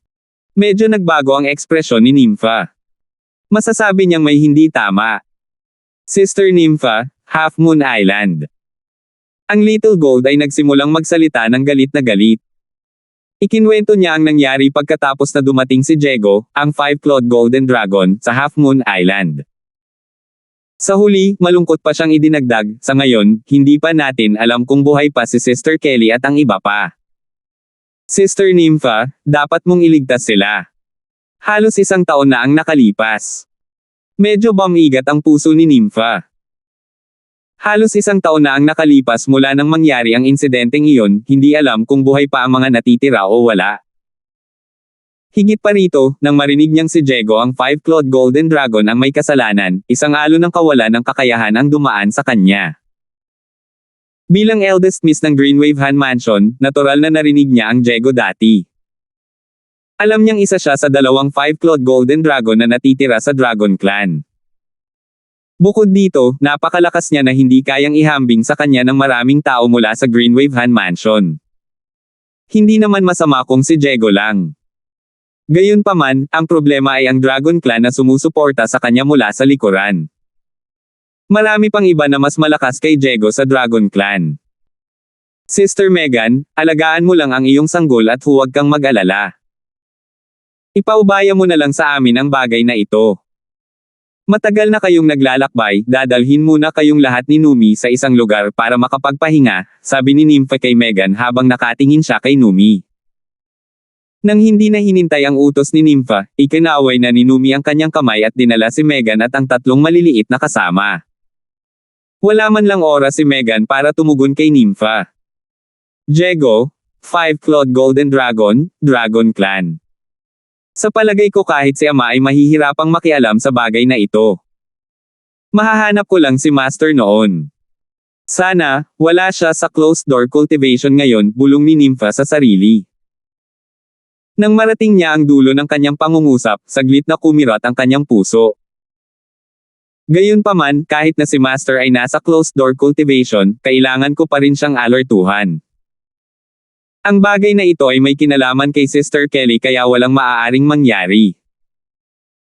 Medyo nagbago ang ekspresyon ni Nympha. Masasabi niyang may hindi tama. Sister Nympha, Half Moon Island. Ang Little Gold ay nagsimulang magsalita ng galit na galit. Ikinwento niya ang nangyari pagkatapos na dumating si Diego, ang 5-clawed Golden Dragon, sa Half Moon Island. Sa huli, malungkot pa siyang idinagdag, sa ngayon, hindi pa natin alam kung buhay pa si Sister Kelly at ang iba pa. Sister Nympha, dapat mong iligtas sila. Halos 1 taon na ang nakalipas. Medyo bumigat ang puso ni Nympha. Halos 1 taon na ang nakalipas mula nang mangyari ang insidenteng iyon, hindi alam kung buhay pa ang mga natitira o wala. Higit pa rito, nang marinig niyang si Diego ang 5-clawed Golden Dragon ang may kasalanan, isang alon ng kawalan ng kakayahan ang dumaan sa kanya. Bilang eldest miss ng Greenwave Han Mansion, natural na narinig niya ang Diego dati. Alam niyang isa siya sa 2 5-clawed Golden Dragon na natitira sa Dragon Clan. Bukod dito, napakalakas niya na hindi kayang ihambing sa kanya ng maraming tao mula sa Greenwave Han Mansion. Hindi naman masama kung si Diego lang. Gayunpaman, ang problema ay ang Dragon Clan na sumusuporta sa kanya mula sa likuran. Marami pang iba na mas malakas kay Diego sa Dragon Clan. Sister Megan, alagaan mo lang ang iyong sanggol at huwag kang mag-alala. Ipaubaya mo na lang sa amin ang bagay na ito. Matagal na kayong naglalakbay, dadalhin muna kayong lahat ni Numi sa isang lugar para makapagpahinga, sabi ni Nympha kay Megan habang nakatingin siya kay Numi. Nang hindi na hinintay ang utos ni Nympha, ikinaway na ni Numi ang kanyang kamay at dinala si Megan at ang 3 maliliit na kasama. Wala man lang oras si Megan para tumugon kay Nympha. Diego, 5-clawed Golden Dragon, Dragon Clan. Sa palagay ko kahit si ama ay mahihirapang makialam sa bagay na ito. Mahahanap ko lang si Master noon. Sana, wala siya sa closed-door cultivation ngayon, bulong ni Nympha sa sarili. Nang marating niya ang dulo ng kanyang pangungusap, saglit na kumirat ang kanyang puso. Gayunpaman, kahit na si Master ay nasa closed-door cultivation, kailangan ko pa rin siyang alertuhan. Ang bagay na ito ay may kinalaman kay Sister Kelly kaya walang maaaring mangyari.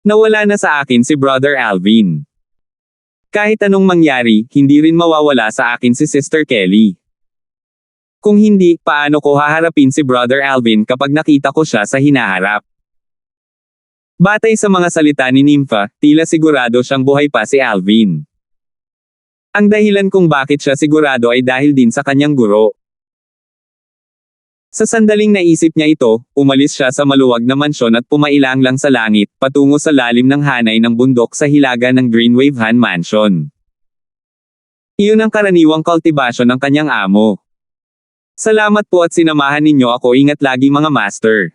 Nawala na sa akin si Brother Alvin. Kahit anong mangyari, hindi rin mawawala sa akin si Sister Kelly. Kung hindi, paano ko haharapin si Brother Alvin kapag nakita ko siya sa hinaharap? Batay sa mga salita ni Nympha, tila sigurado siyang buhay pa si Alvin. Ang dahilan kung bakit siya sigurado ay dahil din sa kanyang guro. Sa sandaling naisip niya ito, umalis siya sa maluwag na mansyon at pumailang lang sa langit, patungo sa lalim ng hanay ng bundok sa hilaga ng Greenwave Han Mansion. Iyon ang karaniwang kultibasyon ng kanyang amo. Salamat po at sinamahan ninyo ako, ingat lagi mga master.